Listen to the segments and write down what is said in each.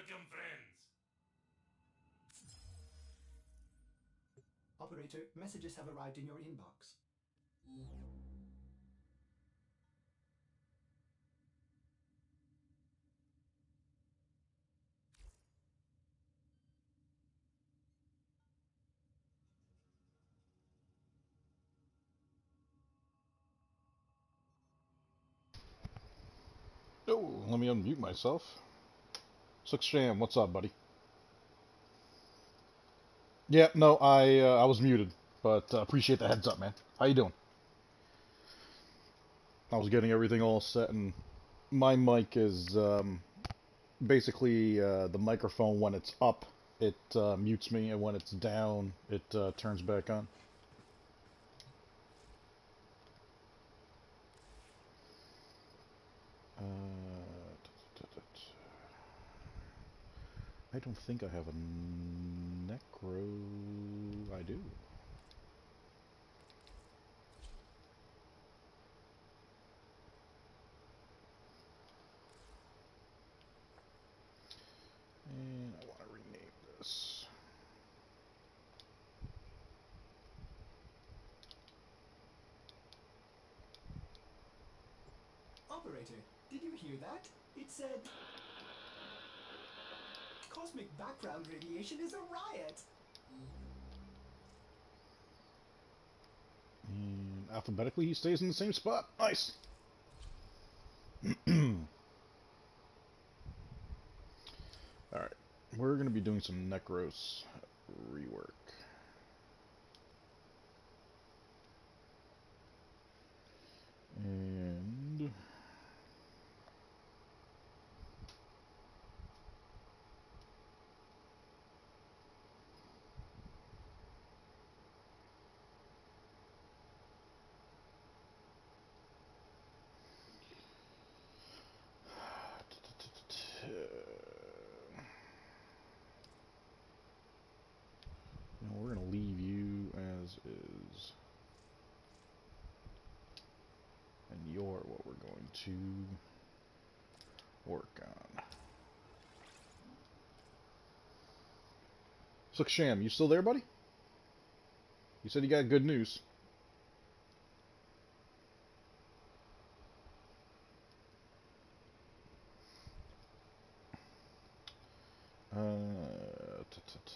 Welcome, friends. Operator, messages have arrived in your inbox. Oh, let me unmute myself. Six Jam, what's up, buddy? Yeah, no, I was muted, but appreciate the heads up, man. How you doing? I was getting everything all set, and my mic is basically the microphone. When it's up, it mutes me, and when it's down, it turns back on. I don't think I have a necro. I do. And I want to rename this. Operator, did you hear that? It said... Cosmic background radiation is a riot! And alphabetically, he stays in the same spot. Nice. Alright, we're going to be doing some Necros rework. And... we're going to leave you as is. And you're what we're going to work on. So, Sham, you still there, buddy? You said you got good news. Uh, t -t -t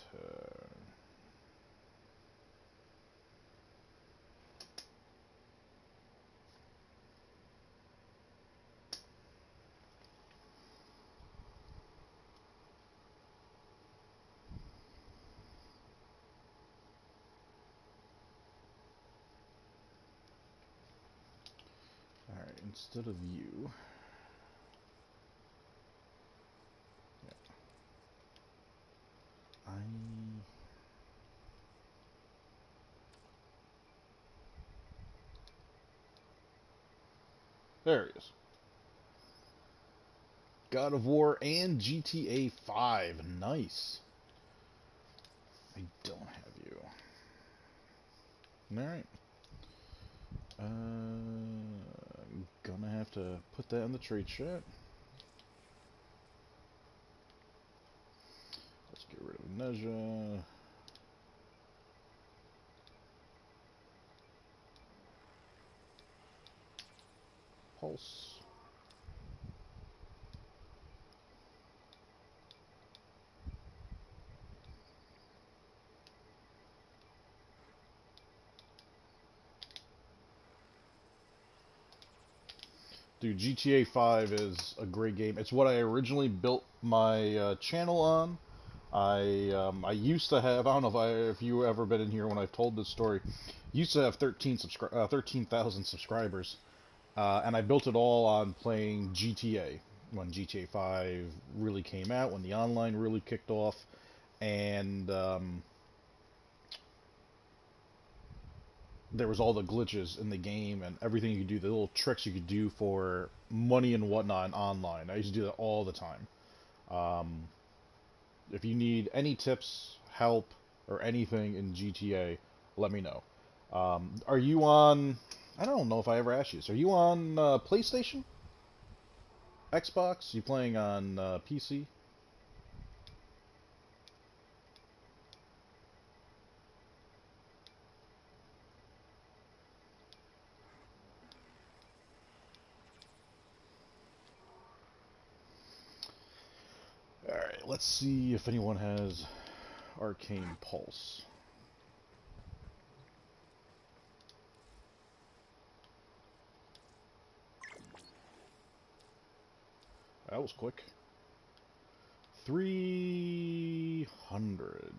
Alright, instead of you... Yeah, I... There he is. God of War and GTA 5. Nice. I don't have you. Alright. I'm gonna have to put that in the trade chat. Let's get rid of Neja. Pulse. Dude, GTA 5 is a great game. It's what I originally built my channel on. I used to have, I don't know if you ever been in here when I've told this story. Used to have 13,000 subscribers, and I built it all on playing GTA when GTA 5 really came out, when the online really kicked off, and there was all the glitches in the game and everything you could do, the little tricks you could do for money and whatnot online. I used to do that all the time. If you need any tips, help, or anything in GTA, let me know. Are you on? I don't know if I ever asked you this. Are you on PlayStation, Xbox? You playing on PC? let's see if anyone has Arcane Pulse. That was quick. 300.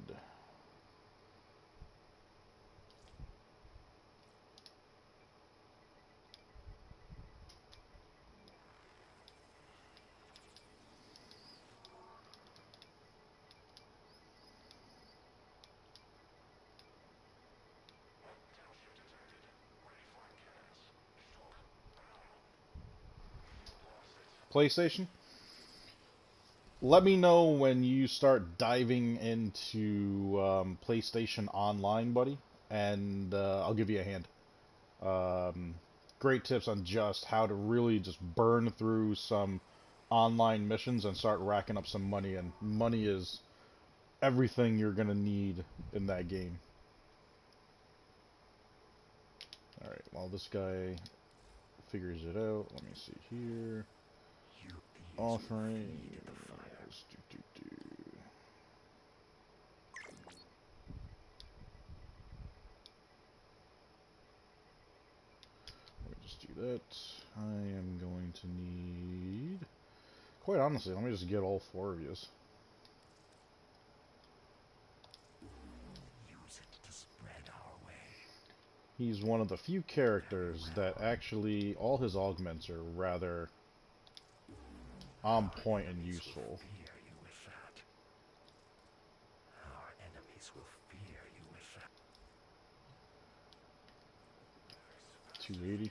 PlayStation? Let me know when you start diving into PlayStation Online, buddy, and I'll give you a hand. Great tips on just how to really just burn through some online missions and start racking up some money. And money is everything you're gonna need in that game. All right, while this guy figures it out, let me see here. Warframe. Let me just do that. I am going to need... Quite honestly, let me just get all 4 of yous. Use it to spread our way. He's one of the few characters that actually, all his augments are rather on point and useful. Fear you with that. Our enemies will fear you with that. 280.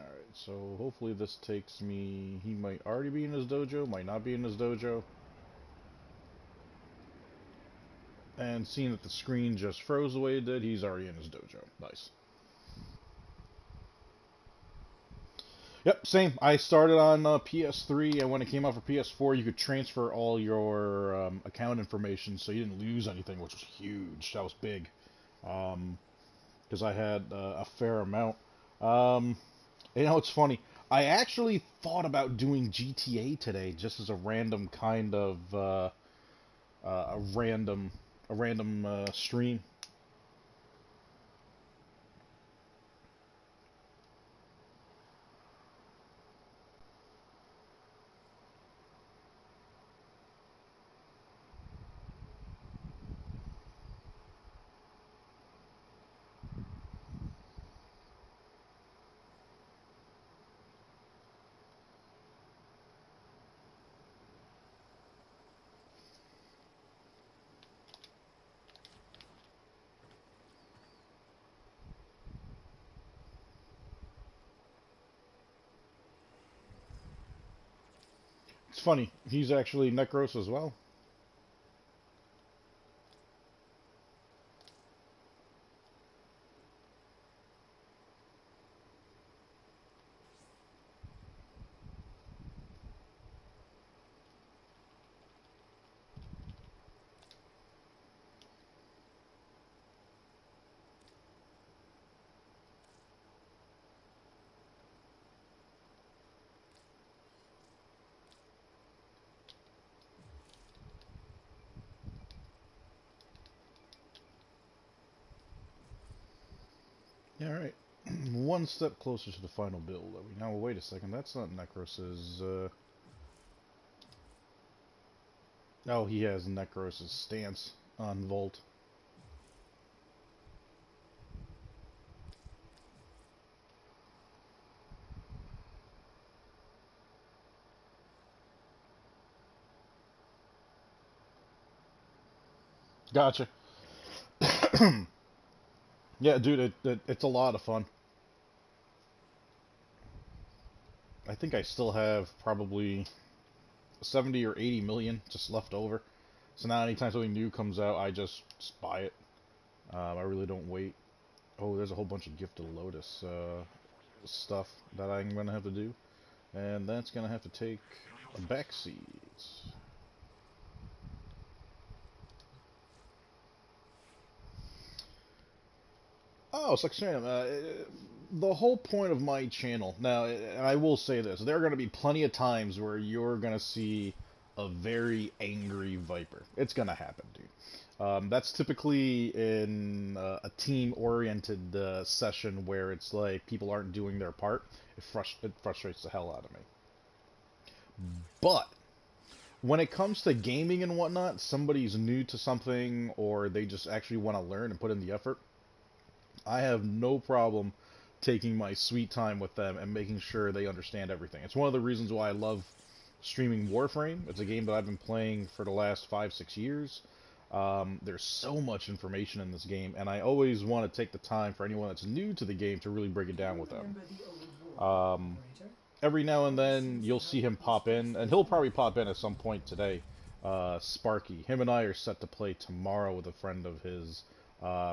Alright, so hopefully this takes me... He might already be in his dojo, might not be in his dojo. And seeing that the screen just froze the way it did, he's already in his dojo. Nice. Yep, same. I started on PS3, and when it came out for PS4, you could transfer all your account information, so you didn't lose anything, which was huge. That was big. Because I had a fair amount. You know, it's funny. I actually thought about doing GTA today, just as a random kind of a random stream. It's funny. He's actually Necros as well. Yeah, alright. One step closer to the final build. Are we now? Wait a second. That's not Necros'. Oh, he has Necros' stance on Volt. Gotcha. Yeah, dude, it's a lot of fun. I think I still have probably 70 or 80 million just left over. So now anytime something new comes out, I just buy it. I really don't wait. Oh, there's a whole bunch of Gift of Lotus stuff that I'm going to have to do. And that's going to have to take a backseat. Oh, Suxam, the whole point of my channel, now, and I will say this, there are going to be plenty of times where you're going to see a very angry Viper. It's going to happen, dude. That's typically in a team-oriented session where it's like people aren't doing their part. It frustrates the hell out of me. But when it comes to gaming and whatnot, somebody's new to something or they just actually want to learn and put in the effort, I have no problem taking my sweet time with them and making sure they understand everything. It's one of the reasons why I love streaming Warframe. It's a game that I've been playing for the last 5-6 years. There's so much information in this game, and I always want to take the time for anyone that's new to the game to really break it down with them. Remember the old war, Um, operator? every now and then you'll see him pop in, and he'll probably pop in at some point today. Sparky. Him and I are set to play tomorrow with a friend of his,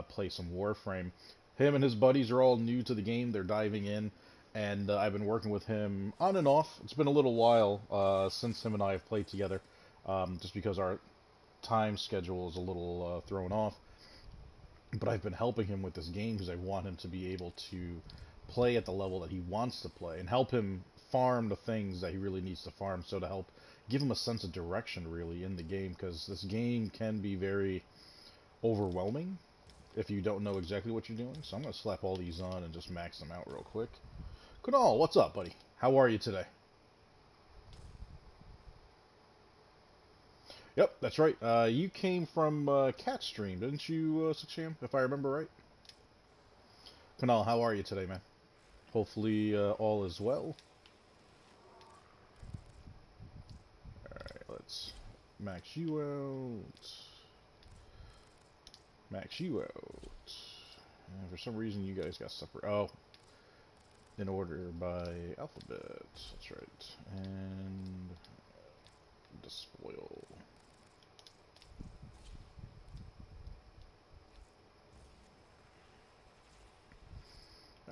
play some Warframe. Him and his buddies are all new to the game. They're diving in, and I've been working with him on and off. It's been a little while since him and I have played together, just because our time schedule is a little thrown off. But I've been helping him with this game because I want him to be able to play at the level that he wants to play and help him farm the things that he really needs to farm, so to help give him a sense of direction really in the game, because this game can be very overwhelming if you don't know exactly what you're doing. So I'm going to slap all these on and just max them out real quick. Kunal, what's up, buddy? How are you today? Yep, that's right. You came from Cat Stream, didn't you, Sacham, if I remember right? Kunal, how are you today, man? Hopefully all is well. Alright, let's max you out. Max you out. And for some reason you guys got separate. Oh, in order by alphabet. That's right. And despoil.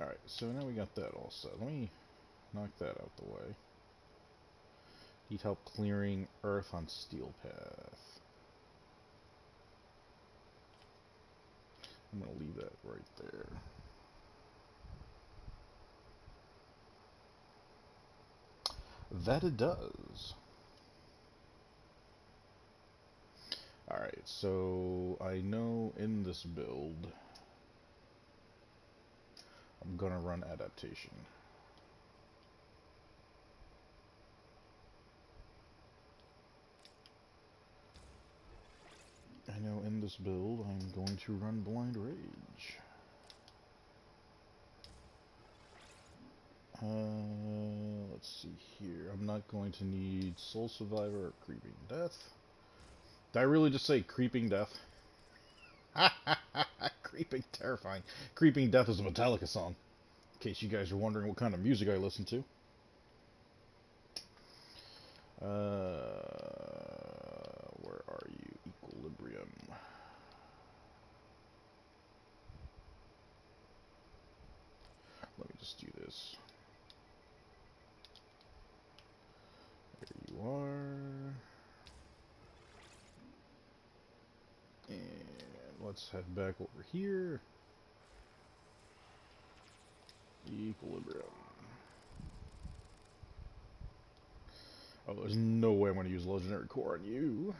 Alright, so now we got that all set. Let me knock that out the way. Need help clearing earth on Steel Path. I'm going to leave that right there. That it does. Alright, so I know in this build I'm gonna run adaptation. I know in this build I'm going to run Blind Rage. Let's see here. I'm not going to need Soul Survivor or Creeping Death. Did I really just say Creeping Death? Creeping, terrifying. Creeping Death is a Metallica song, in case you guys are wondering what kind of music I listen to. Where are you? Equilibrium. Let me just do this. There you are. And let's head back over here. Equilibrium. Oh, there's no way I'm going to use Legendary Core on you.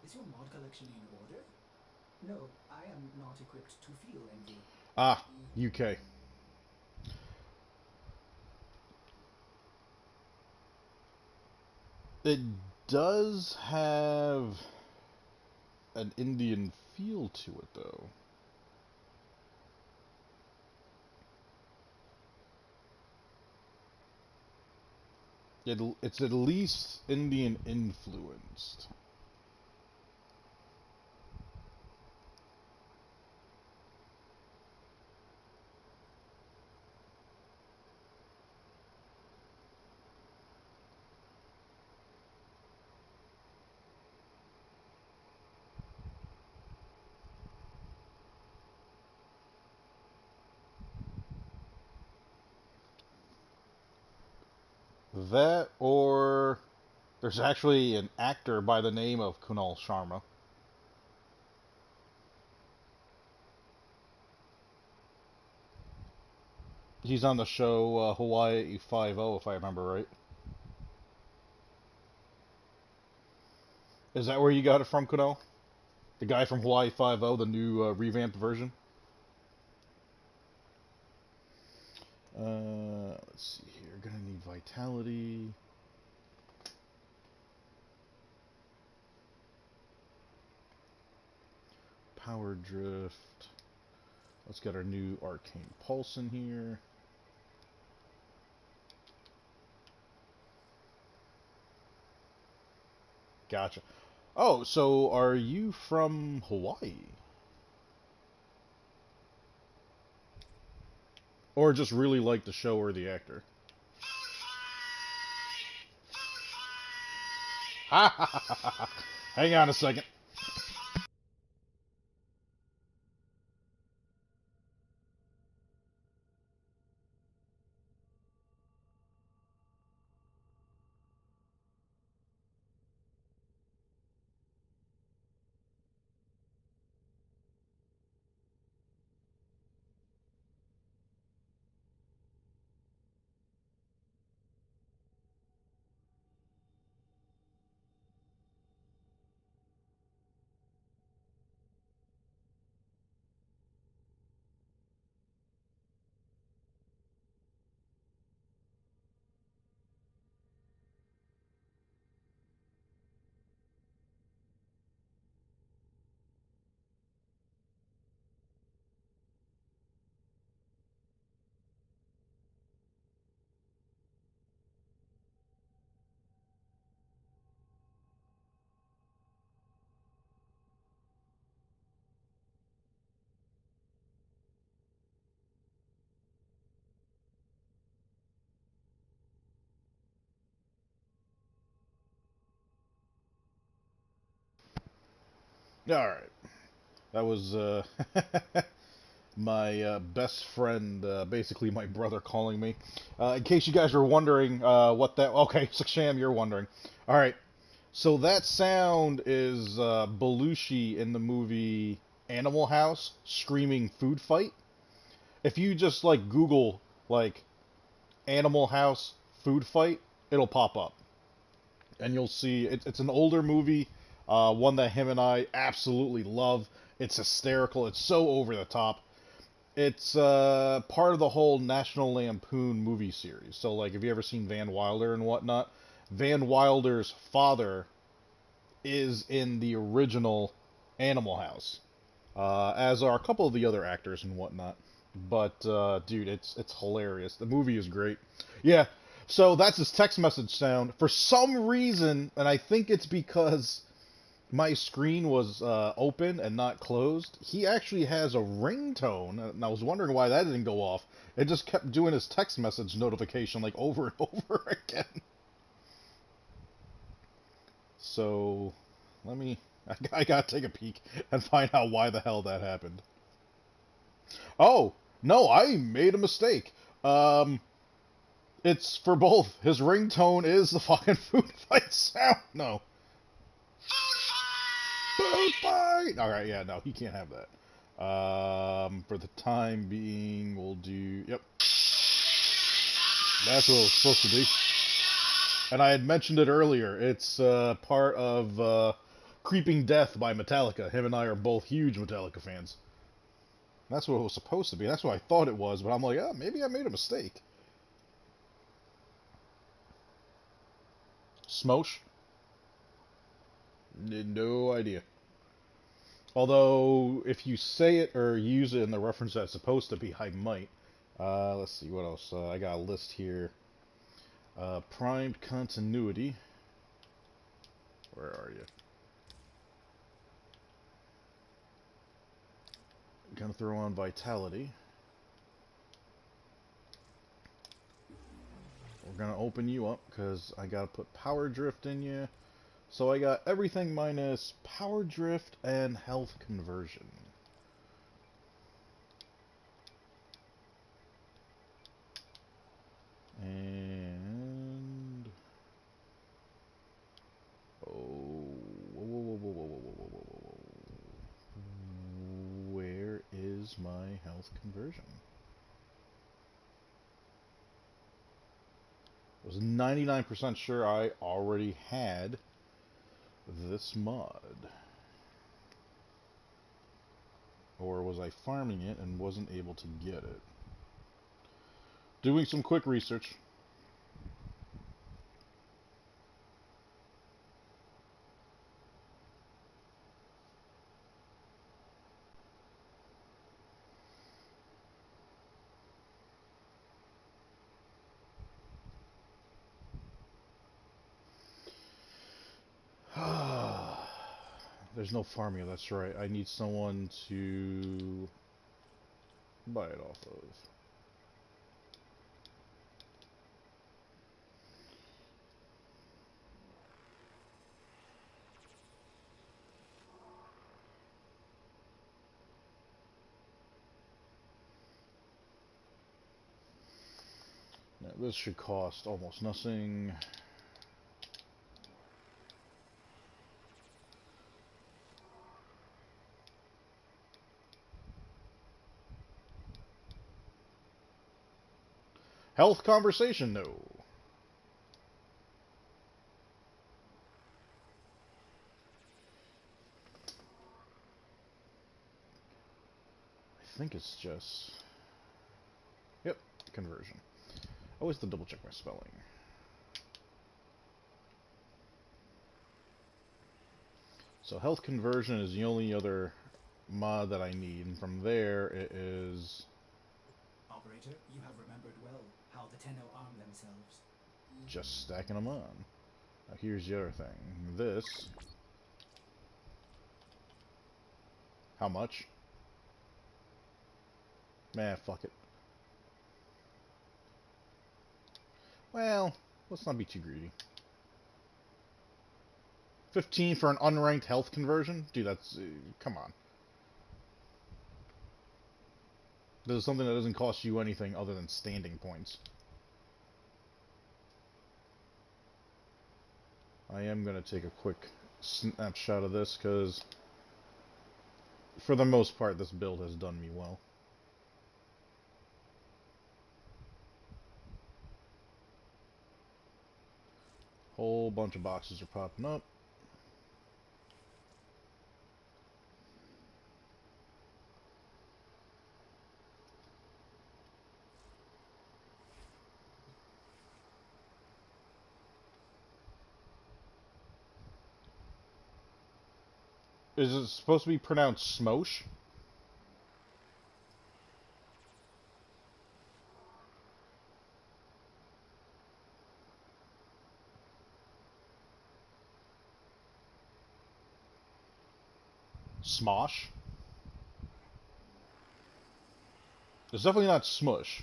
Is your mod collection in order? No, I am not equipped to feel envy. Ah, UK. It does have an Indian feel to it, though. It's at least Indian influenced. That, or there's actually an actor by the name of Kunal Sharma. He's on the show Hawaii Five-0, if I remember right. Is that where you got it from, Kunal? The guy from Hawaii Five-0, the new revamped version? Let's see here. Gonna need vitality. Power drift. Let's get our new arcane pulse in here. Gotcha. Oh, so are you from Hawaii? Or just really like the show or the actor? Ha ha ha ha ha! Hang on a second. Alright. That was my best friend, basically my brother, calling me. In case you guys were wondering what that... Okay, Sham, you're wondering. Alright, so that sound is Belushi in the movie Animal House screaming food fight. If you just, like, Google, like, Animal House food fight, it'll pop up. And you'll see it's an older movie, one that him and I absolutely love. It's hysterical. It's so over the top. It's part of the whole National Lampoon movie series. So, like, have you ever seen Van Wilder and whatnot? Van Wilder's father is in the original Animal House, as are a couple of the other actors and whatnot. But dude, it's hilarious. The movie is great. Yeah. So that's his text message sound. For some reason, and I think it's because my screen was open and not closed, he actually has a ringtone, and I was wondering why that didn't go off. It just kept doing his text message notification like over and over again. So let me. I gotta take a peek and find out why the hell that happened. Oh no, I made a mistake. Um, it's for both. His ringtone is the fucking food fight sound. No. Food fight! Alright, yeah, no, he can't have that. For the time being, we'll do... Yep. That's what it was supposed to be. And I had mentioned it earlier. It's part of Creeping Death by Metallica. Him and I are both huge Metallica fans. That's what it was supposed to be. That's what I thought it was, but I'm like, oh, maybe I made a mistake. Smosh? No idea. Although, if you say it or use it in the reference that it's supposed to be, I might. Let's see, what else? I got a list here. Primed continuity. Where are you? Gonna throw on vitality. We're gonna open you up, because I gotta put power drift in you. So I got everything minus power drift and health conversion. And is my health conversion? I was 99% sure I already had this mod. Or was I farming it and wasn't able to get it? Doing some quick research. There's no farming, that's right. I need someone to buy it off of. Now, this should cost almost nothing. Health conversation, no. I think it's just... Yep, conversion. Always to double check my spelling. So health conversion is the only other mod that I need, and from there it is... Operator, you have remembered well how the Tenno arm themselves. just stacking them on. Now here's the other thing. This... How much? Man, fuck it. Well, let's not be too greedy. 15 for an unranked health conversion? Dude, that's... come on. This is something that doesn't cost you anything other than standing points. I am going to take a quick snapshot of this, because... for the most part, this build has done me well. Whole bunch of boxes are popping up. Is it supposed to be pronounced Smosh? Smosh? It's definitely not Smush.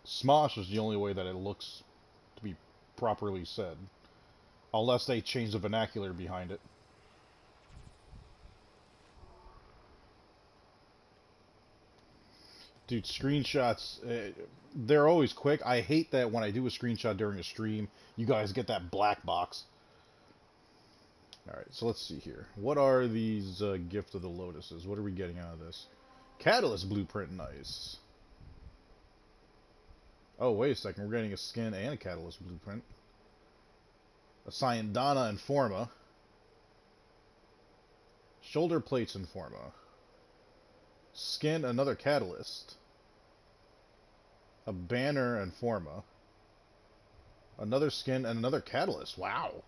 Smosh is the only way that it looks to be properly said. Unless they change the vernacular behind it. Dude, screenshots, they're always quick. I hate that when I do a screenshot during a stream, you guys get that black box. Alright, so let's see here. What are these Gift of the Lotuses? What are we getting out of this? Catalyst Blueprint, nice. Oh, wait a second. We're getting a skin and a Catalyst Blueprint. A Syandana Informa. Shoulder Plates Informa. Skin, another Catalyst. A Banner Informa. Another skin and another Catalyst. Wow.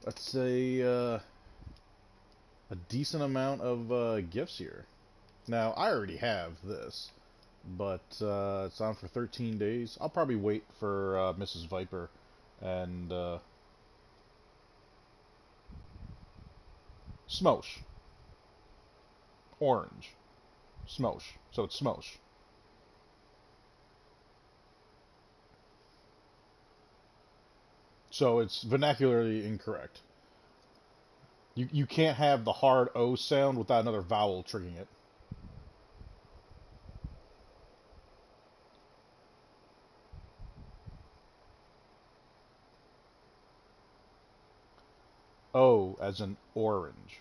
That's a decent amount of gifts here. Now, I already have this, but it's on for 13 days. I'll probably wait for Mrs. Viper and Smosh. Orange. Smosh. So it's Smosh. So it's vernacularly incorrect. You can't have the hard O sound without another vowel triggering it. O as in orange.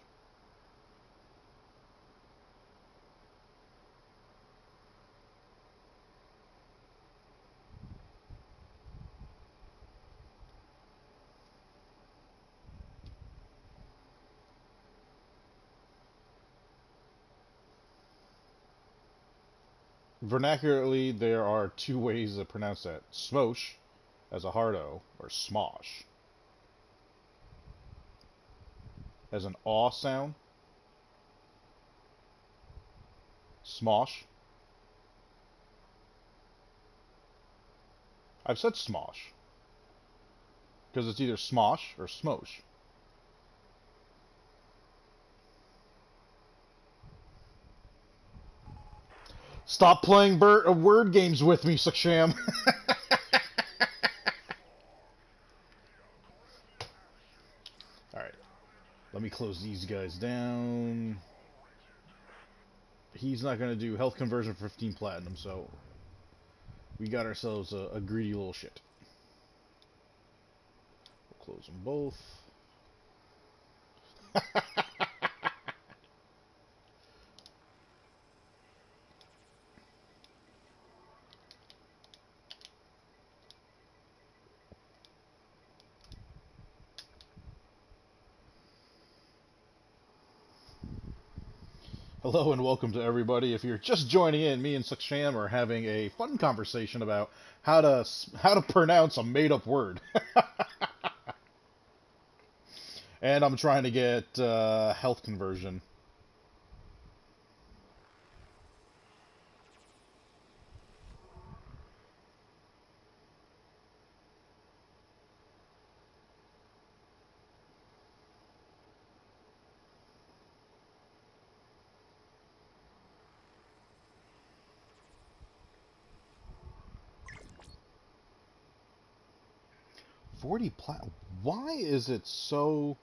Vernacularly, there are two ways to pronounce that. Smosh, as a hard O, or smosh, as an aw sound. Smosh. I've said smosh, because it's either smosh or smosh. Stop playing word games with me, Saksham. Alright. Let me close these guys down. He's not going to do health conversion for 15 platinum, so we got ourselves a greedy little shit. We'll close them both. Hello and welcome to everybody. If you're just joining in, me and Saksham are having a fun conversation about how to pronounce a made-up word. And I'm trying to get health conversion. Why is it so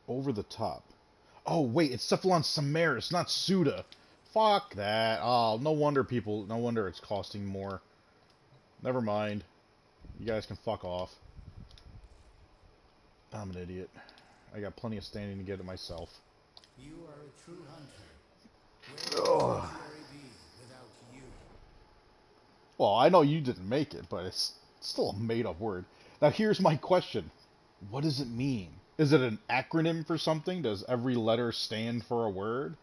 over the top? Oh wait, it's Cephalon Samaris, not Suda. Fuck that. Oh, no wonder it's costing more. Never mind. You guys can fuck off. I'm an idiot. I got plenty of standing to get it myself. You are a true hunter. Where would the sanctuary be without you? Well, I know you didn't make it, but it's still a made-up word. Now here's my question. What does it mean? Is it an acronym for something? Does every letter stand for a word?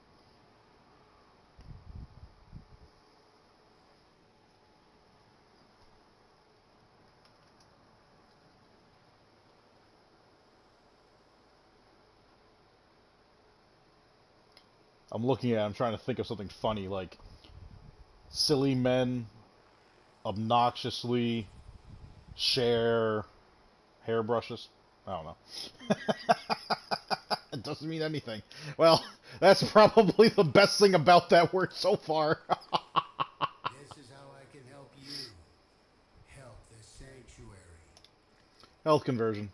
I'm trying to think of something funny, like silly men, obnoxiously, share, hairbrushes. I don't know. It doesn't mean anything. Well, that's probably the best thing about that word so far. This is how I can help you. Help the sanctuary. Health conversion.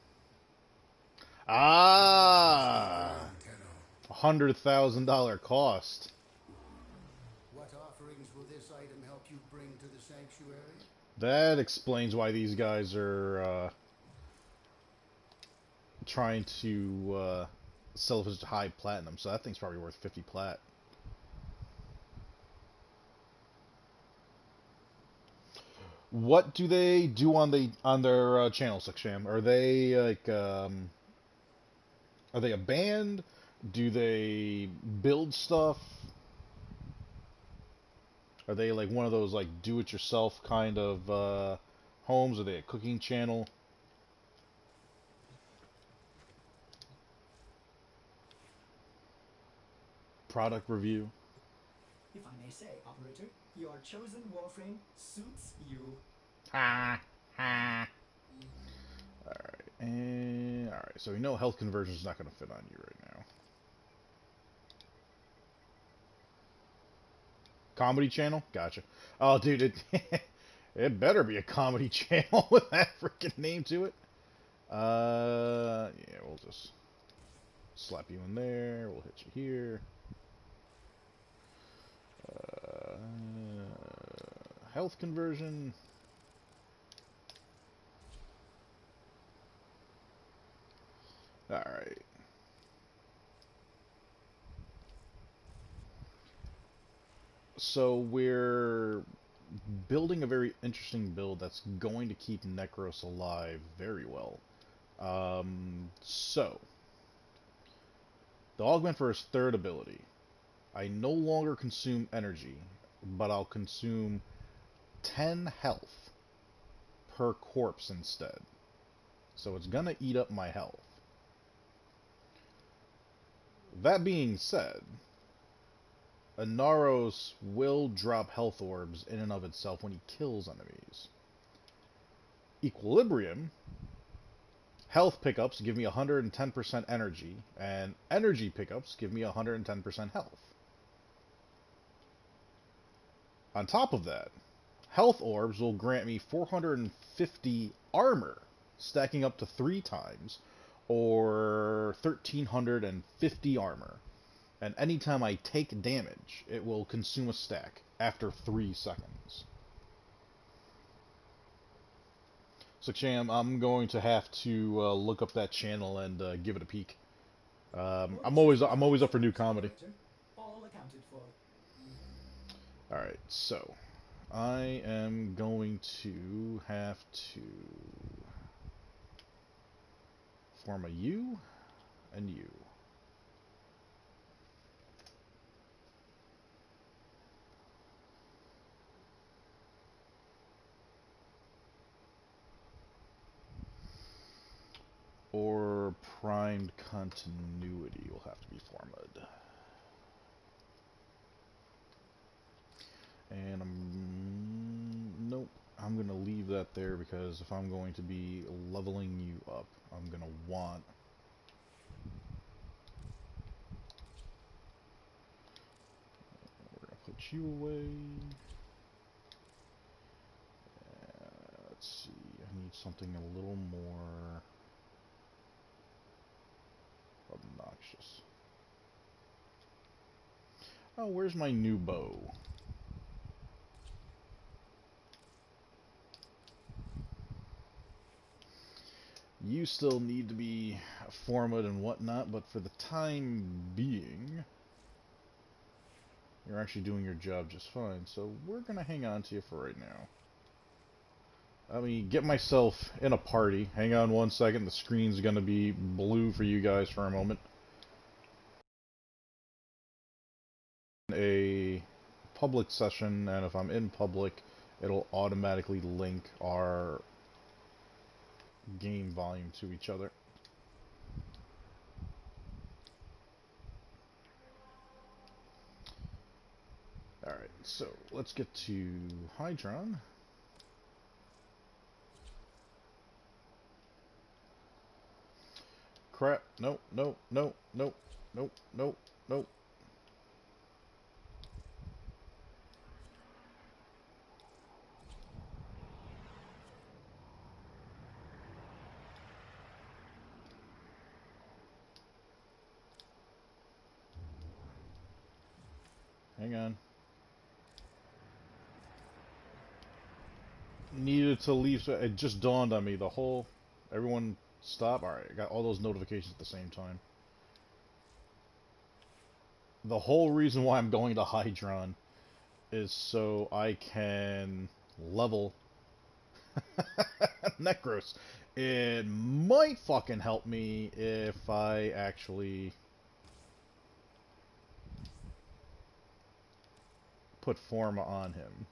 This is your Ah! own Tenno. $100,000 cost. What offerings will this item help you bring to the sanctuary? That explains why these guys are trying to sell for such high platinum. So that thing's probably worth 50 plat. What do they do on their channel, Saksham? Are they like are they a band? Do they build stuff? Are they like one of those like do-it-yourself kind of homes? Are they a cooking channel? Product review? If I may say, operator, your chosen Warframe suits you. Ha ha. Alright, and alright, so we know health conversion is not gonna fit on you right now. Comedy channel? Gotcha. Oh dude, it better be a comedy channel with that freaking name to it. Yeah, we'll just slap you in there, we'll hit you here. Health conversion. Alright. So we're building a very interesting build that's going to keep Necros alive very well. So, the augment for his third ability. I no longer consume energy, but I'll consume 10 health per corpse instead. So it's gonna eat up my health. That being said, Inaros will drop health orbs in and of itself when he kills enemies. Equilibrium, health pickups give me 110% energy, and energy pickups give me 110% health. On top of that, health orbs will grant me 450 armor, stacking up to 3 times, or 1350 armor. And anytime I take damage, it will consume a stack after 3 seconds. So, Cham, I'm going to have to look up that channel and give it a peek. I'm always up for new comedy. All accounted for. All right, so I am going to have to form a U and U. Or primed continuity will have to be formed. And nope, I'm gonna leave that there because if I'm going to be leveling you up, I'm gonna want we're gonna put you away. Let's see, I need something a little more obnoxious. Oh, where's my new bow? You still need to be formed and whatnot, but for the time being, you're actually doing your job just fine. So we're gonna hang on to you for right now. Let me get myself in a party. Hang on one second. The screen's gonna be blue for you guys for a moment. A public session, and if I'm in public, it'll automatically link our game volume to each other. Alright, so let's get to Hydron. Crap. Nope, nope, nope, nope, nope, nope, nope. Hang on. Needed to leave. It just dawned on me. Everyone stop. Alright, I got all those notifications at the same time. The whole reason why I'm going to Hydron is so I can level Necros. It might fucking help me if I actually put Forma on him.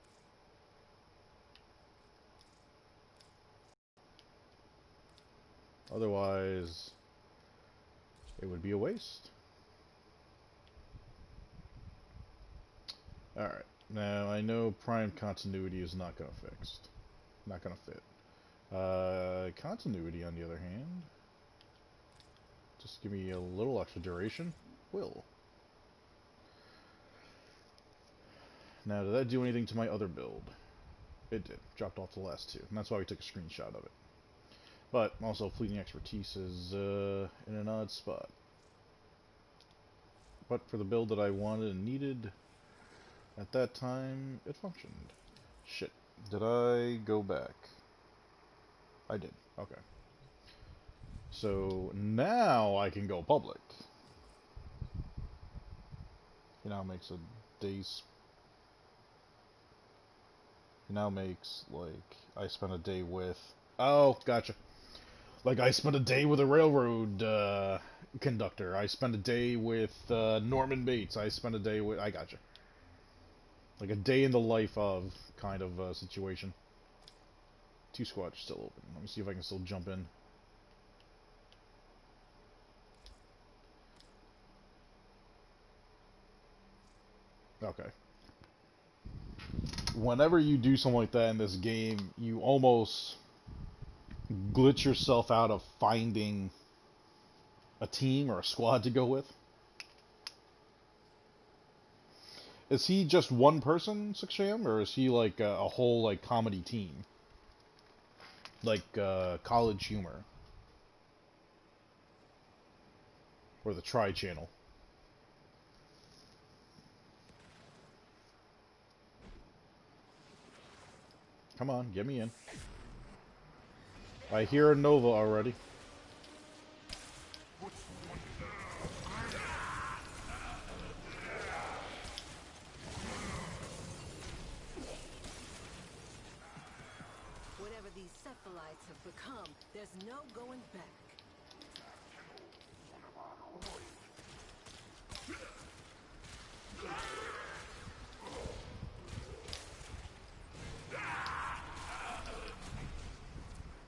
Otherwise, it would be a waste. Alright, now I know prime continuity is not gonna not gonna fit. Continuity, on the other hand, just give me a little extra duration. Will. Now, did that do anything to my other build? It did. Dropped off the last 2, and that's why we took a screenshot of it. But also, fleeting expertise is in an odd spot. But for the build that I wanted and needed at that time, it functioned. Shit. Did I go back? I did. Okay. So now I can go public. He now makes a day's. He now makes, like, I spent a day with. Oh, gotcha. Like, I spent a day with a railroad conductor. I spent a day with Norman Bates. I spent a day with. I gotcha. Like a day in the life of kind of situation. 2 squads are still open. Let me see if I can still jump in. Okay. Whenever you do something like that in this game, you almost glitch yourself out of finding a team or a squad to go with. Is he just one person, 6am, or is he like a whole like comedy team? Like College Humor. Or the Tri Channel. Come on, get me in. I hear a Nova already. Whatever these cephalites have become, there's no going back.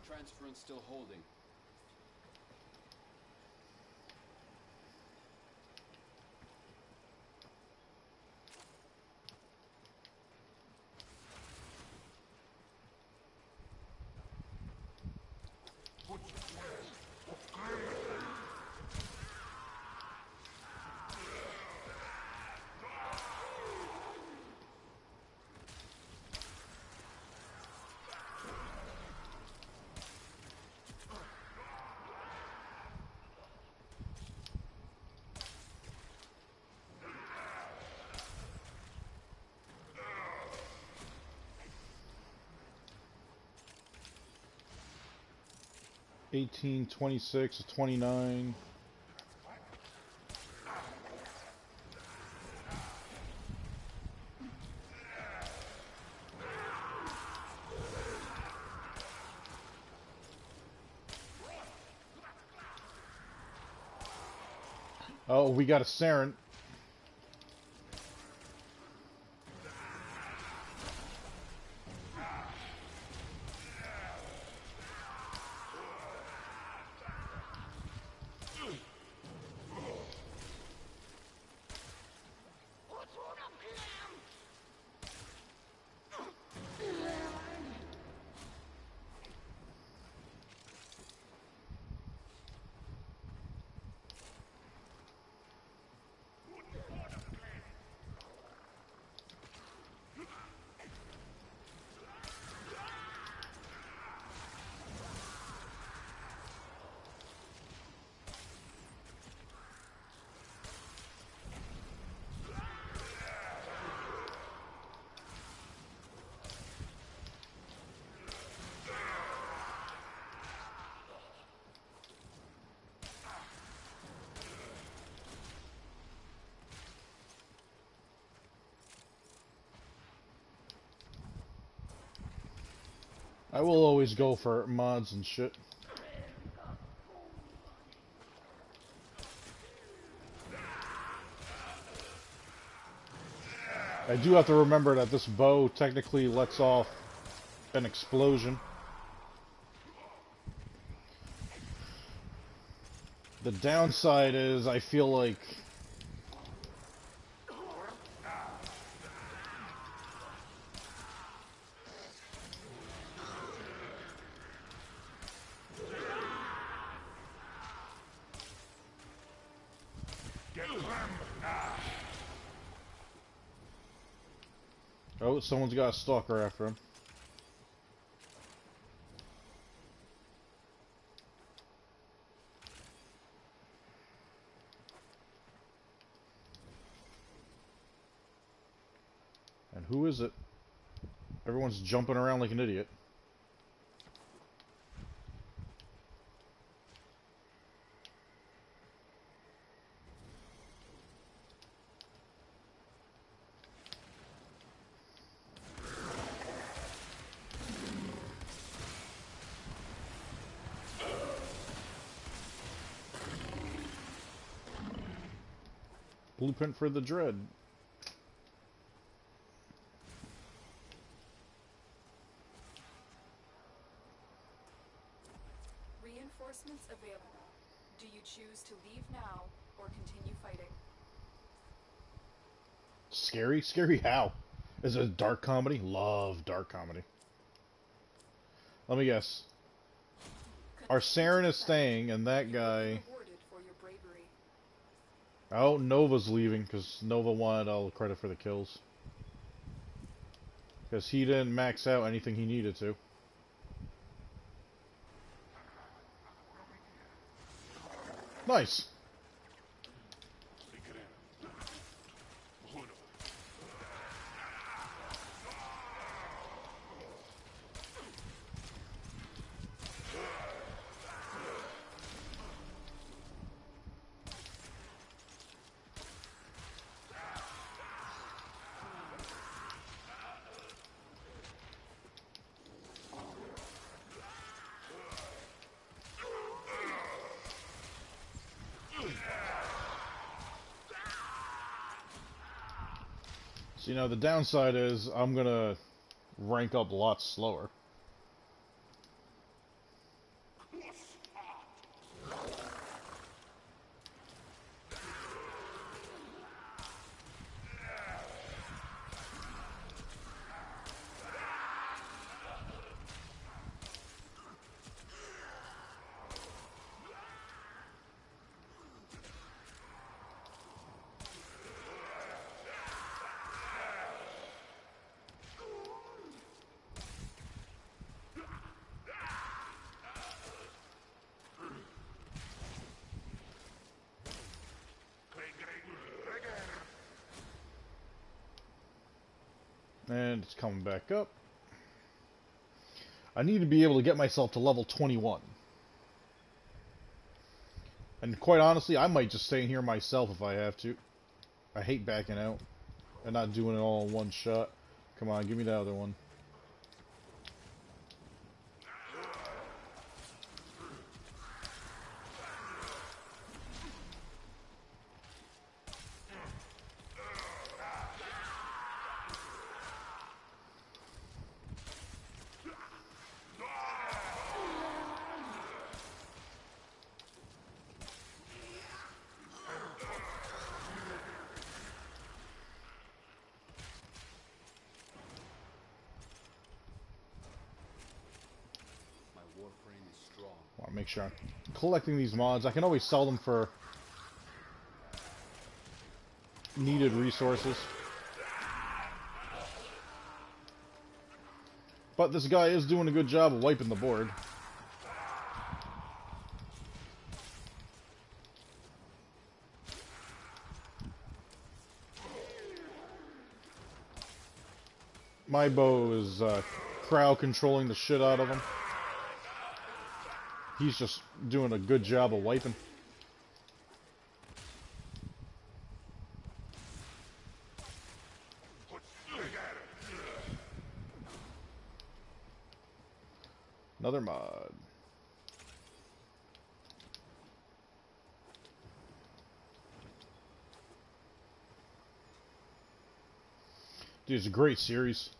Transference still holding. $18, $26, $29. Oh, we got a Saren. I will always go for mods and shit. I do have to remember that this bow technically lets off an explosion. The downside is I feel like oh, someone's got a stalker after him. And who is it? Everyone's jumping around like an idiot. blueprint for the Dread. Reinforcements available. Do you choose to leave now or continue fighting? Scary? Scary how? Is it a dark comedy? Love dark comedy. Let me guess. Our Saren is staying, and that guy... Rewarded for your bravery. Oh, Nova's leaving, because Nova wanted all the credit for the kills. Because he didn't max out anything he needed to. Nice! So, you know, the downside is I'm gonna rank up a lot slower. And it's coming back up. I need to be able to get myself to level 21. And quite honestly, I might just stay in here myself if I have to. I hate backing out and not doing it all in one shot. Come on, give me the other one. My Warframe is strong. I want to make sure I'm collecting these mods. I can always sell them for needed resources. But this guy is doing a good job of wiping the board. My bow is crowd controlling the shit out of him. He's just doing a good job of wiping. Another mod. Dude, it's a great series.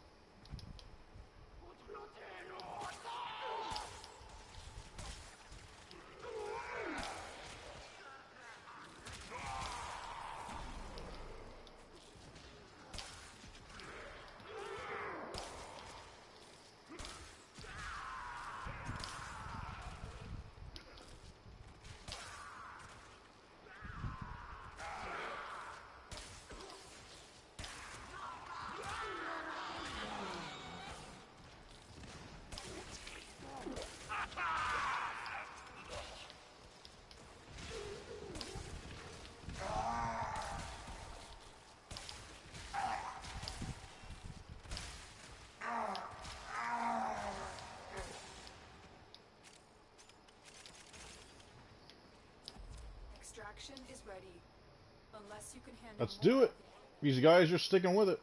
Extraction is ready. Unless you can handle Let's do it. These guys are sticking with it.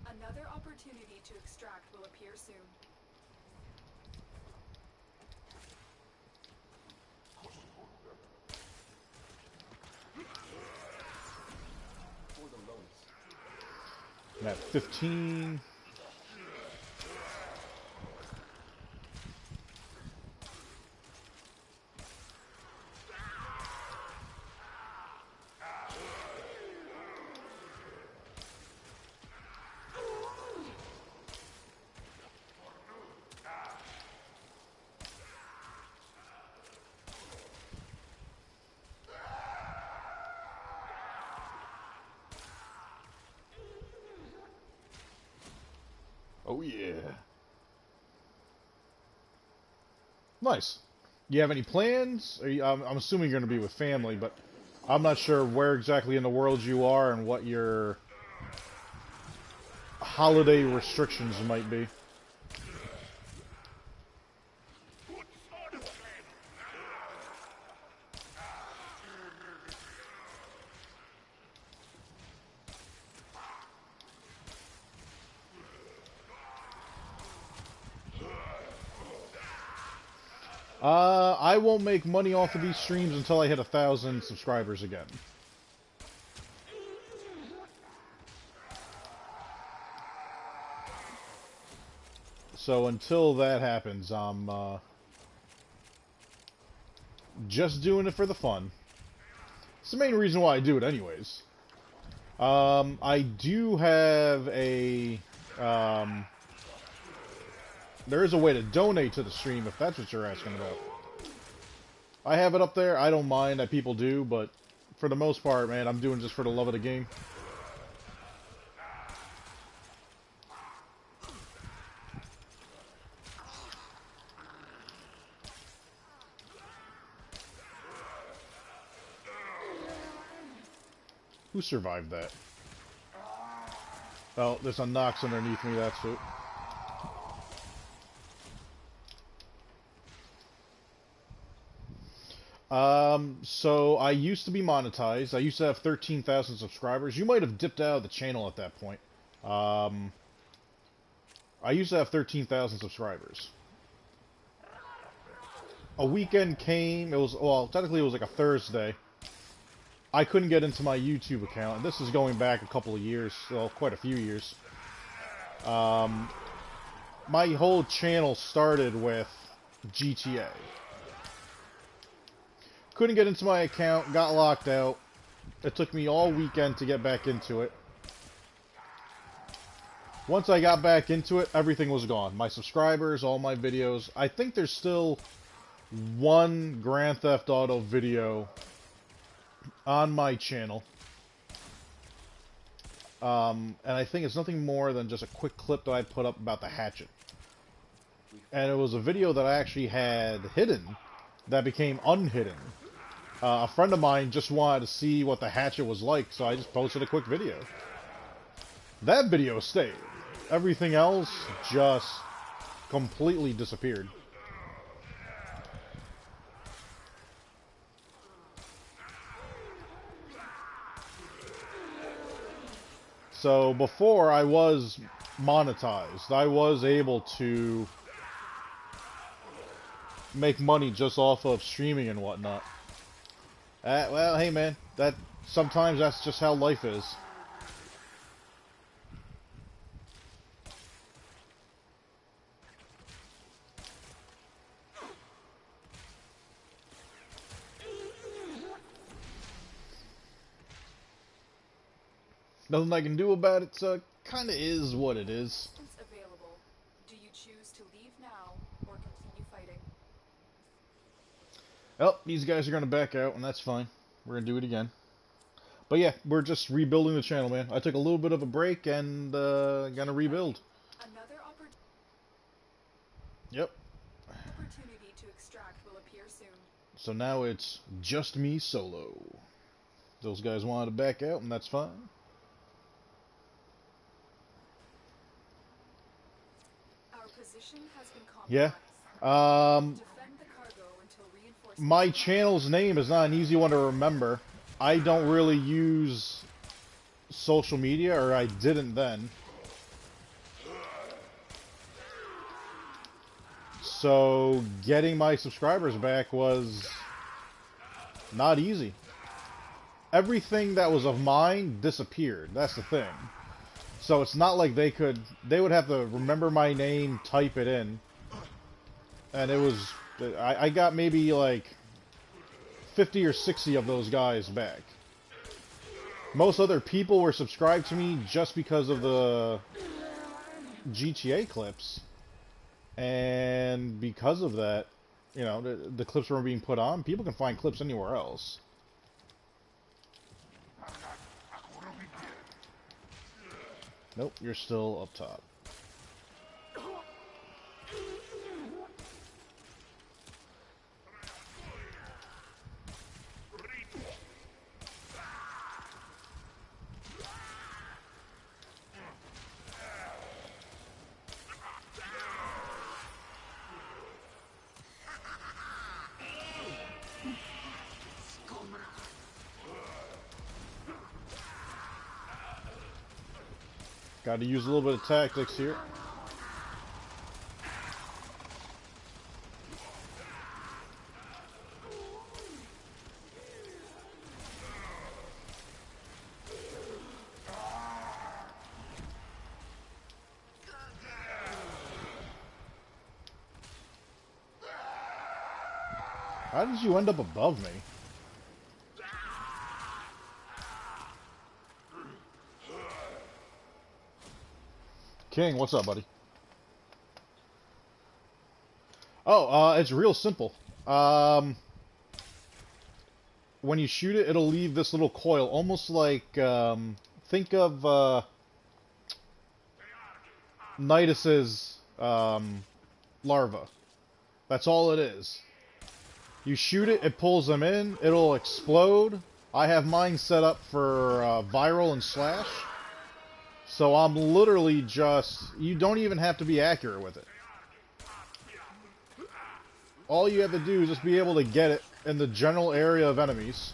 Another opportunity to extract will appear soon. At 15. Oh yeah. Nice. You have any plans? I'm assuming you're going to be with family, but I'm not sure where exactly in the world you are and what your holiday restrictions might be. I won't make money off of these streams until I hit 1,000 subscribers again. So until that happens, I'm just doing it for the fun. It's the main reason why I do it anyways. I do have a... there is a way to donate to the stream if that's what you're asking about. I have it up there. I don't mind that people do, but for the most part, man, I'm doing it just for the love of the game. Who survived that? Oh, there's a Nox underneath me, that's it. So I used to be monetized. I used to have 13,000 subscribers. You might have dipped out of the channel at that point. I used to have 13,000 subscribers. A weekend came, it was, well, technically it was like a Thursday. I couldn't get into my YouTube account. This is going back a couple of years, well, quite a few years. My whole channel started with GTA. Couldn't get into my account, got locked out. It took me all weekend to get back into it. Once I got back into it, everything was gone. My subscribers, all my videos. I think there's still one Grand Theft Auto video on my channel. And I think it's nothing more than just a quick clip that I put up about the hatchet. And it was a video that I actually had hidden that became unhidden. A friend of mine just wanted to see what the hatchet was like, so I just posted a quick video. That video stayed. Everything else just completely disappeared. So before I was monetized, I was able to make money just off of streaming and whatnot. Well, hey man, sometimes that's just how life is. Nothing I can do about it, so it kind of is what it is. Available. Do you choose to leave now or continue fighting? Oh, these guys are going to back out, and that's fine. We're going to do it again. But yeah, we're just rebuilding the channel, man. I took a little bit of a break and going to rebuild. Another Yep. opportunity to extract will appear soon. So now it's just me solo. Those guys wanted to back out, and that's fine. Our position has been Yeah. compromised. Defend the cargo until reinforcements My channel's name is not an easy one to remember. I don't really use social media, or I didn't then. So getting my subscribers back was not easy. Everything that was of mine disappeared. That's the thing. So it's not like they would have to remember my name, type it in, and it was, I got maybe like 50 or 60 of those guys back. Most other people were subscribed to me just because of the GTA clips, and because of that, you know, the clips were being put on. People can find clips anywhere else. Nope, you're still up top. Got to use a little bit of tactics here. How did you end up above me? King, what's up, buddy? Oh, it's real simple. When you shoot it, it'll leave this little coil, almost like, think of, Nidus's, larva. That's all it is. You shoot it, it pulls them in, it'll explode. I have mine set up for, viral and slash. So I'm literally just, you don't even have to be accurate with it. All you have to do is just be able to get it in the general area of enemies.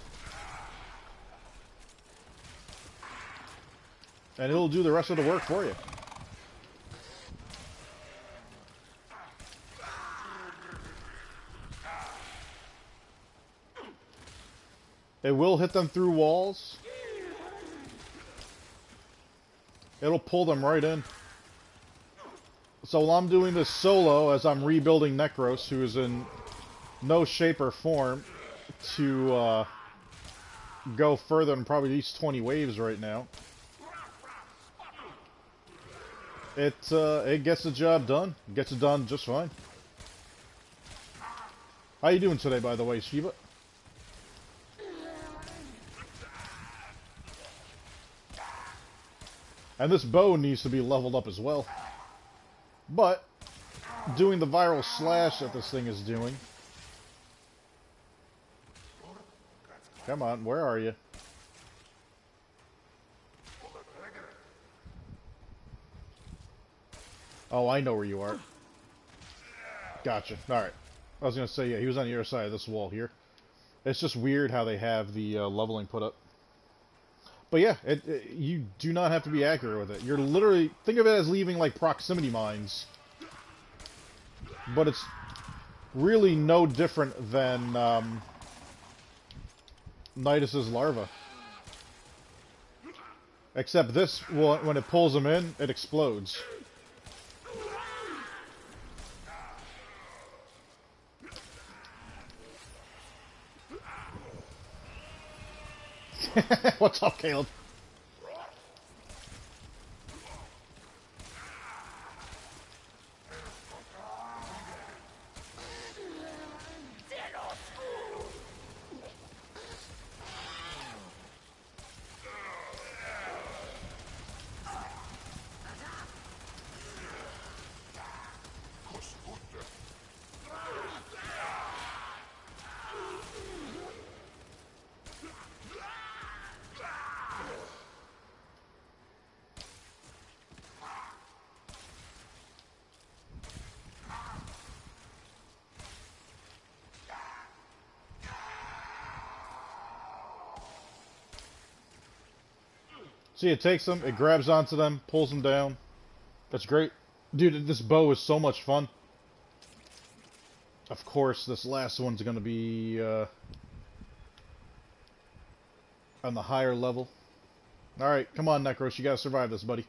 And it'll do the rest of the work for you. It will hit them through walls. It'll pull them right in. So while I'm doing this solo, as I'm rebuilding Necros, who is in no shape or form to go further than probably these 20 waves right now, it gets the job done. It gets it done just fine. How you doing today, by the way, Shiva? And this bow needs to be leveled up as well. But, doing the viral slash that this thing is doing... Come on, where are you? Oh, I know where you are. Gotcha. Alright. I was going to say, yeah, he was on the other side of this wall here. It's just weird how they have the leveling put up. But yeah, you do not have to be accurate with it. You're literally... Think of it as leaving, like, proximity mines. But it's really no different than Nidus's larva. Except this, when it pulls them in, it explodes. What's up, Caleb? See, it takes them, it grabs onto them, pulls them down. That's great. Dude, this bow is so much fun. Of course, this last one's going to be on the higher level. Alright, come on, Necros, you gotta survive this, buddy.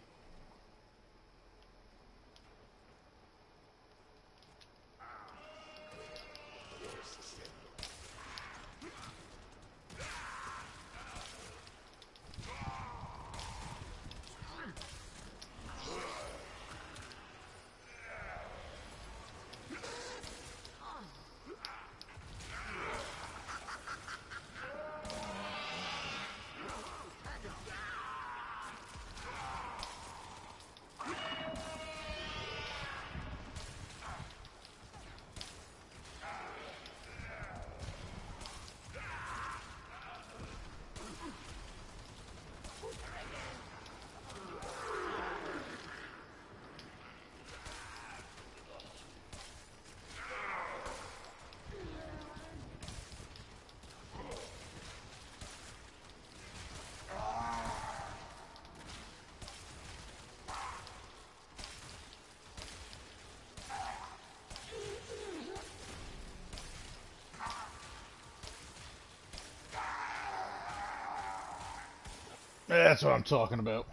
That's what I'm talking about.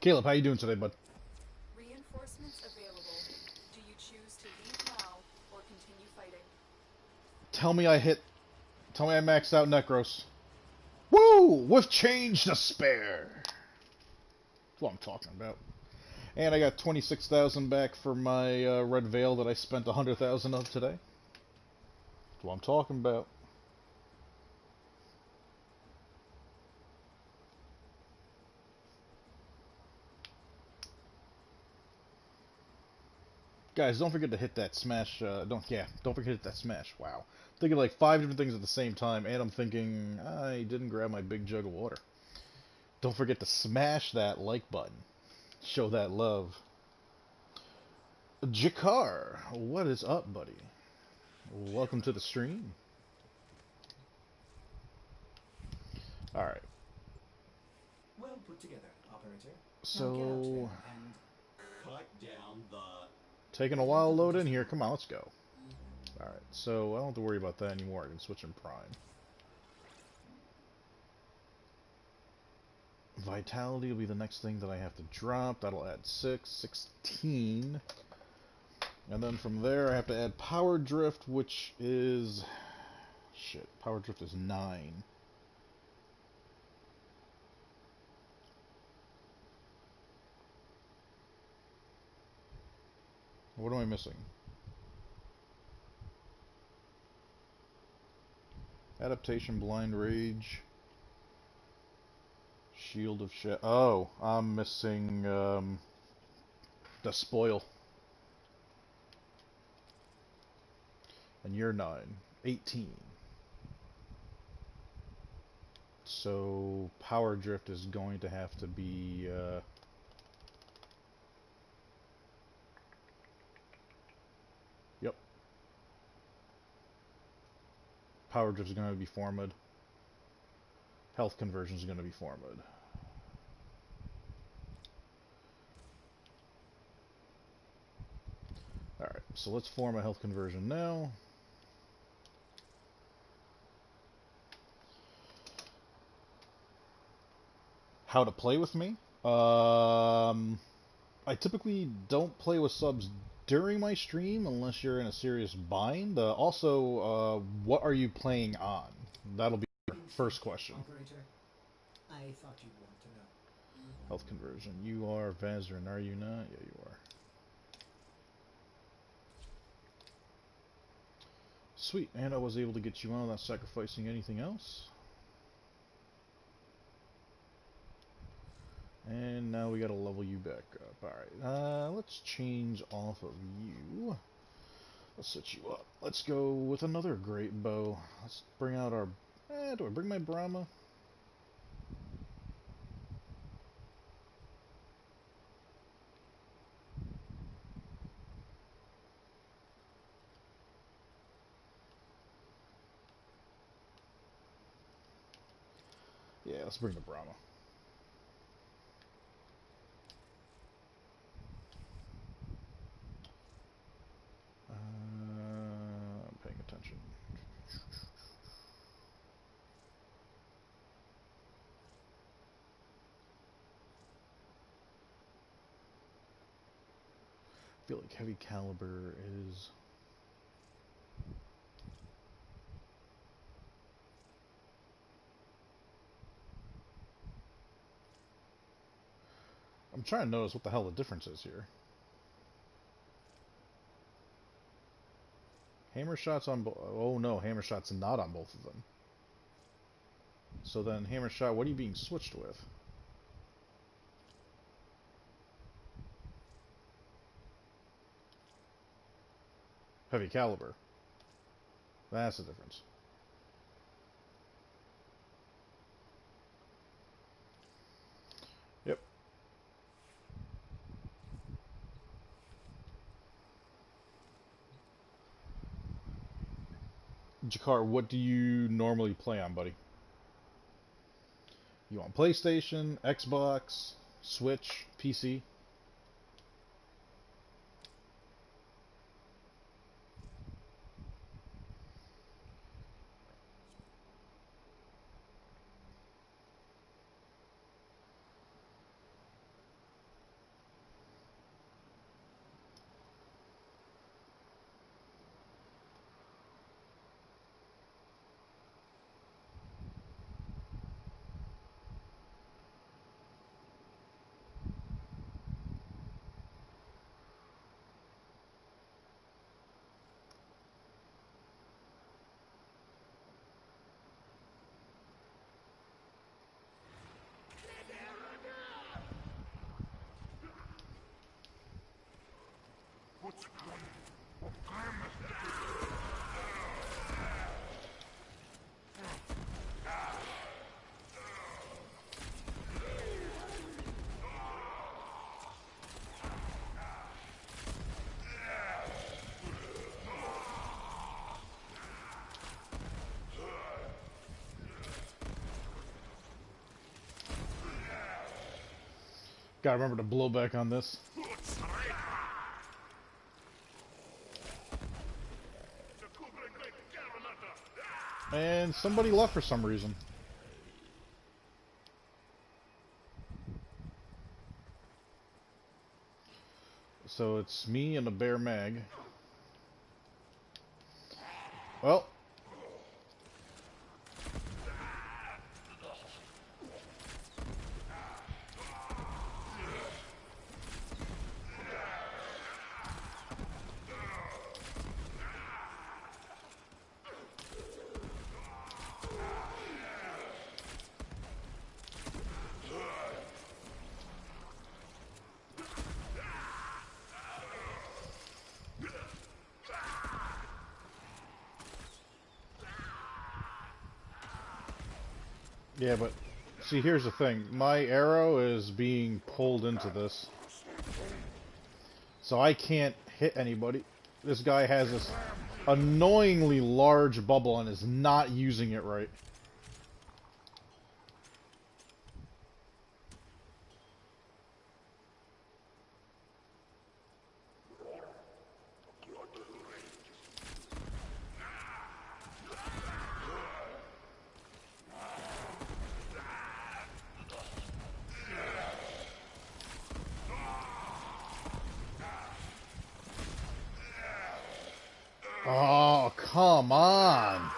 Caleb, how you doing today, bud? Reinforcements available. Do you choose to leave now or continue fighting? Tell me I hit. Tell me I maxed out Necros. Woo! With change to spare. That's what I'm talking about. And I got 26,000 back for my red veil that I spent 100,000 of today. That's what I'm talking about. Guys, don't forget to hit that smash. Don't forget to hit that smash. Wow, I'm thinking like 5 different things at the same time, and I'm thinking I didn't grab my big jug of water. Don't forget to smash that like button. Show that love. Jakar, what is up, buddy? Welcome to the stream. All right. Well put together, operator. Now So get out there and Cut down the. taking a while to load in here. Come on, let's go. All right. So I don't have to worry about that anymore. I can switch in Prime. Vitality will be the next thing that I have to drop. That'll add 16. And then from there I have to add Power Drift, which is... Shit, Power Drift is 9. What am I missing? Adaptation, Blind Rage, Shield of Shadow. Oh, I'm missing the Spoil. And you're 9. 18. So Power Drift is going to have to be yep. Power Drift is going to be Formed. Health Conversion is going to be Formed. Alright, so let's form a health conversion now. How to play with me? I typically don't play with subs during my stream unless you're in a serious bind. What are you playing on? That'll be your first question. operator. I thought you'd want to know. Health conversion. You are Vazarin, are you not? Yeah, you are. Sweet, and I was able to get you on without sacrificing anything else. And now we gotta level you back up. Alright, let's change off of you. Let's set you up. Let's go with another great bow. Let's bring out our... do I bring my Brahma? Yeah, let's bring the Brahma. I'm paying attention. I feel like heavy caliber is... I'm trying to notice what the hell the difference is here. Hammer shots on both... Oh no, hammer shots not on both of them. So then, hammer shot, what are you being switched with? Heavy caliber. That's the difference. Yep. Jakar, what do you normally play on, buddy? You on PlayStation, Xbox, Switch, PC? Gotta remember to blow back on this. And somebody left for some reason. So it's me and a bear mag. Well. Yeah, but see, here's the thing. My arrow is being pulled into this. So I can't hit anybody. This guy has this annoyingly large bubble and is not using it right. Oh, come on!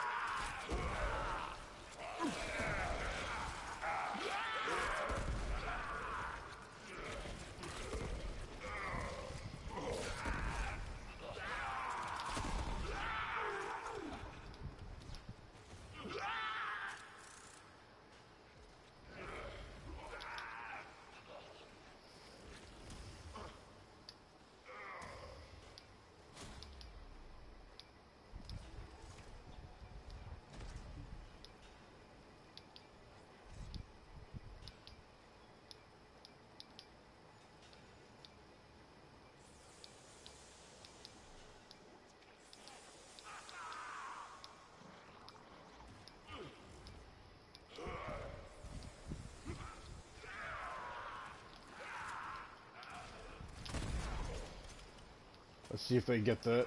Let's see if they get that.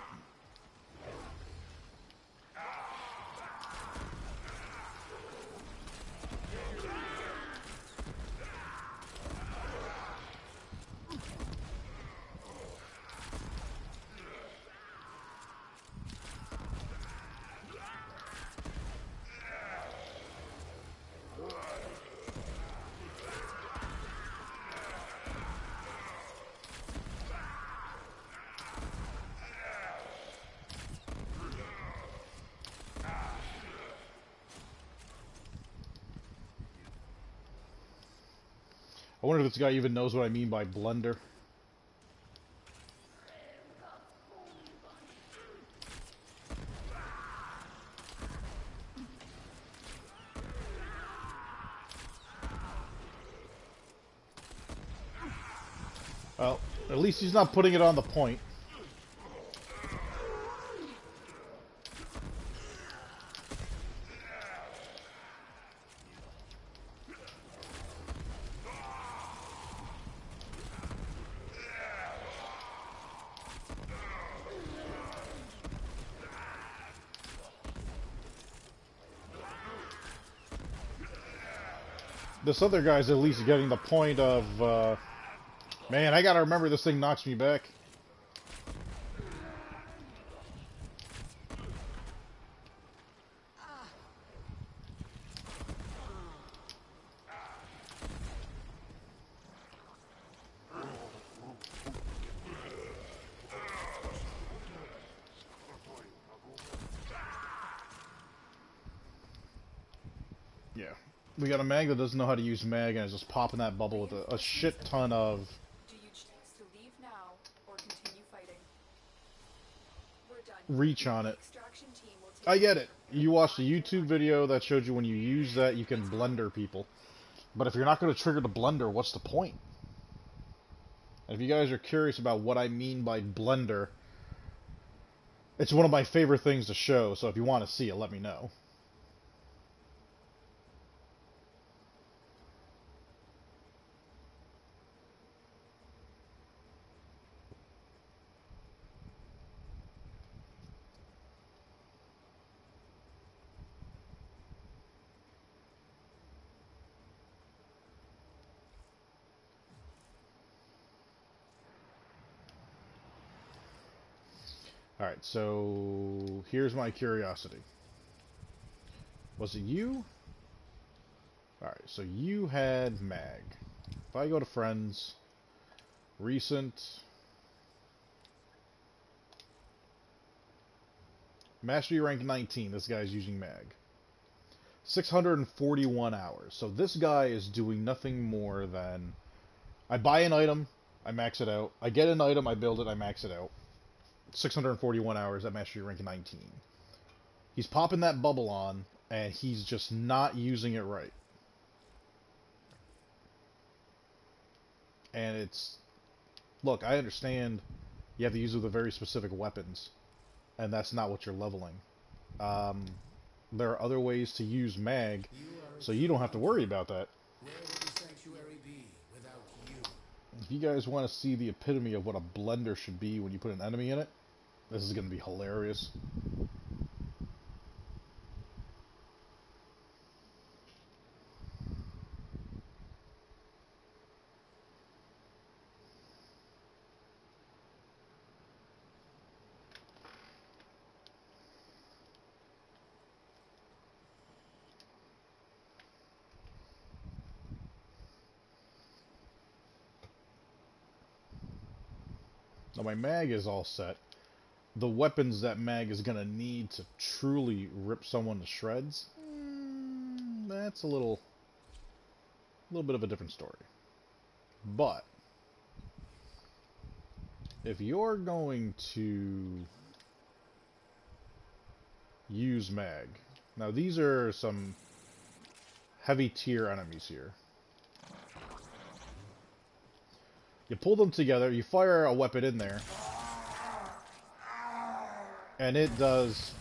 I wonder if this guy even knows what I mean by blender. Well, at least he's not putting it on the point. This other guy's at least getting the point of, man, I gotta remember this thing knocks me back. Yeah. We got a mag that doesn't know how to use mag and is just popping that bubble with a shit ton of Do you choose to leave now or continue fighting? We're done. reach on it. Extraction team will take I get it. You watched a YouTube video that showed you when you use that you can blender people. But if you're not going to trigger the blender, what's the point? And if you guys are curious about what I mean by blender, it's one of my favorite things to show, so if you want to see it, let me know. Alright, so here's my curiosity. Was it you? Alright, so you had mag. If I go to friends, recent, mastery rank 19, this guy's using mag. 641 hours. So this guy is doing nothing more than, I buy an item, I max it out. I get an item, I build it, I max it out. 641 hours at mastery rank 19. He's popping that bubble on, and he's just not using it right. And it's... Look, I understand you have to use it with very specific weapons, and that's not what you're leveling. There are other ways to use mag, so you don't have to worry about that. Where would the sanctuary be without you? If you guys want to see the epitome of what a blender should be when you put an enemy in it, this is going to be hilarious. Now my mag is all set. The weapons that mag is going to need to truly rip someone to shreds, that's a little bit of a different story. But if you're going to use mag, now these are some heavy tier enemies here. You pull them together, you fire a weapon in there, and it does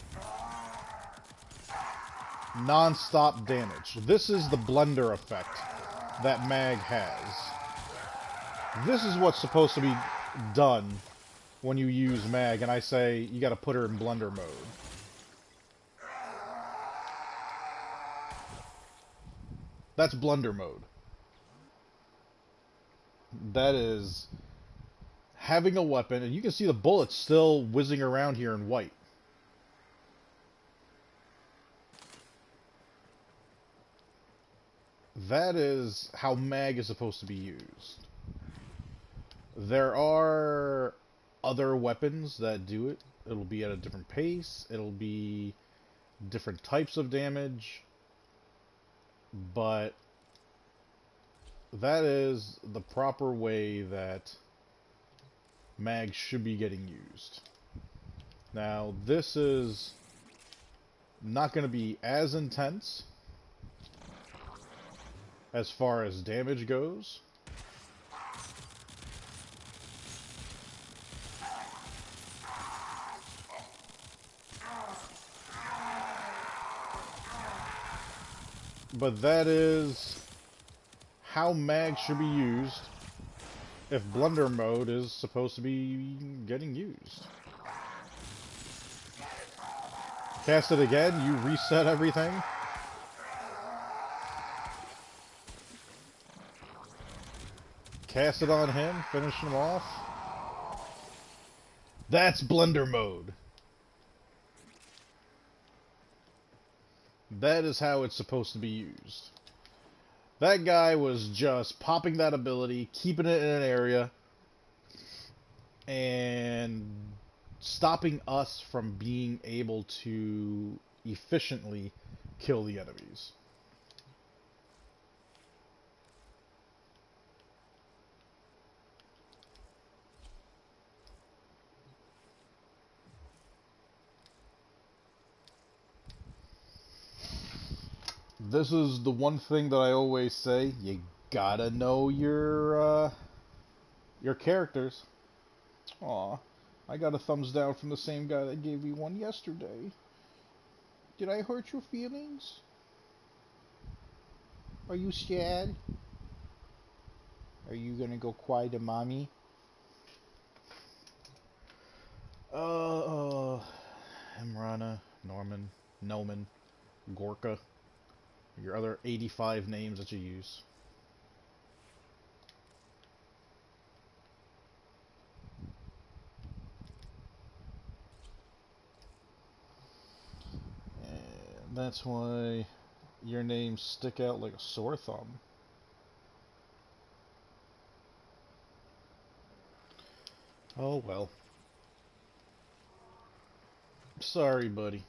non-stop damage. This is the blender effect that mag has. This is what's supposed to be done when you use mag, and I say you gotta put her in blender mode. That's blender mode. That is having a weapon, and you can see the bullets still whizzing around here in white. That is how mag is supposed to be used. There are other weapons that do it. It'll be at a different pace. It'll be different types of damage. But that is the proper way that mag should be getting used. Now, this is not going to be as intense as far as damage goes. But that is how mag should be used if blender mode is supposed to be getting used. Cast it again, you reset everything. Cast it on him, finish him off. That's blender mode. That is how it's supposed to be used. That guy was just popping that ability, keeping it in an area, and stopping us from being able to efficiently kill the enemies. This is the one thing that I always say, you gotta know your characters. Aw, I got a thumbs down from the same guy that gave me one yesterday. Did I hurt your feelings? Are you sad? Are you gonna go cry to mommy? Imrana, Norman, Noman, Gorka. Your other 85 names that you use. That's why your names stick out like a sore thumb. Oh well. Sorry, buddy.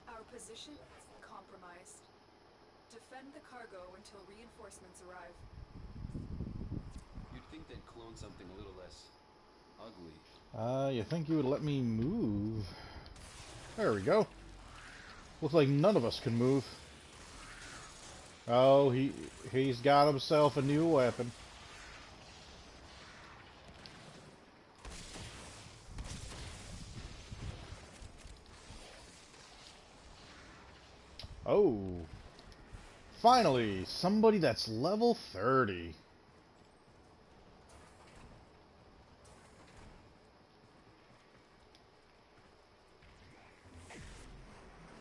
Our position is compromised. Defend the cargo until reinforcements arrive. You'd think they'd clone something a little less ugly. You think you would let me move? There we go. Looks like none of us can move. Oh, he's got himself a new weapon. Oh. Finally, somebody that's level 30.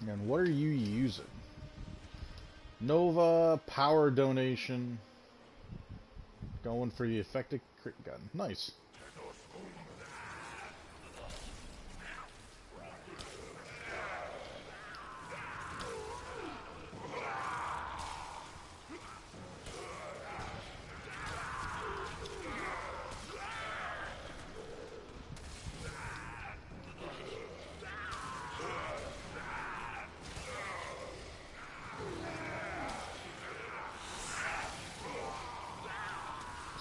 And what are you using? Nova, power donation. Going for the effective crit gun. Nice.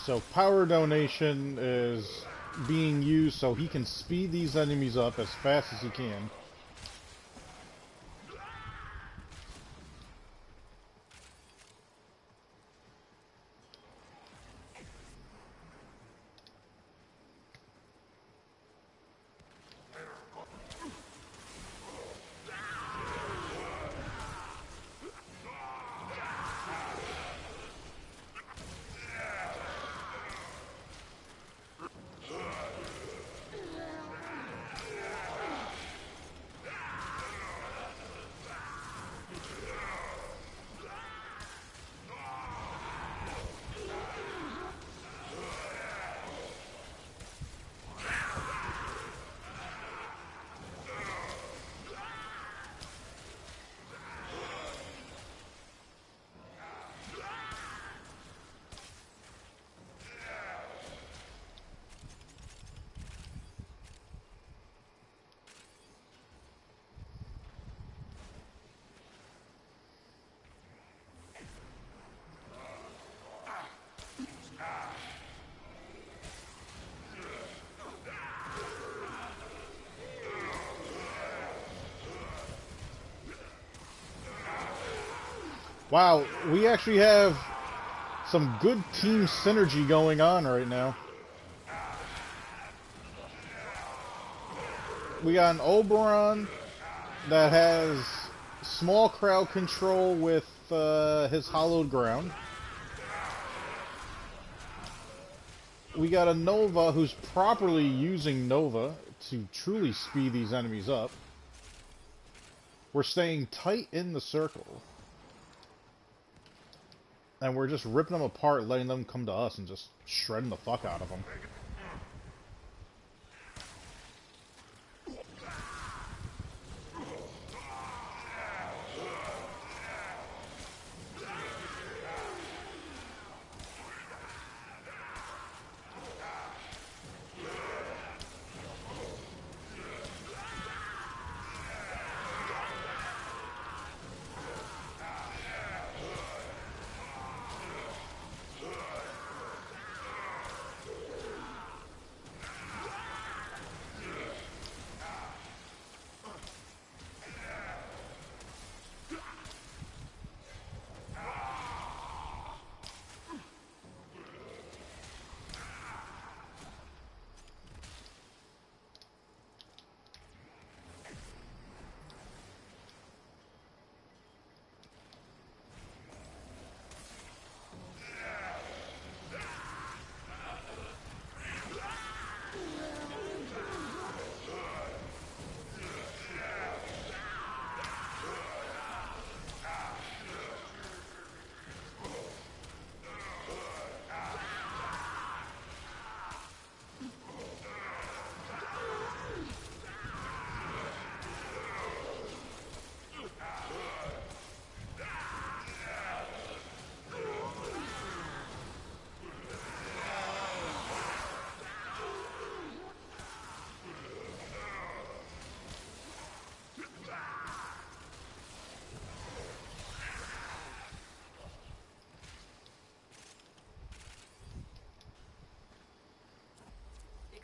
So power donation is being used so he can speed these enemies up as fast as he can. Wow, we actually have some good team synergy going on right now. We got an Oberon that has small crowd control with his hallowed ground. We got a Nova who's properly using Nova to truly speed these enemies up. We're staying tight in the circle. And we're just ripping them apart, letting them come to us and just shredding the fuck out of them.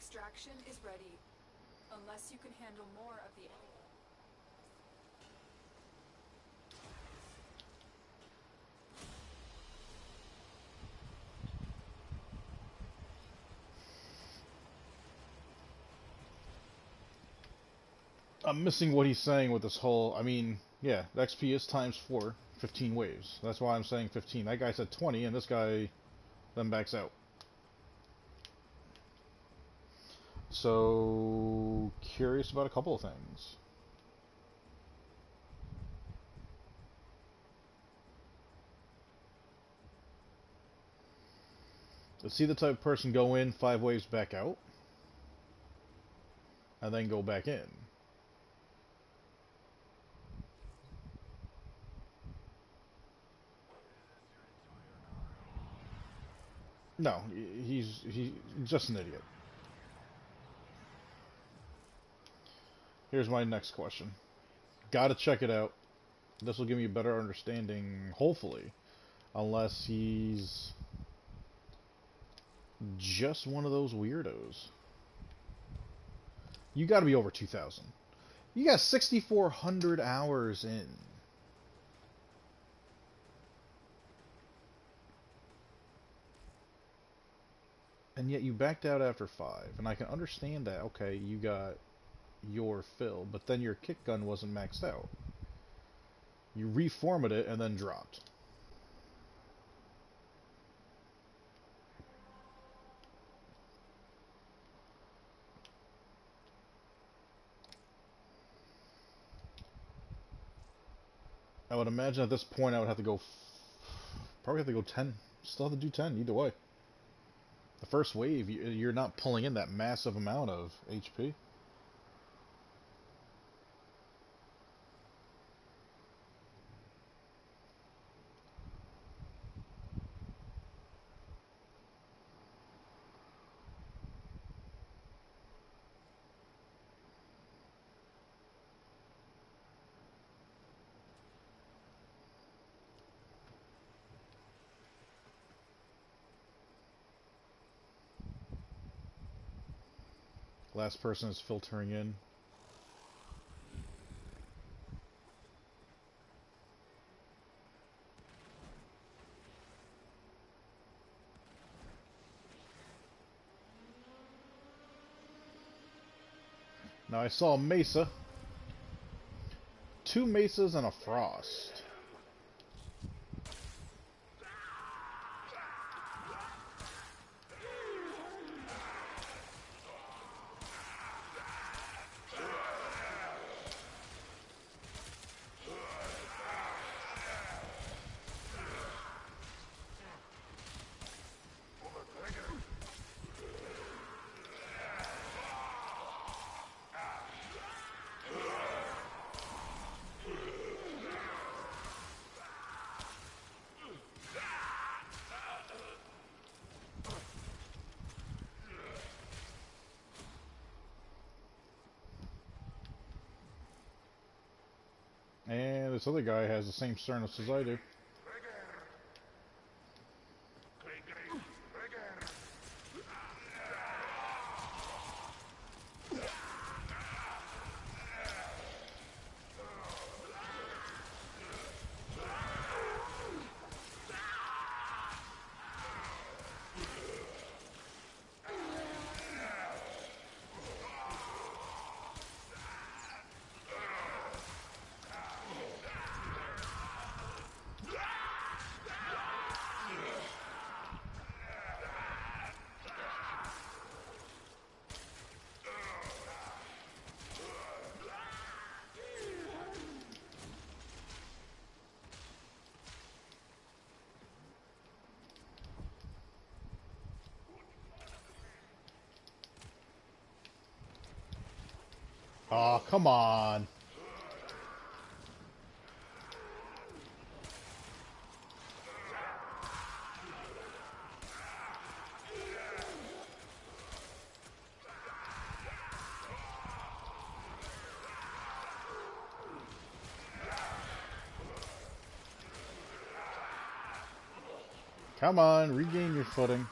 Extraction is ready. Unless you can handle more of the... I'm missing what he's saying with this whole. I mean, yeah, the XP is times 4, 15 waves. That's why I'm saying 15. That guy said 20, and this guy then backs out. So, curious about a couple of things. Is he the type of person go in, 5 waves back out, and then go back in? No, he's just an idiot. Here's my next question. Gotta check it out. This will give me a better understanding, hopefully. Unless he's just one of those weirdos. You gotta be over 2,000. You got 6,400 hours in. And yet you backed out after 5. And I can understand that. Okay, you got your fill. But then your kick gun wasn't maxed out. You reformatted it and then dropped. I would imagine at this point I would have to go... Probably have to go 10. Still have to do 10, either way. The first wave, you're not pulling in that massive amount of HP. Last person is filtering in. Now I saw a mesa. 2 mesas and a frost. And this other guy has the same sternness as I do. Oh, come on. Come on, regain your footing.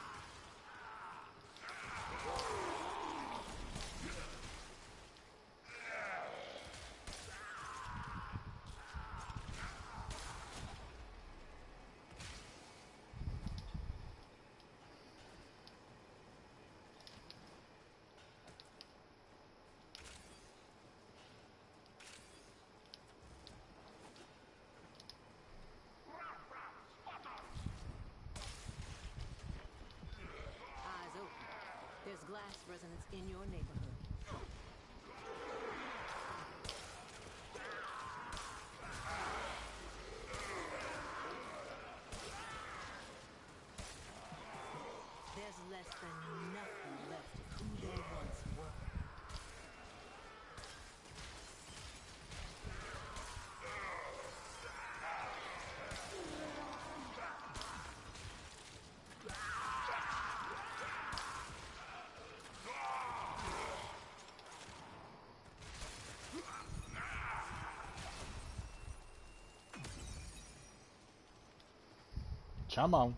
last residents in your neighborhood. There's less than nothing left of who they once were. Come on.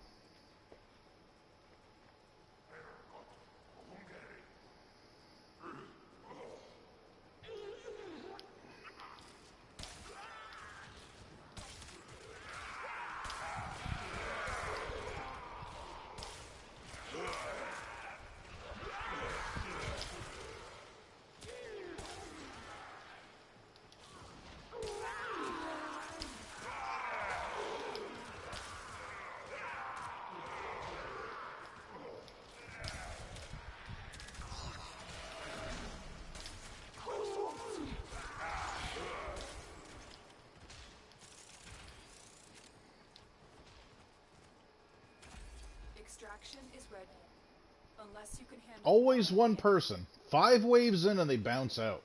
Extraction is ready. Unless you can handle Always one person. 5 waves in and they bounce out.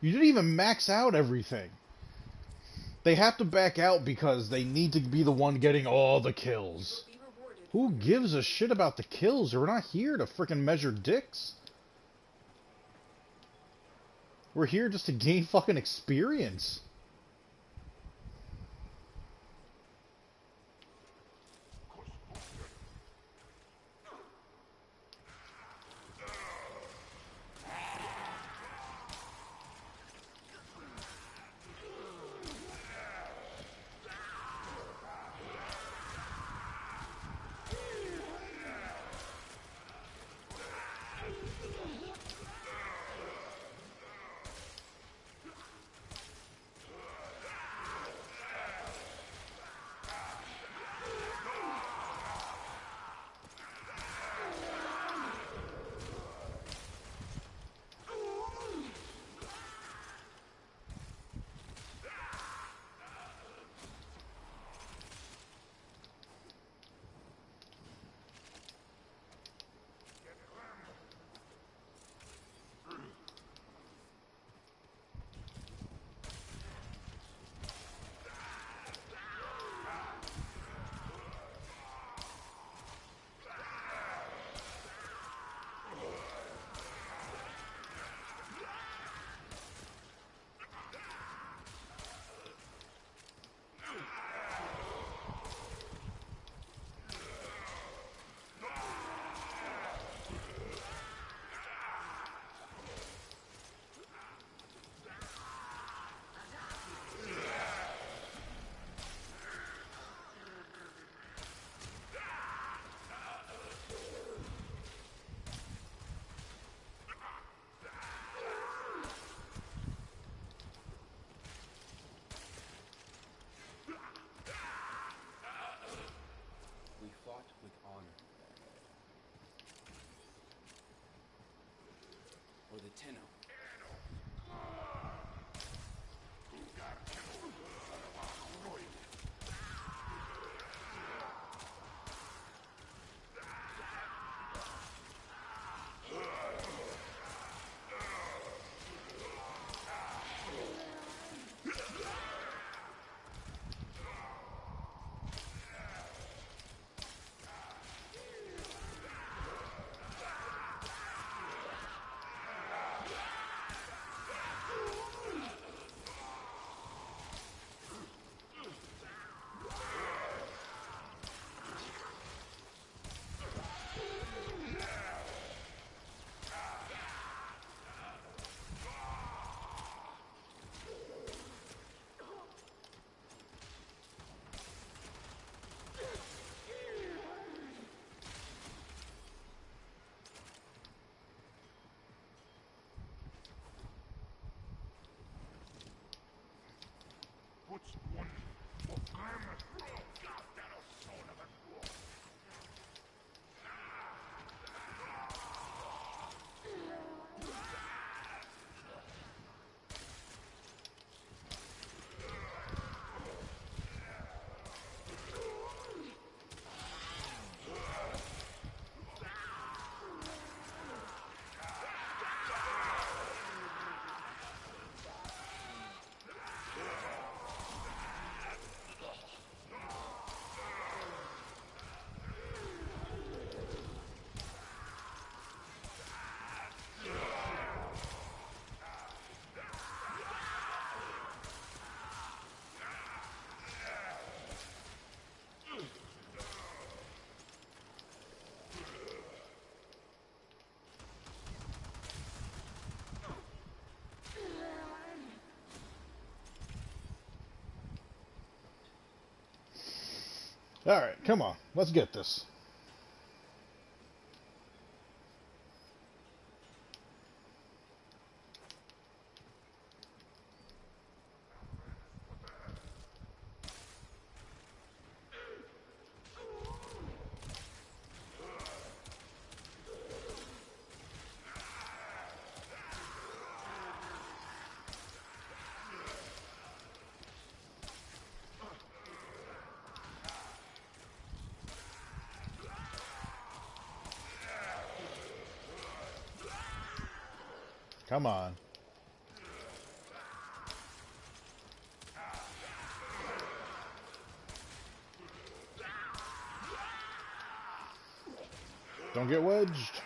You didn't even max out everything. They have to back out because they need to be the one getting all the kills. You'll be rewarded Who for your gives a shit about the kills? We're not here to frickin' measure dicks. We're here just to gain fucking experience. We fought with honor. For the Tenno. Alright, come on. Let's get this. Come on. Don't get wedged.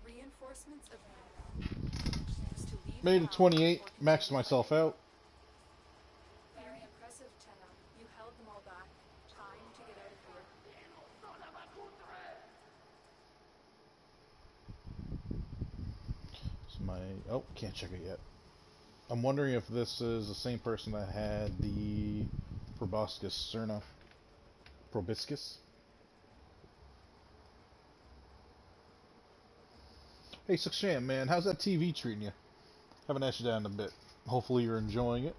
Reinforcements available. Choose to leave Made now it 28. or Maxed continue myself on. out. Very impressive, Tenna. You held them all back. Time to get out of here. So my... Oh, can't check it yet. I'm wondering if this is the same person that had the Proboscis Cerna. Probiscus? Hey, Saksham, man, how's that TV treating you? Haven't asked you that in a bit. Hopefully you're enjoying it.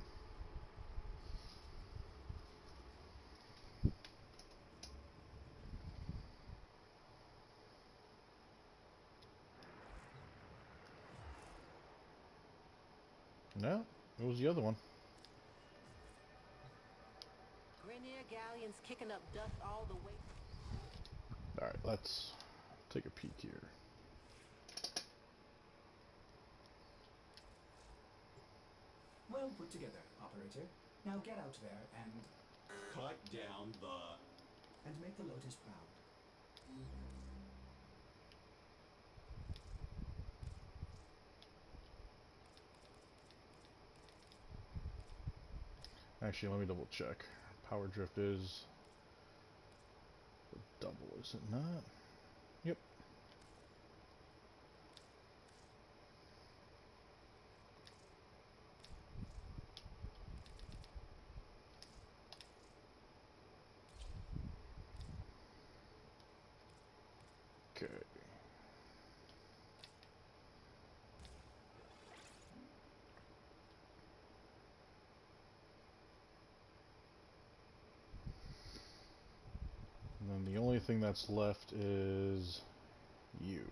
No, it was the other one. Grenier galleons kicking up dust all the way. Alright, let's take a peek here. Well put together, operator. Now get out there and Cut down the... make the Lotus proud. Actually, let me double check. Power drift is double, is it not? Yep. Okay. And then the only thing that's left is you.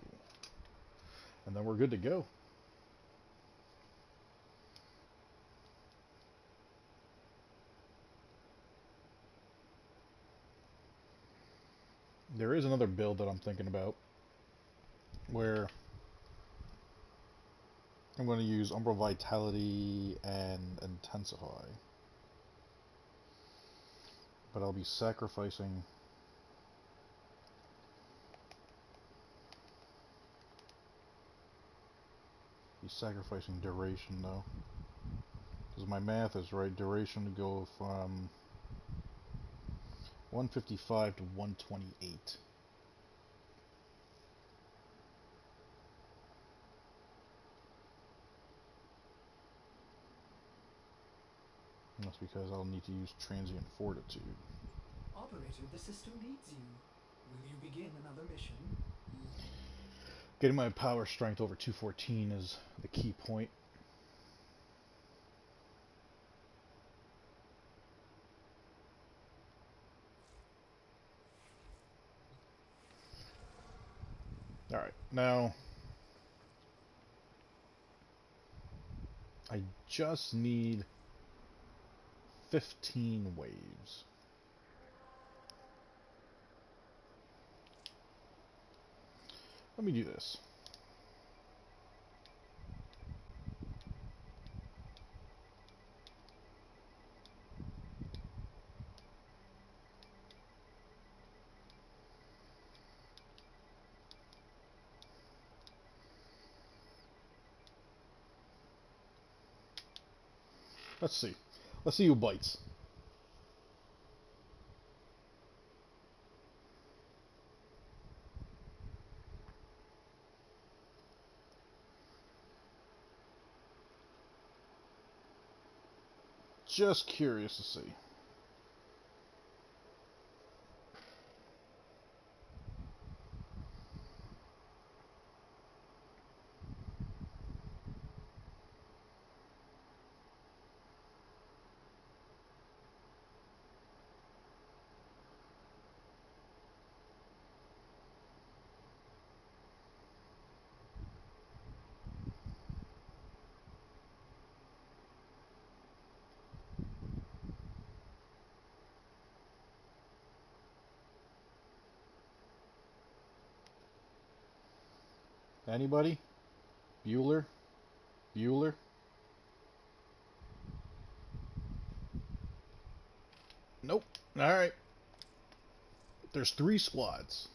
And then we're good to go. There is another build that I'm thinking about where I'm going to use Umbral Vitality and Intensify. But I'll be sacrificing duration though. Because my math is right, duration to go from 155 to 128. And that's because I'll need to use Transient Fortitude. Operator, the system needs you. Will you begin another mission? Getting my power strength over 214 is the key point. Alright, now I just need 15 waves. Let me do this. Let's see. Let's see who bites. Just curious to see. Anybody? Bueller? Bueller? Nope. Alright. There's 3 squads.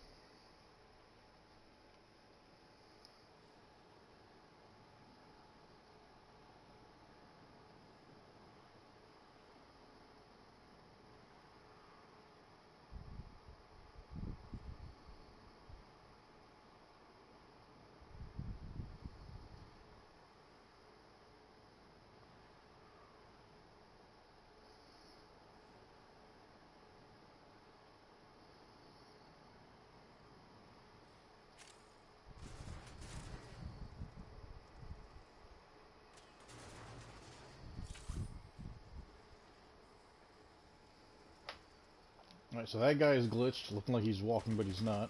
Alright, so that guy is glitched, looking like he's walking, but he's not.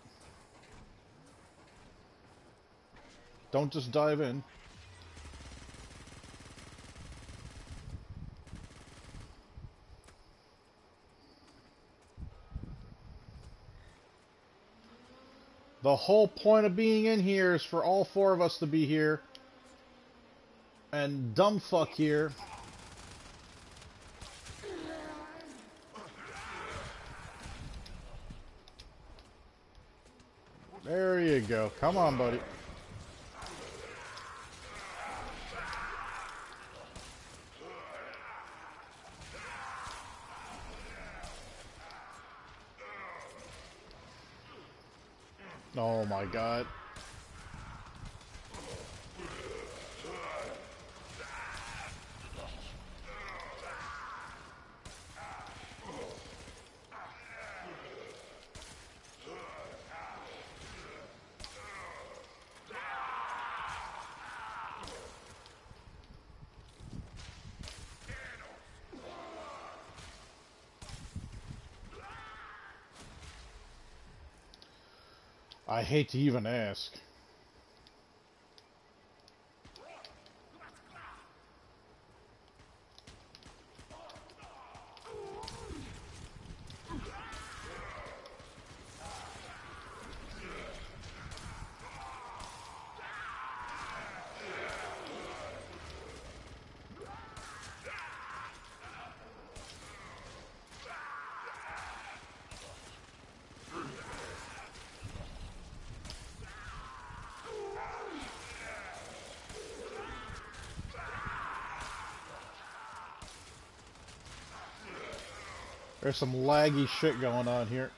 Don't just dive in. The whole point of being in here is for all 4 of us to be here. And dumb fuck here. There you go. Come on, buddy. Oh my god. I hate to even ask. There's some laggy shit going on here.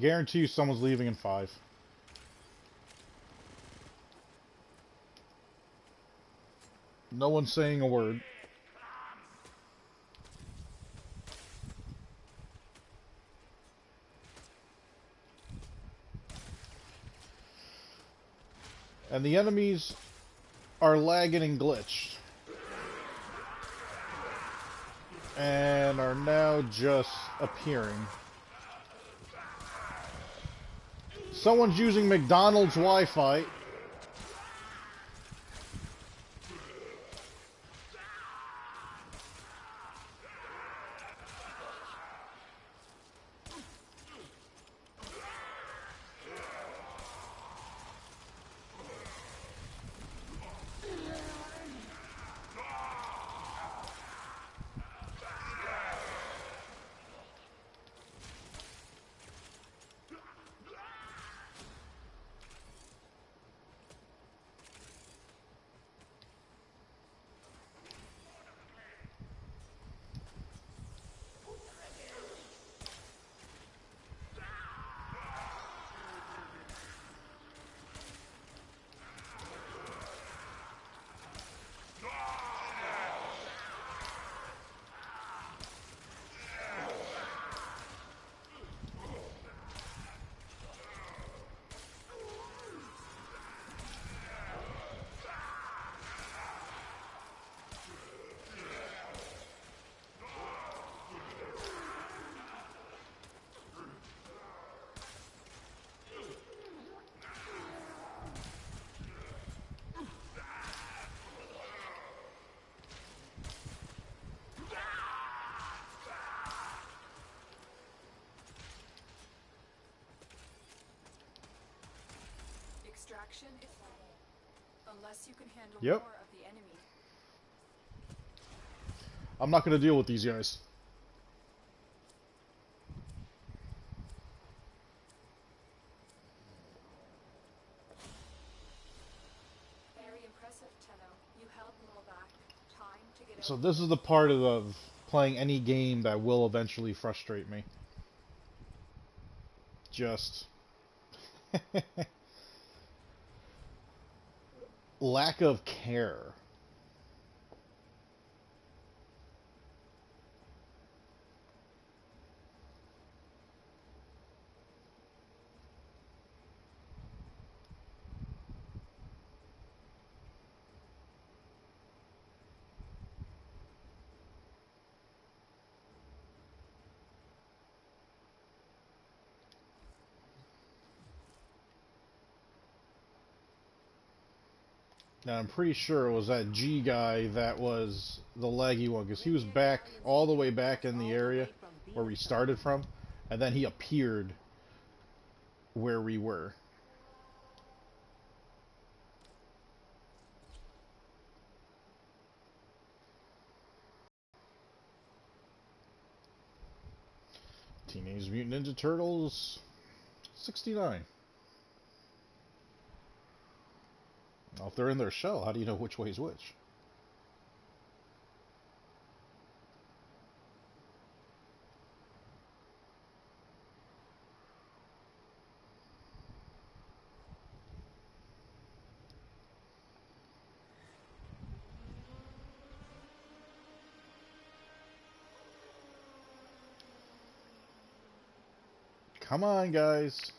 Guarantee you someone's leaving in 5. No one's saying a word. And the enemies are lagging and glitched. And are now just appearing. Someone's using McDonald's Wi-Fi. Extraction is unless you can handle Yep. more of the enemy. I'm not going to deal with these guys. Very impressive, Tenno. You held them all back. Time to get So out. this is the part of playing any game that will eventually frustrate me. Just lack of care. Now, I'm pretty sure it was that G guy that was the laggy one, because he was back, all the way back in the area where we started from, and then he appeared where we were. Teenage Mutant Ninja Turtles 69. Well, if they're in their shell, how do you know which way is which? Come on, guys.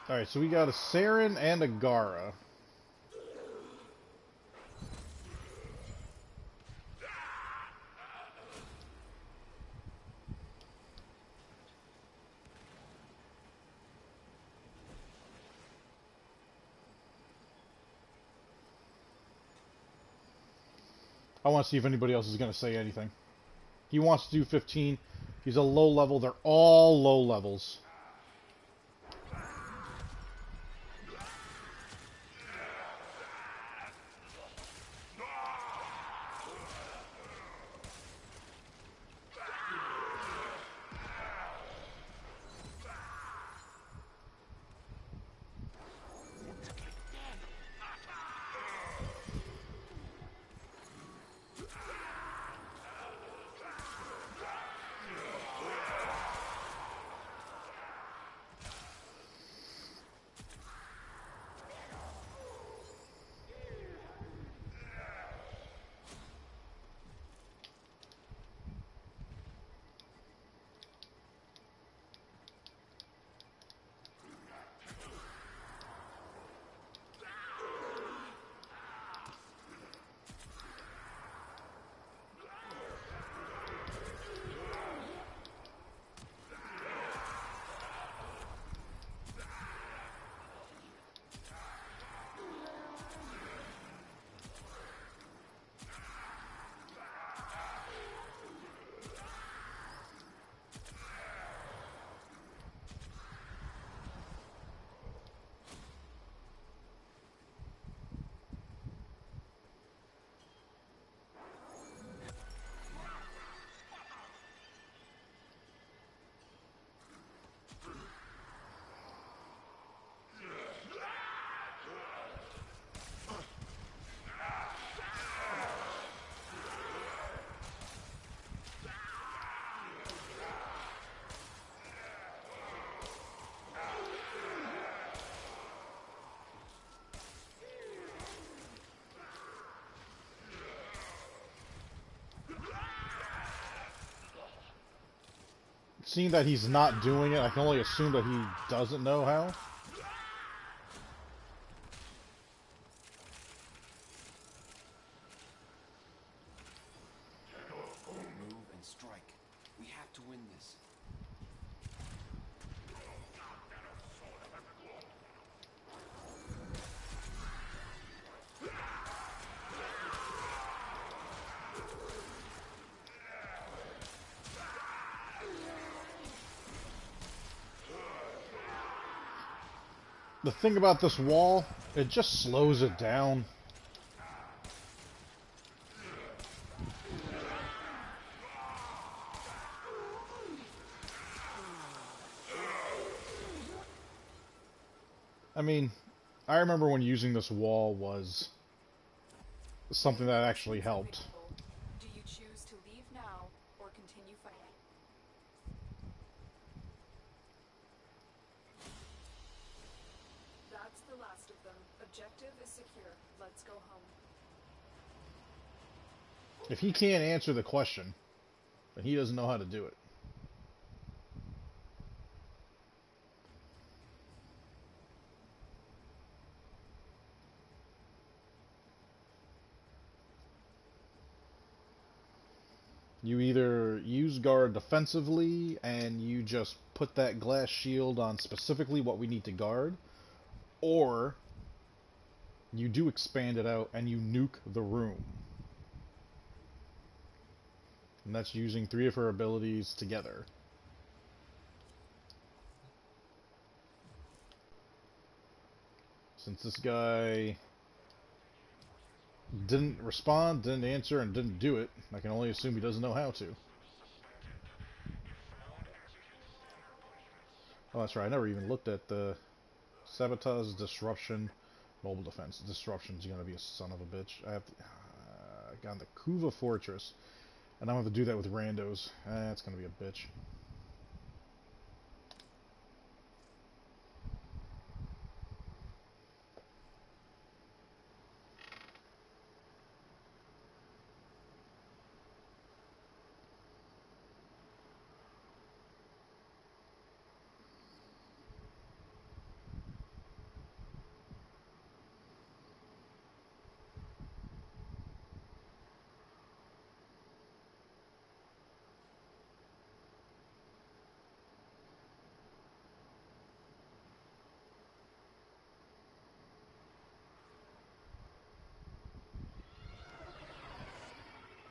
Alright, so we got a Saren and a Gara. I want to see if anybody else is going to say anything. He wants to do 15. He's a low level. They're all low levels. seeing that he's not doing it, I can only assume that he doesn't know how. Move and strike. We have to win this. The thing about this wall, it just slows it down. I mean, I remember when using this wall was something that actually helped. Do you choose to leave now or continue fighting? That's the last of them. Objective is secure. Let's go home. If he can't answer the question, then he doesn't know how to do it. You either use guard defensively and you just put that glass shield on specifically what we need to guard, or you do expand it out and you nuke the room. And that's using 3 of her abilities together. Since this guy didn't respond, didn't answer, and didn't do it, I can only assume he doesn't know how to. Oh, that's right, I never even looked at the sabotage, disruption, mobile defense. Disruption's gonna be a son of a bitch. I have to, got the Kuva Fortress, and I'm gonna have to do that with randos. That's gonna be a bitch.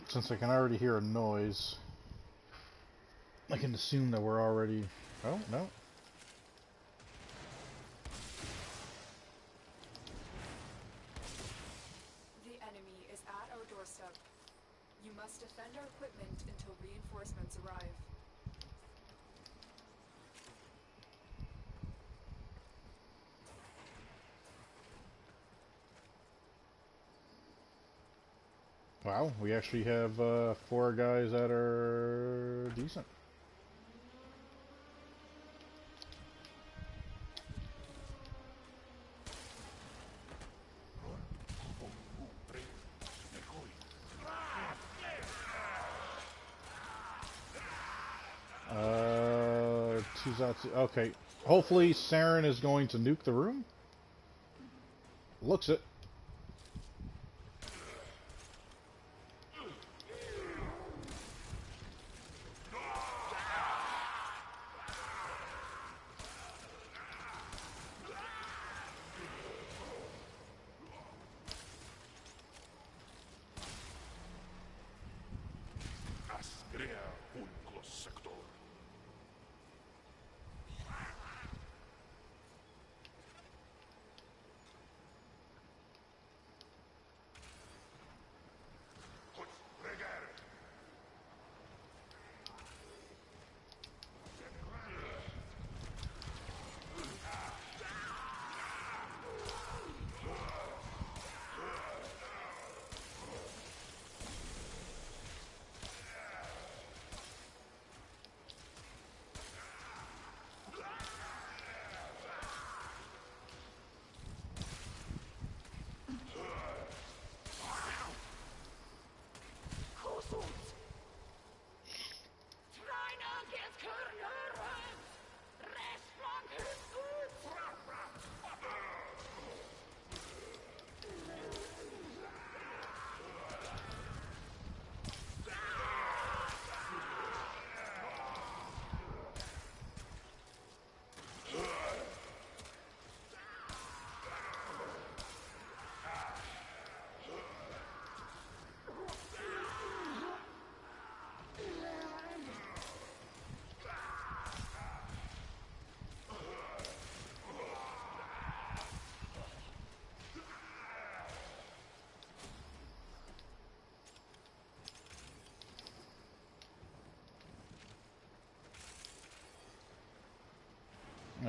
Since I can already hear a noise, I can assume that we're already... Oh, no. The enemy is at our doorstep. You must defend our equipment until reinforcements arrive. Wow, we actually have 4 guys that are decent. Okay, hopefully Saren is going to nuke the room. Looks it.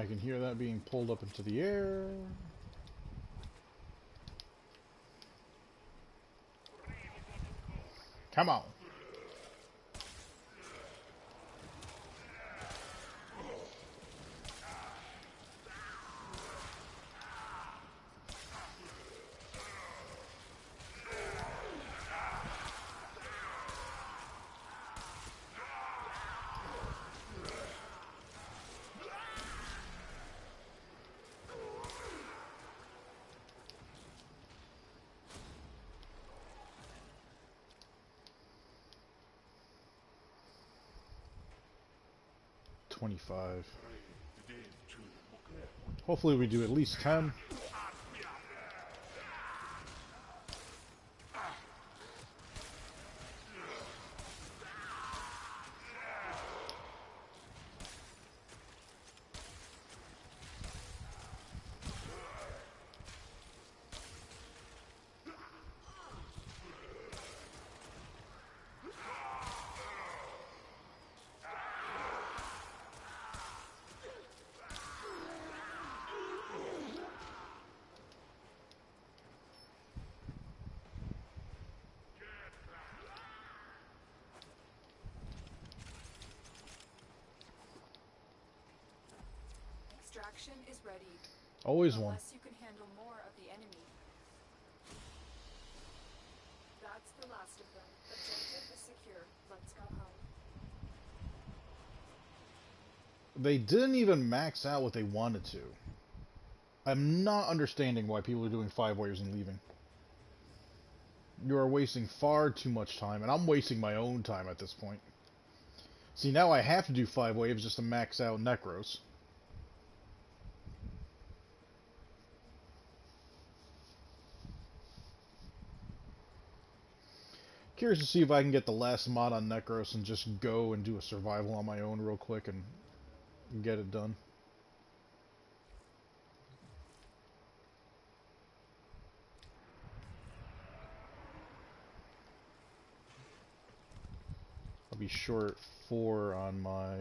I can hear that being pulled up into the air. Come on. $25. Hopefully we do at least 10. Extraction is ready. Always one. Unless you can handle more of the enemy. That's the last of them. Objective is secure. Let's go home. They didn't even max out what they wanted to. I'm not understanding why people are doing 5 waves and leaving. You are wasting far too much time, and I'm wasting my own time at this point. See, now I have to do 5 waves just to max out Necros. Curious to see if I can get the last mod on Necros and just go and do a survival on my own real quick and get it done. I'll be short 4 on my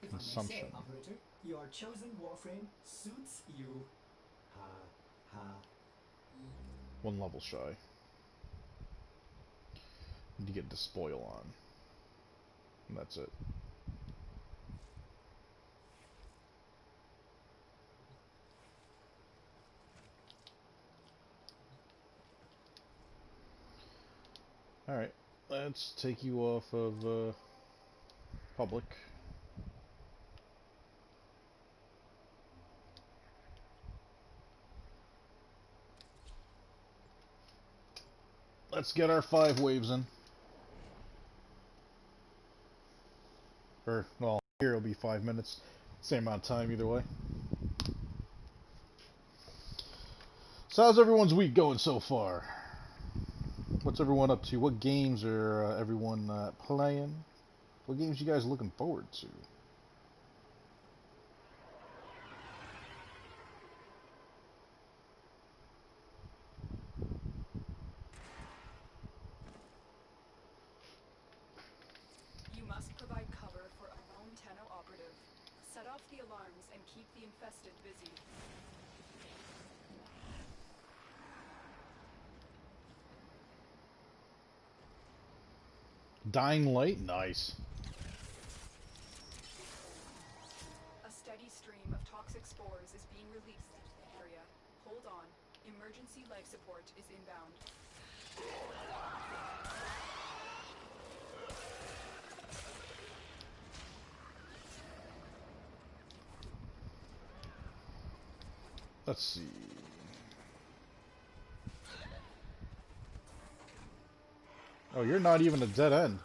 If consumption. I may say, operator, your chosen Warframe suits you. Ha ha. 1 level shy. Need to get Despoil on. And that's it. Alright, let's take you off of public. Let's get our 5 waves in. Or, well, here it'll be 5 minutes. Same amount of time either way. So how's everyone's week going so far? What's everyone up to? What games are everyone playing? What games you guys looking forward to? You must provide cover for a lone Tenno operative. Set off the alarms and keep the infested busy. Dying Light? Nice. A steady stream of toxic spores is being released into the area. Hold on. Emergency life support is inbound. Let's see. Oh, you're not even a dead end.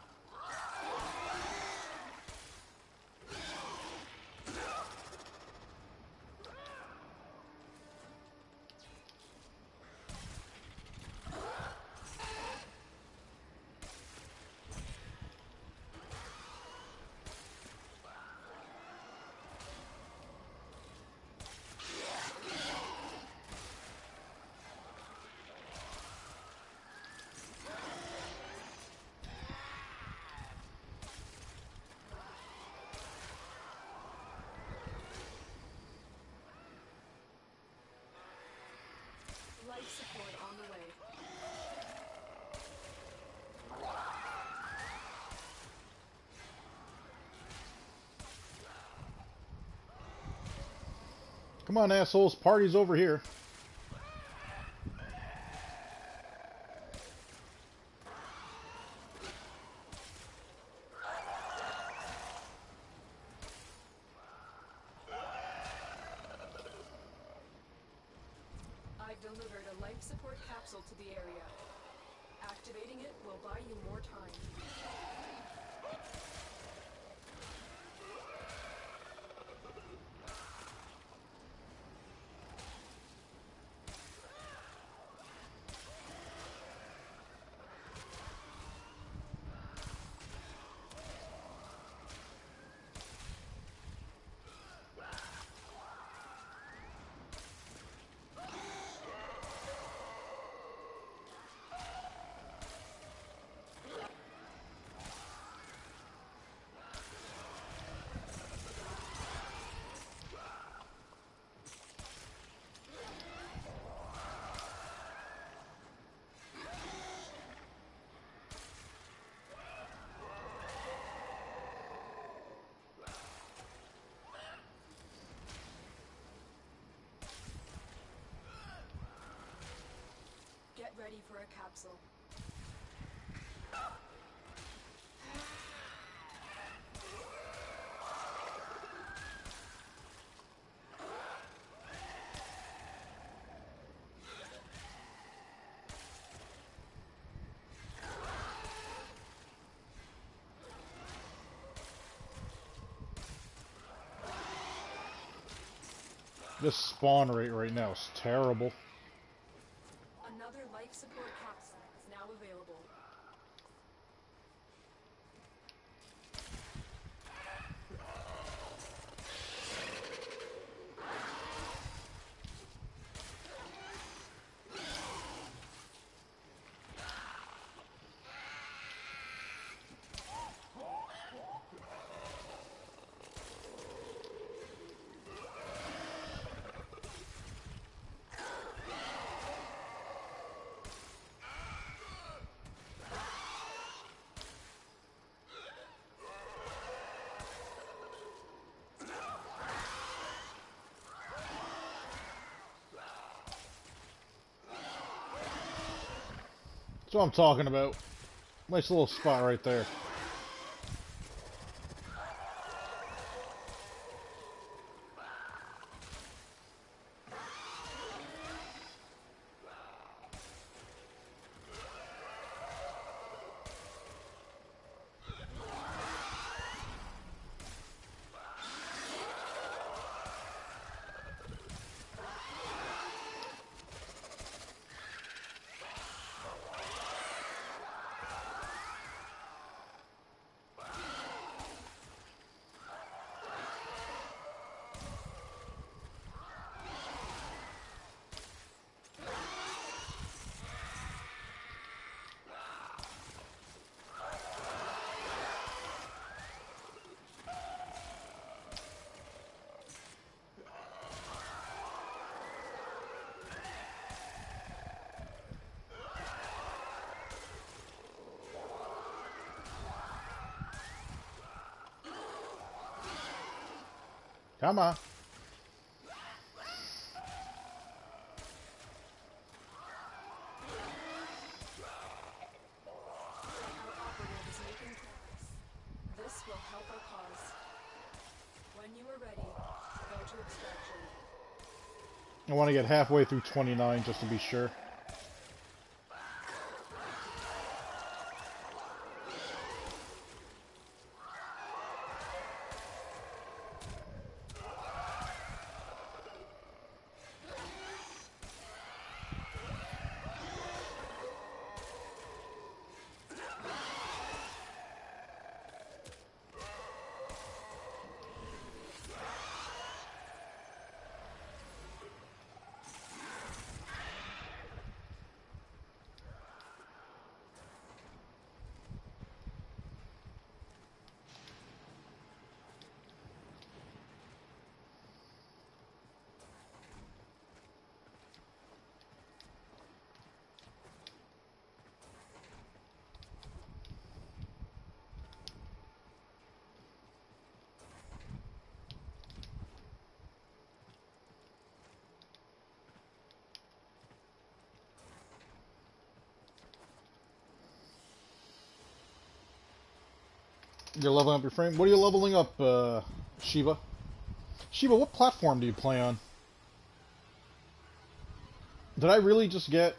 Come on, assholes. Party's over here. I've delivered a life support capsule to the area. Activating it will buy you more time. Get ready for a capsule. This spawn rate right now is terrible. Another life support capsule is now available. That's what I'm talking about. Nice little spot right there. Come on. Our operative is making progress. This will help our cause. When you are ready, go to extraction. I want to get halfway through 29 just to be sure. You're leveling up your frame. What are you leveling up, Shiva? Shiva, what platform do you play on? Did I really just get...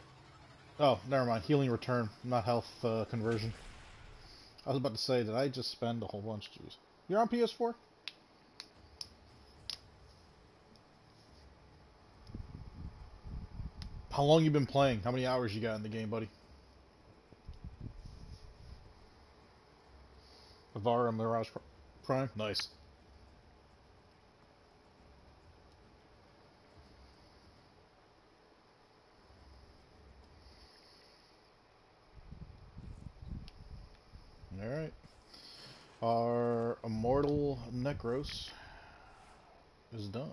Oh, never mind. Healing return, not health conversion. I was about to say, did I just spend a whole bunch? Jeez. You're on PS4? How long you been playing? How many hours you got in the game, buddy? Avara Mirage Prime? Nice. Alright. Our Immortal Necros is done.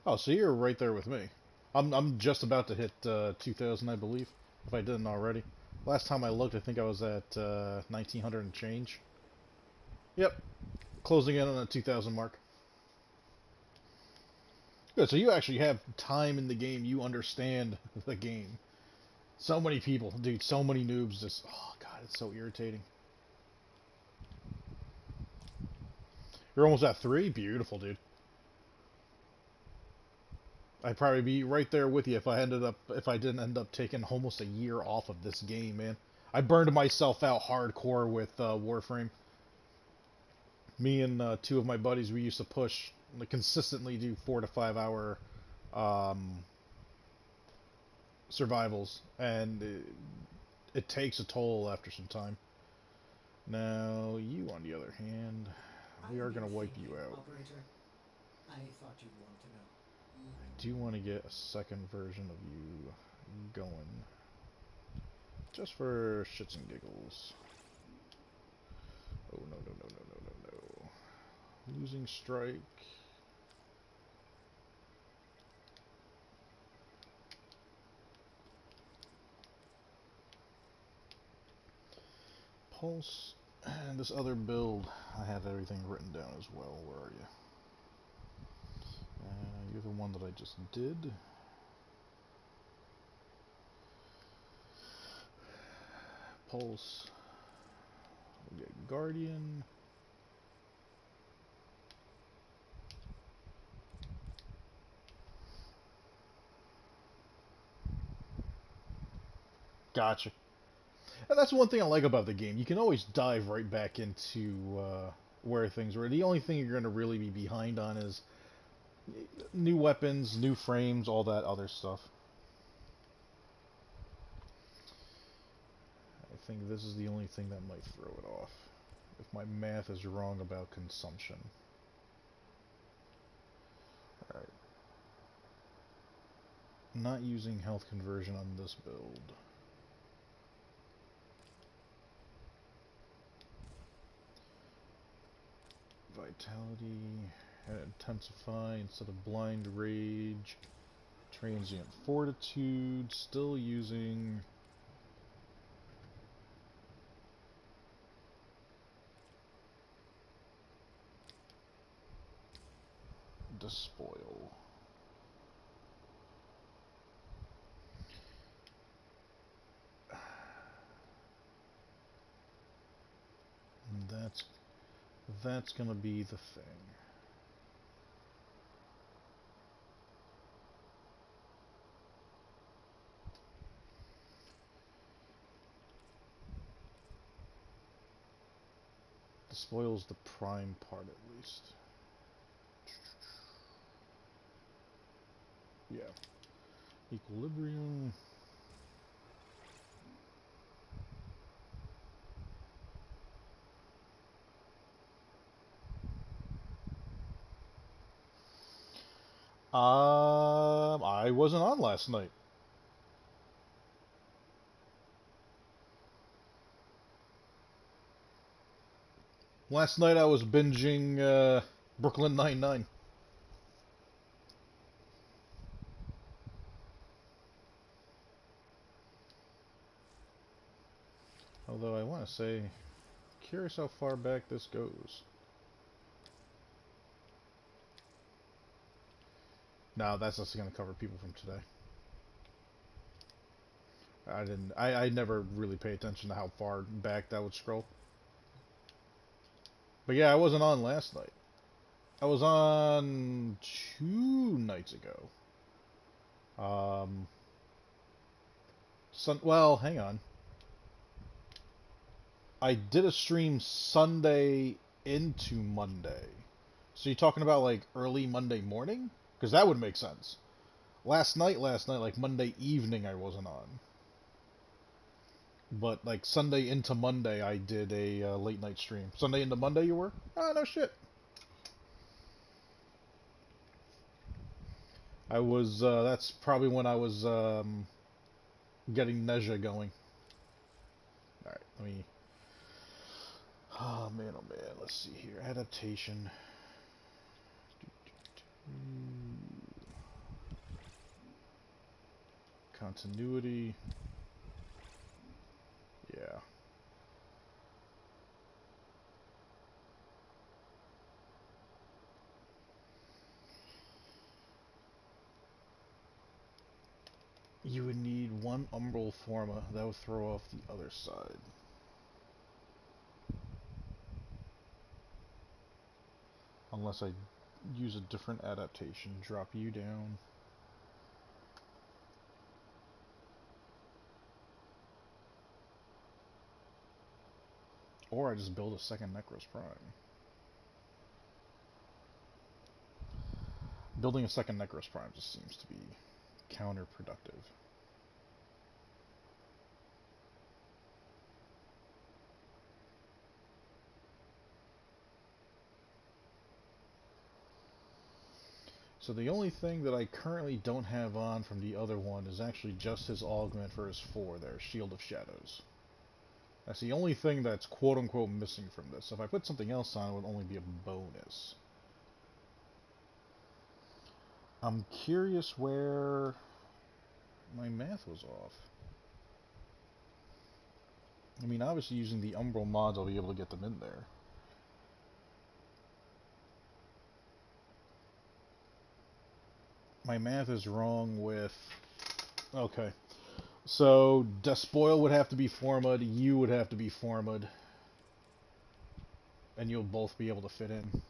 Oh, so you're right there with me. I'm just about to hit 2,000, I believe, if I didn't already. Last time I looked, I think I was at 1,900 and change. Yep, closing in on the 2,000 mark. Good, so you actually have time in the game. You understand the game. So many people, dude, so many noobs just... Oh, God, it's so irritating. You're almost at 3? Beautiful, dude. I'd probably be right there with you if I didn't end up taking almost a year off of this game, man. I burned myself out hardcore with Warframe. Me and two of my buddies, we used to push, like, consistently do 4 to 5 hour survivals, and it takes a toll after some time. Now, you, on the other hand, we are going to wipe you out. Operator, I thought you'd want to know. I do want to get a second version of you going. Just for shits and giggles. Oh, no, no, no, no, no, no, no. Losing strike. Pulse. And this other build, I have everything written down as well. Where are you? You're the one that I just did. Pulse. We get Guardian. Gotcha. And that's one thing I like about the game. You can always dive right back into where things were. The only thing you're going to really be behind on is new weapons, new frames, all that other stuff. I think this is the only thing that might throw it off. If my math is wrong about consumption. Alright. Not using health conversion on this build. Vitality, and intensify instead of blind rage. Transient fortitude, still using despoil. And that's gonna be the thing. Despoil's the prime part at least. Yeah. Equilibrium. I wasn't on last night. Last night I was binging Brooklyn Nine-Nine. Although I want to say, curious how far back this goes. No, that's just going to cover people from today. I didn't. I never really pay attention to how far back that would scroll. But yeah, I wasn't on last night. I was on 2 nights ago. Um, well, hang on. I did a stream Sunday into Monday. So you're talking about like early Monday morning? Because that would make sense. Last night, like Monday evening, I wasn't on. But like Sunday into Monday, I did a late night stream. Sunday into Monday, you were? Ah, no shit. I was. That's probably when I was getting Neja going. All right, let me. Oh man, oh man. Let's see here. Adaptation. Continuity. Yeah. You would need one umbral forma. That would throw off the other side. Unless I use a different adaptation. Drop you down. Or I just build a second Necros Prime. Building a second Necros Prime just seems to be counterproductive. So the only thing that I currently don't have on from the other one is actually just his augment for his 4 there, Shield of Shadows. That's the only thing that's quote-unquote missing from this. If I put something else on, it would only be a bonus. I'm curious where my math was off. I mean, obviously using the Umbral mods, I'll be able to get them in there. My math is wrong with... Okay. So, Despoil would have to be Formud, you would have to be Formud. And you'll both be able to fit in.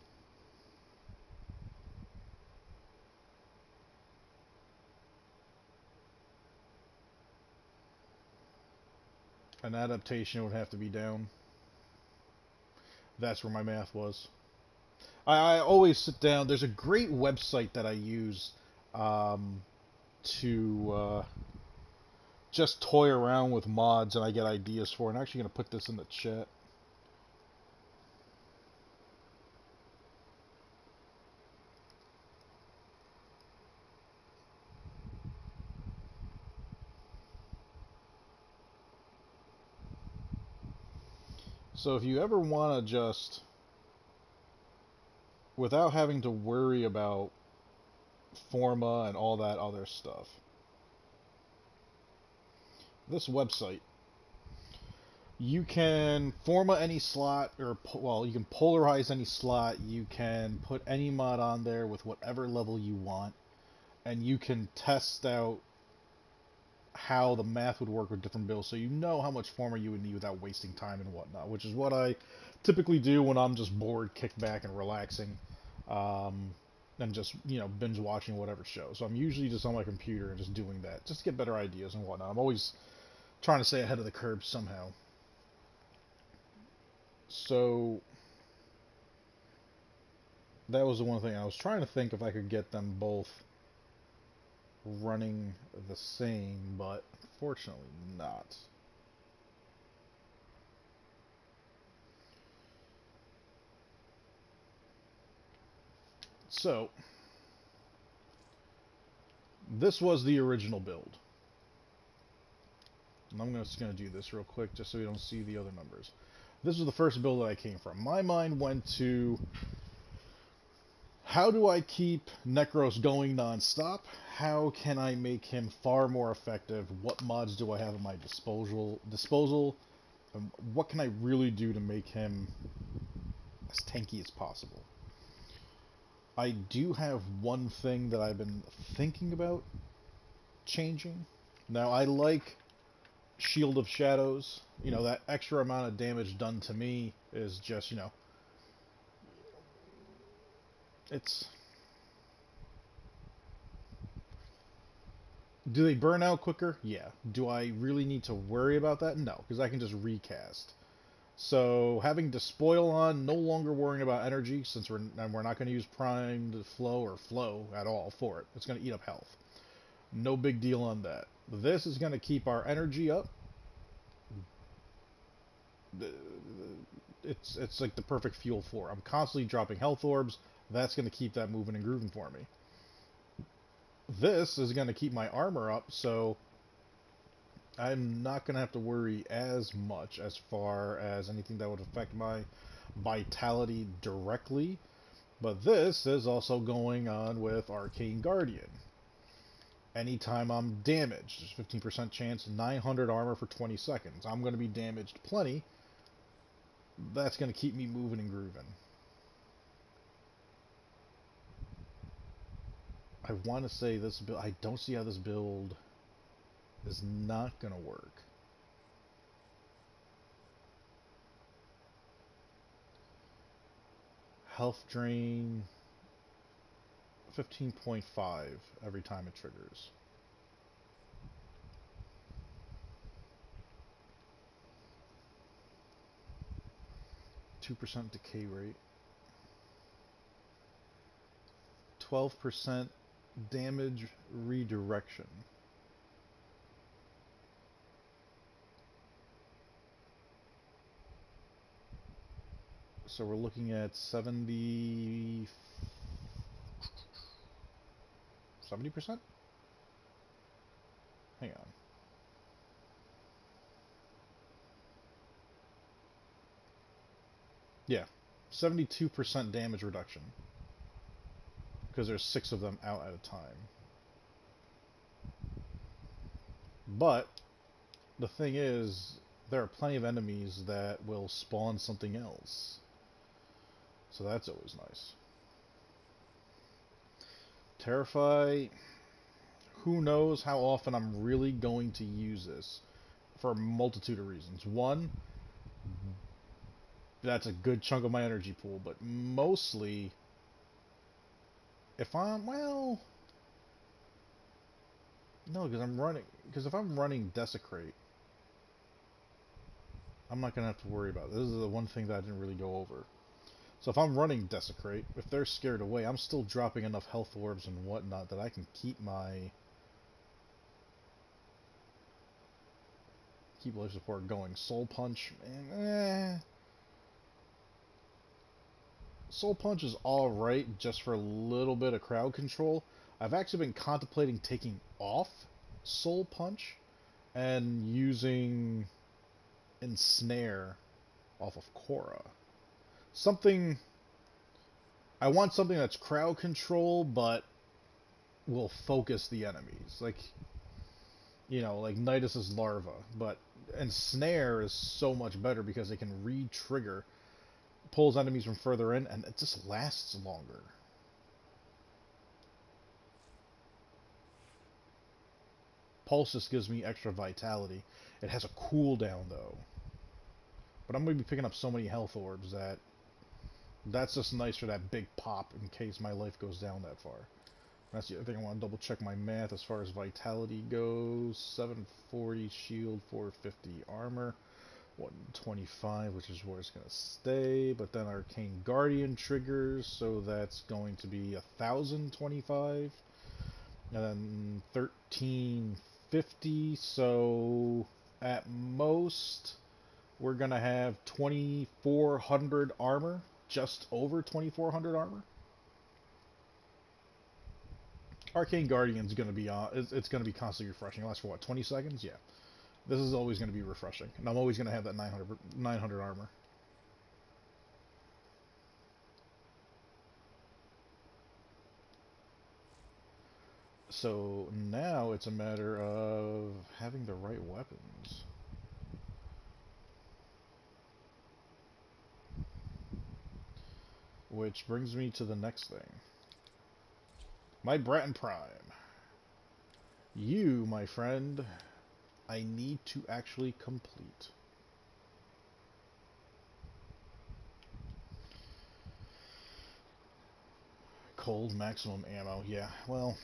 An adaptation would have to be down. That's where my math was. I always sit down. There's a great website that I use to just toy around with mods and I get ideas for. And I'm actually going to put this in the chat. So if you ever want to just, without having to worry about Forma and all that other stuff, this website, you can Forma any slot, or, well, you can polarize any slot, you can put any mod on there with whatever level you want, and you can test out how the math would work with different builds, so you know how much Forma you would need without wasting time and whatnot, which is what I typically do when I'm just bored, kick back, and relaxing, and just, binge watching whatever show. So I'm usually just on my computer and just doing that, just to get better ideas and whatnot. I'm always trying to stay ahead of the curve somehow. So that was the one thing. I was trying to think if I could get them both running the same, but fortunately not. So this was the original build. And I'm just going to do this real quick just so we don't see the other numbers. This was the first build that I came from. My mind went to, how do I keep Necros going non-stop? How can I make him far more effective? What mods do I have at my disposal? And what can I really do to make him as tanky as possible? I do have one thing that I've been thinking about changing. Now, I like Shield of Shadows. You know, that extra amount of damage done to me is just, you know, it's... Do they burn out quicker? Yeah. Do I really need to worry about that? No, because I can just recast. So having Despoil on, no longer worrying about energy, since we're not going to use Primed Flow or Flow at all for it. It's going to eat up health. No big deal on that. This is going to keep our energy up. It's like the perfect fuel for it. I'm constantly dropping health orbs. That's going to keep that moving and grooving for me. This is going to keep my armor up, so I'm not going to have to worry as much as far as anything that would affect my vitality directly. But this is also going on with Arcane Guardian. Anytime I'm damaged, there's 15% chance, 900 armor for 20 seconds. I'm going to be damaged plenty. That's going to keep me moving and grooving. I want to say this build, I don't see how this build is not going to work. Health drain 15.5 every time it triggers. %2 decay rate. 12% damage redirection. So we're looking at 70%? Hang on. Yeah, 72% damage reduction. Because there's 6 of them out at a time. But the thing is, there are plenty of enemies that will spawn something else. So that's always nice. Terrify, who knows how often I'm really going to use this for a multitude of reasons. One, that's a good chunk of my energy pool, but mostly if I'm, well, no, because if I'm running Desecrate, I'm not going to have to worry about it. This is the one thing that I didn't really go over. So if I'm running Desecrate, if they're scared away, I'm still dropping enough health orbs and whatnot that I can keep life support going. Soul Punch, Soul Punch is alright just for a little bit of crowd control. I've actually been contemplating taking off Soul Punch and using Ensnare off of Korra. I want something that's crowd control, but will focus the enemies. Like, you know, like Nidus's larva. But Ensnare is so much better because it can re-trigger, pulls enemies from further in, and it just lasts longer. Pulse just gives me extra vitality. It has a cooldown, though. But I'm going to be picking up so many health orbs that's just nice for that big pop in case my life goes down that far. That's the other thing. I want to double check my math as far as vitality goes. 740 shield, 450 armor, 125, which is where it's going to stay. But then Arcane Guardian triggers, so that's going to be 1025. And then 1350, so at most we're going to have 2400 armor, just over 2400 armor. Arcane Guardian's going to be it's going to be constantly refreshing. It lasts for what, 20 seconds? Yeah. This is always going to be refreshing. And I'm always going to have that 900 armor. So now it's a matter of having the right weapons. Which brings me to the next thing. My Bratton Prime. You, my friend, I need to actually complete. Cold maximum ammo. Yeah, well,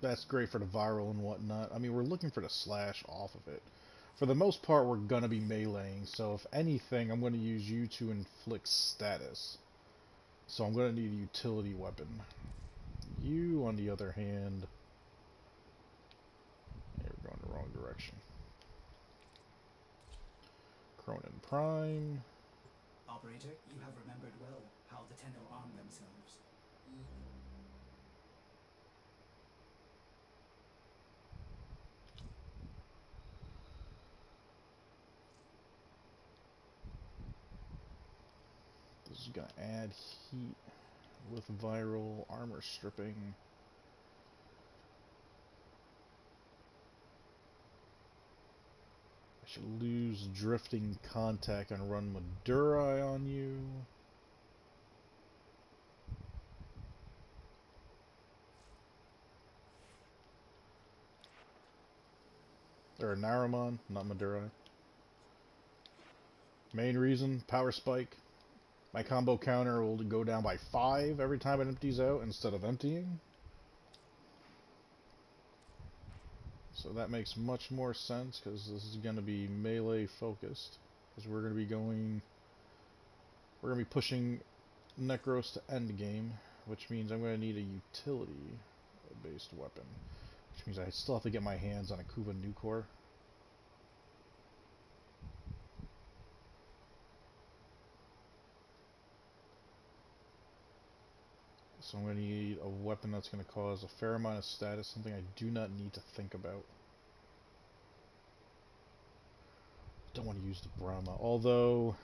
that's great for the viral and whatnot. I mean, we're looking for the slash off of it. For the most part, we're going to be meleeing, so if anything, I'm going to use you to inflict status. So I'm going to need a utility weapon. You, on the other hand... Yeah, we're going the wrong direction. Cronin Prime. Operator, you have remembered well how the Tenno arm themselves. This is going to add heat with viral armor stripping. I should lose drifting contact and run Madurai on you. Or Naramon, not Madurai. Main reason, power spike. My combo counter will go down by 5 every time it empties out instead of emptying. So that makes much more sense because this is going to be melee focused. Because we're going to be pushing Necros to end game, which means I'm going to need a utility based weapon. Which means I still have to get my hands on a Kuva Nucor. So I'm going to need a weapon that's going to cause a fair amount of status, something I do not need to think about. Don't want to use the Brahma, although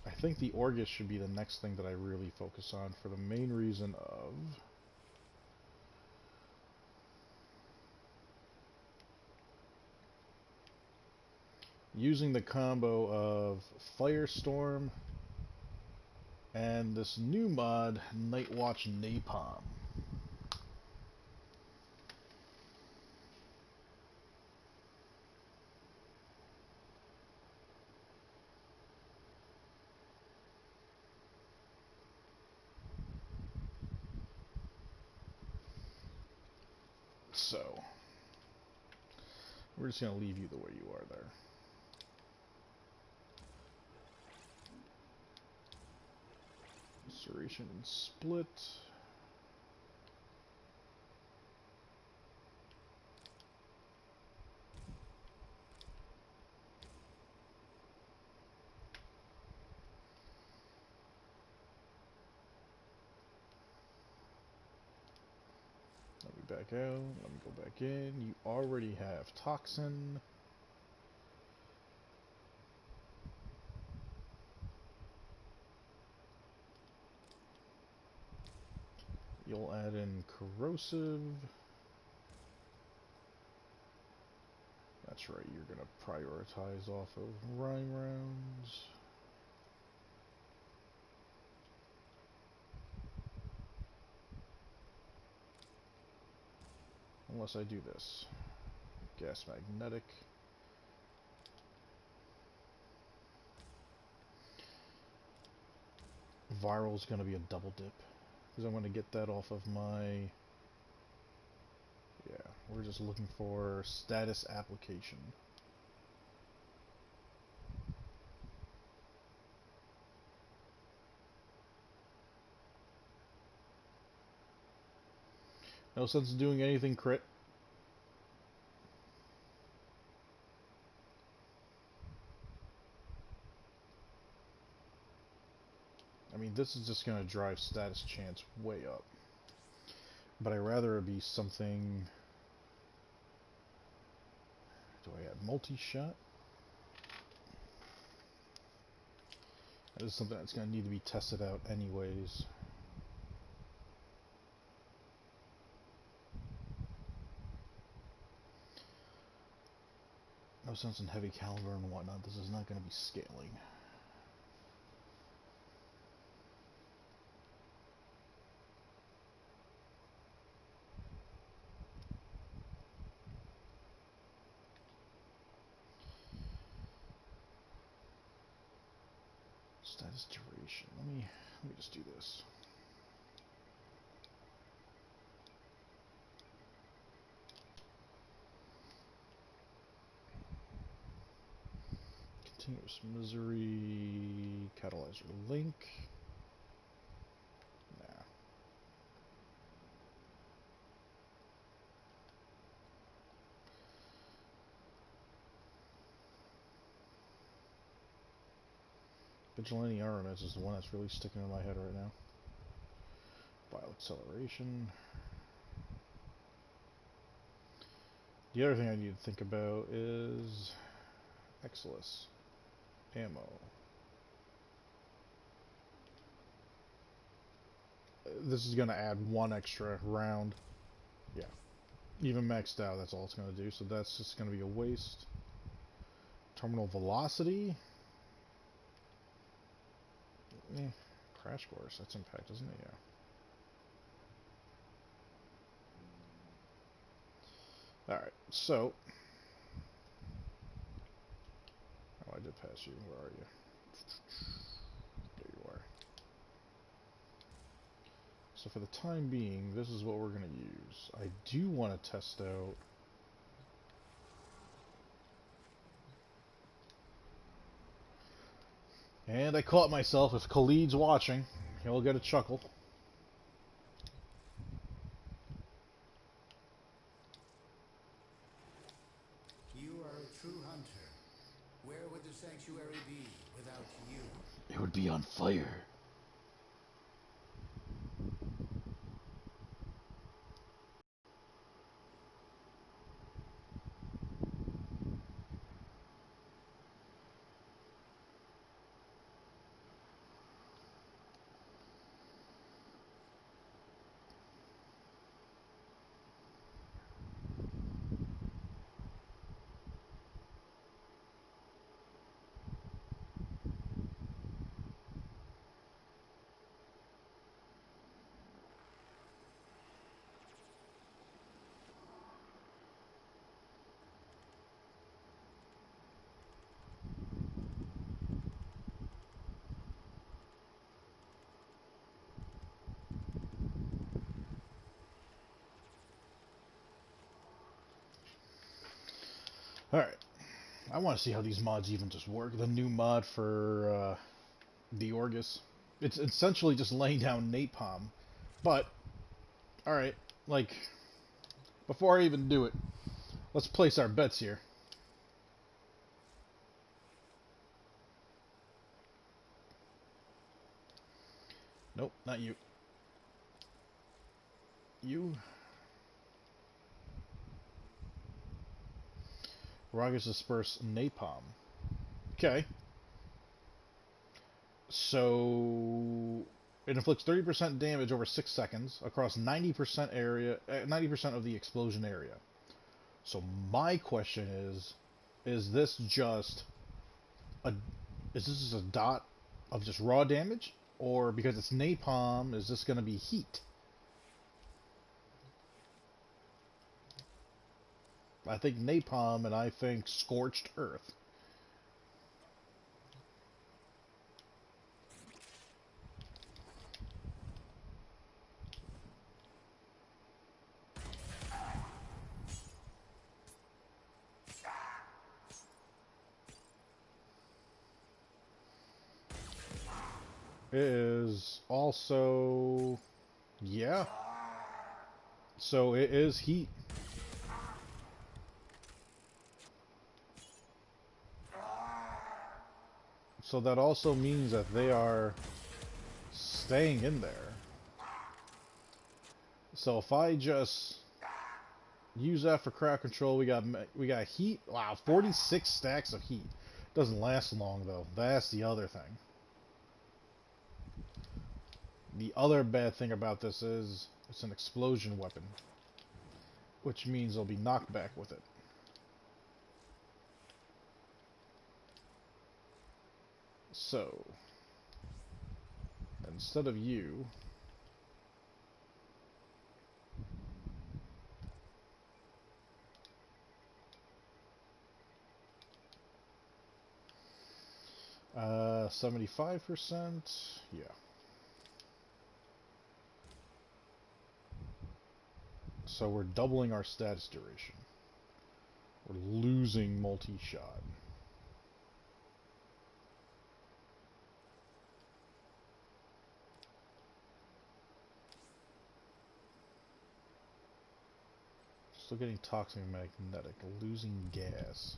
I think the Orgus should be the next thing that I really focus on for the main reason of using the combo of Firestorm and this new mod, Nightwatch Napalm. So, we're just going to leave you the way you are there. Serration and Split. Let me back out. Let me go back in. You already have Toxin. You'll add in Corrosive. That's right, you're going to prioritize off of Rhyme rounds. Unless I do this. Gas Magnetic. Viral's going to be a double dip. Because I'm going to get that off of my... Yeah, we're just looking for status application. No sense in doing anything crit. I mean, this is just going to drive status chance way up. But I'd rather it be something... Do I add multi-shot? That is something that's going to need to be tested out anyways. No sense in heavy caliber and whatnot. This is not going to be scaling. Status duration. Let me just do this. Continuous misery, catalyzer link. Nah. Vigilante armaments is the one that's really sticking in my head right now. Bioacceleration. The other thing I need to think about is Exilus. Ammo. This is going to add one extra round. Yeah. Even maxed out, that's all it's going to do. So that's just going to be a waste. Terminal velocity. Crash course. That's impact, isn't it? Yeah. Alright, so. Oh, I did pass you. Where are you? There you are. So for the time being, this is what we're going to use. I do want to test out... And I caught myself. If Khalid's watching, he'll get a chuckle. You are a true hunter. Where would the sanctuary be without you? It would be on fire. Alright. I want to see how these mods even just work. The new mod for the Orgus. It's essentially just laying down napalm. But, alright, like, before I even do it, let's place our bets here. Nope, not you. You. Ragas disperse napalm. Okay. So it inflicts 30% damage over 6 seconds across 90% area, 90% of the explosion area. So my question is this just a, is this just a dot of just raw damage, or because it's napalm, is this going to be heat? I think napalm, and I think scorched earth. It is also, yeah. So it is heat. So that also means that they are staying in there. So if I just use that for crowd control, we got heat. Wow, 46 stacks of heat. Doesn't last long though. That's the other thing. The other bad thing about this is it's an explosion weapon, which means there'll be knockback with it. So instead of you, 75%. Yeah. So we're doubling our status duration. We're losing multi-shot. Still getting toxic magnetic, losing gas.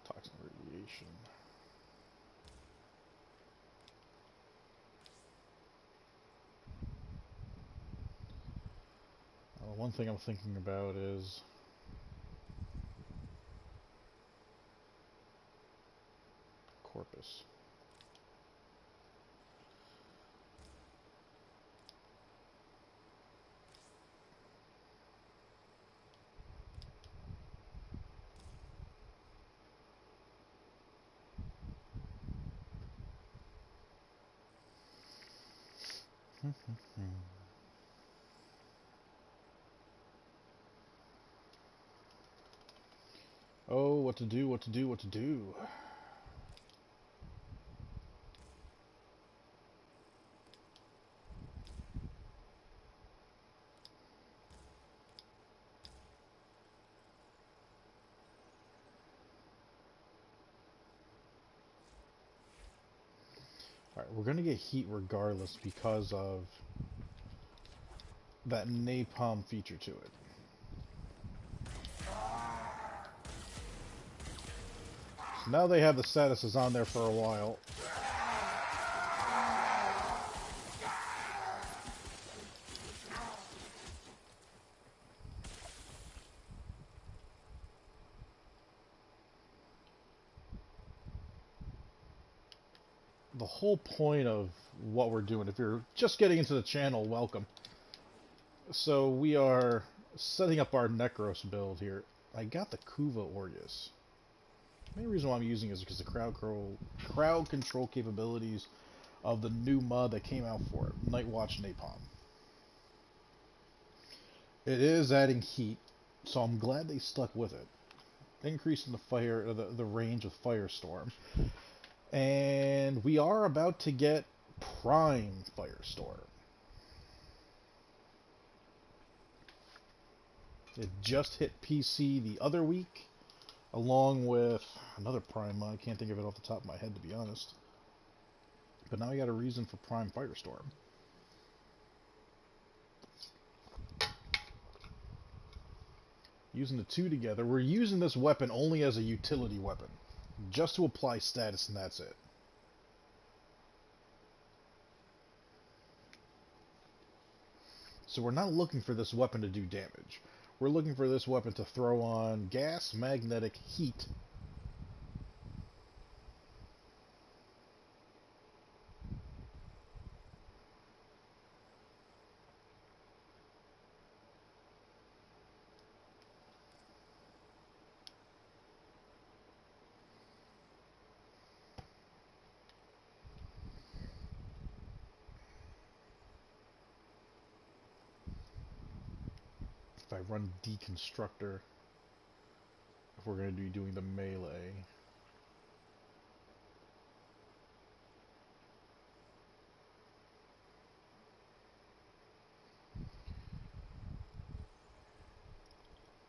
Toxic radiation. One thing I'm thinking about is Corpus. Oh, what to do, what to do, what to do. Alright, we're gonna get heat regardless because of that napalm feature to it. So now they have the statuses on there for a while. The whole point of what we're doing, if you're just getting into the channel, welcome. So we are setting up our Necros build here. I got the Kuva Orgus. The main reason why I'm using it is because the crowd control capabilities of the new mod that came out for it, Nightwatch Napalm. It is adding heat, so I'm glad they stuck with it. Increasing the range of Firestorm. And we are about to get Prime Firestorm. It just hit PC the other week, along with another Prime mod. I can't think of it off the top of my head, to be honest. But now I got a reason for Prime Firestorm. Using the two together, we're using this weapon only as a utility weapon. Just to apply status, and that's it. So we're not looking for this weapon to do damage. We're looking for this weapon to throw on gas, magnetic, heat. If I run Deconstructor, if we're going to be doing the melee.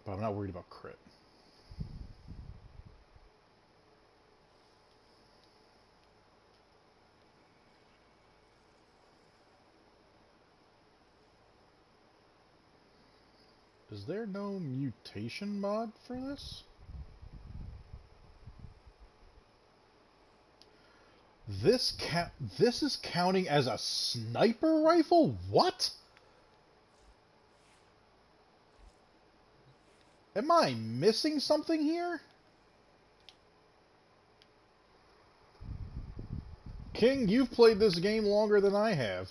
But I'm not worried about crit. Is there no mutation mod for this? This is counting as a sniper rifle? What? Am I missing something here? King, you've played this game longer than I have.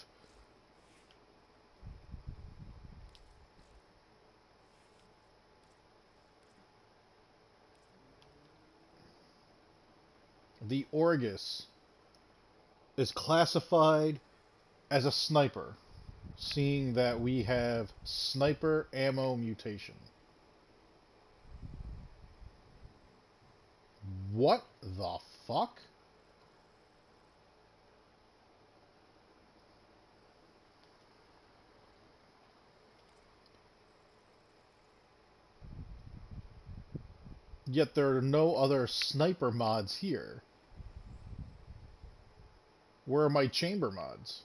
The Orgus is classified as a sniper. seeing that we have sniper ammo mutation. What the fuck? Yet there are no other sniper mods here. Where are my chamber mods?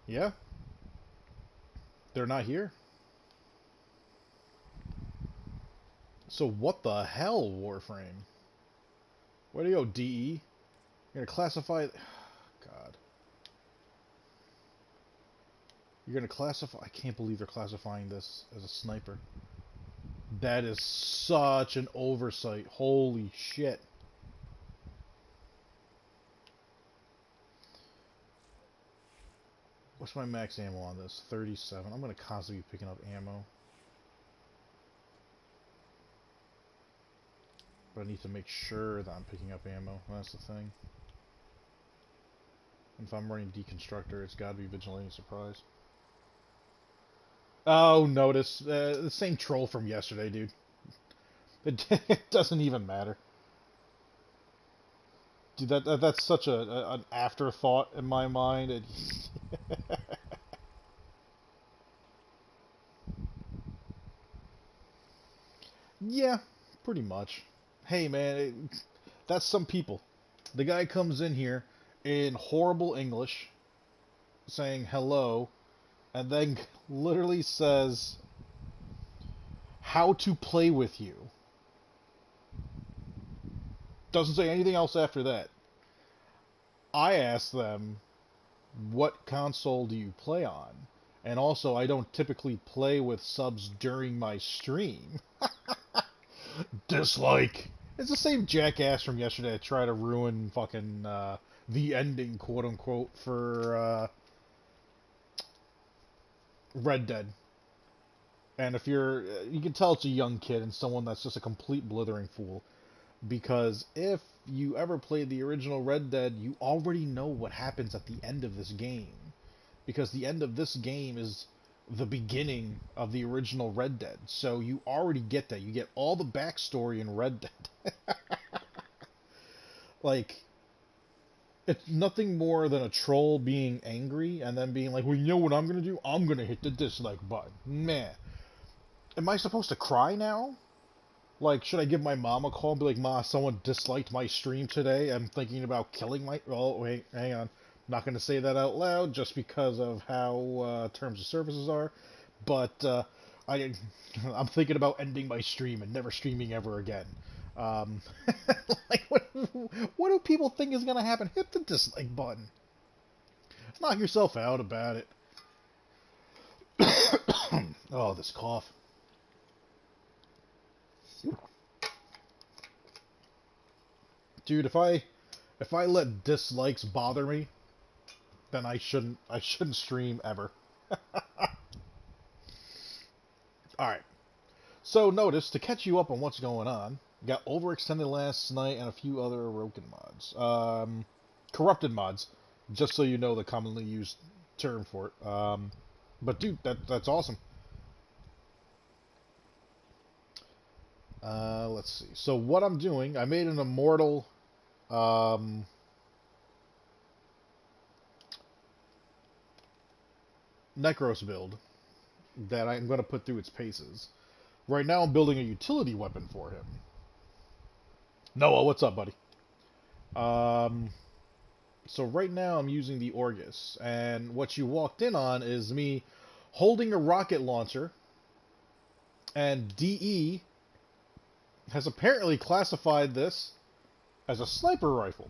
Yeah? They're not here. So what the hell, Warframe? Where do you go, DE? You're gonna classify... God. You're gonna classify... I can't believe you're classifying this as a sniper. That is such an oversight. Holy shit. What's my max ammo on this? 37. I'm gonna constantly be picking up ammo. But I need to make sure that I'm picking up ammo. That's the thing. And if I'm running Deconstructor, it's gotta be Vigilante Surprise. Oh, notice. The same troll from yesterday, dude. It doesn't even matter. Dude, that's such an afterthought in my mind. Yeah, pretty much. Hey, man, that's some people. The guy comes in here in horrible English, saying hello, and then literally says how to play with you. Doesn't say anything else after that. I asked them, what console do you play on? And also, I don't typically play with subs during my stream. Dislike. It's the same jackass from yesterday that tried to ruin fucking the ending, quote unquote, for Red Dead. And if you can tell it's a young kid and someone that's just a complete blithering fool. Because if you ever played the original Red Dead, you already know what happens at the end of this game. Because the end of this game is the beginning of the original Red Dead. So you already get that. You get all the backstory in Red Dead. Like, it's nothing more than a troll being angry and then being like, well, you know what I'm going to do? I'm going to hit the dislike button. Man. Am I supposed to cry now? Like, should I give my mom a call and be like, Ma, someone disliked my stream today. I'm thinking about killing my... Oh, wait, hang on. I'm not going to say that out loud just because of how terms of services are. But I'm thinking about ending my stream and never streaming ever again. Like, what do people think is going to happen? Hit the dislike button. Knock yourself out about it. Oh, this cough. Dude, if I let dislikes bother me, then I shouldn't stream ever. Alright. So notice, to catch you up on what's going on, we got Overextended last night and a few other Aroken mods. Corrupted mods, just so you know the commonly used term for it. But dude, that's awesome. Let's see. So what I'm doing, I made an immortal Necros build that I'm going to put through its paces. Right now I'm building a utility weapon for him. Noah, what's up, buddy? So right now I'm using the Orgus, and what you walked in on is me holding a rocket launcher, and DE has apparently classified this as a sniper rifle.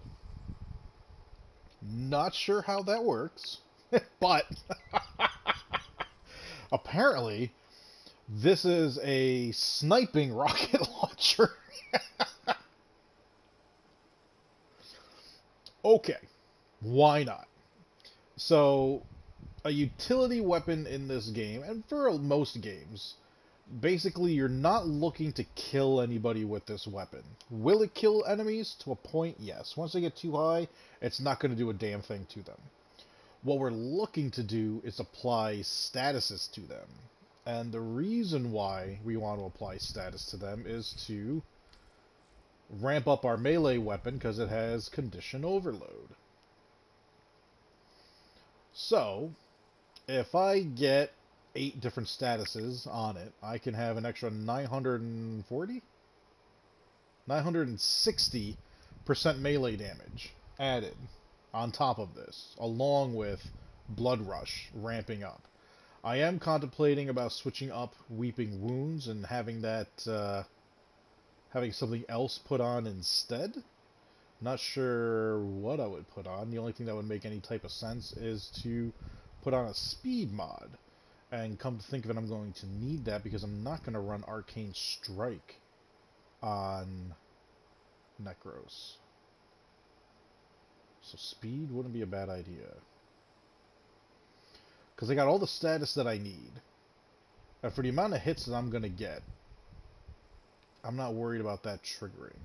Not sure how that works, but apparently this is a sniping rocket launcher. Okay, why not? So, a utility weapon in this game, and for most games, Basically, you're not looking to kill anybody with this weapon. Will it kill enemies? To a point, yes. Once they get too high, it's not going to do a damn thing to them. What we're looking to do is apply statuses to them. And the reason why we want to apply status to them is to ramp up our melee weapon because it has condition overload. So, if I get 8 different statuses on it, I can have an extra 940? 960% melee damage added on top of this, along with Blood Rush ramping up. I am contemplating about switching up Weeping Wounds and having that, having something else put on instead. Not sure what I would put on. The only thing that would make any type of sense is to put on a speed mod. And come to think of it, I'm going to need that because I'm not going to run Arcane Strike on Necros. So speed wouldn't be a bad idea. Because I got all the status that I need. And for the amount of hits that I'm going to get, I'm not worried about that triggering.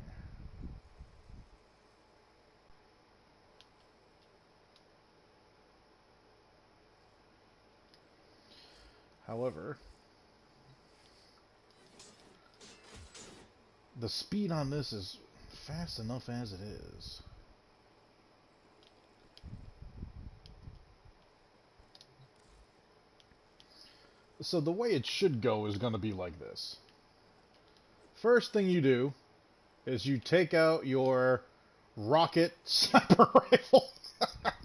However, the speed on this is fast enough as it is. So the way it should go is going to be like this. First thing you do is you take out your rocket sniper rifle.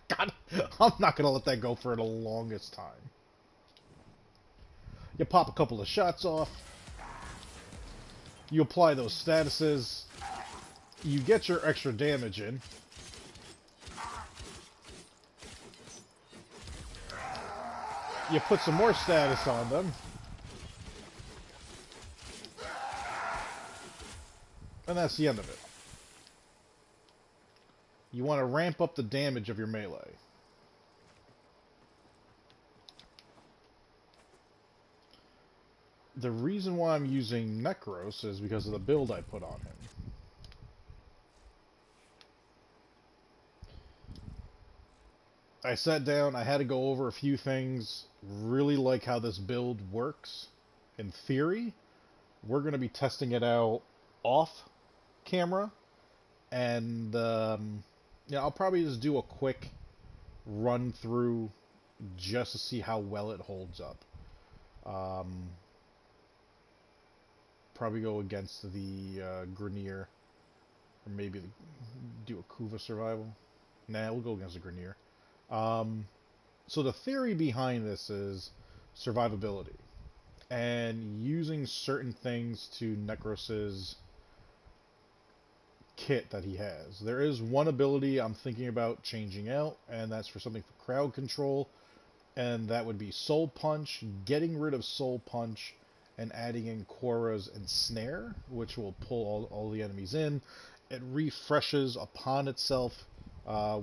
God, I'm not going to let that go for the longest time. You pop a couple of shots off. You apply those statuses. You get your extra damage in. You put some more status on them. And that's the end of it. You want to ramp up the damage of your melee. The reason why I'm using Necros is because of the build I put on him. I sat down, I had to go over a few things, really like how this build works. In theory, we're going to be testing it out off camera, and yeah, I'll probably just do a quick run through just to see how well it holds up. Probably go against the Grenier, or maybe do a Kuva survival. Nah, we'll go against the Grenier. So the theory behind this is survivability and using certain things to Necros's kit that he has. There is one ability I'm thinking about changing out, and that's for something for crowd control, and that would be Soul Punch, getting rid of Soul Punch and adding in Quora's Ensnare, which will pull all the enemies in. It refreshes upon itself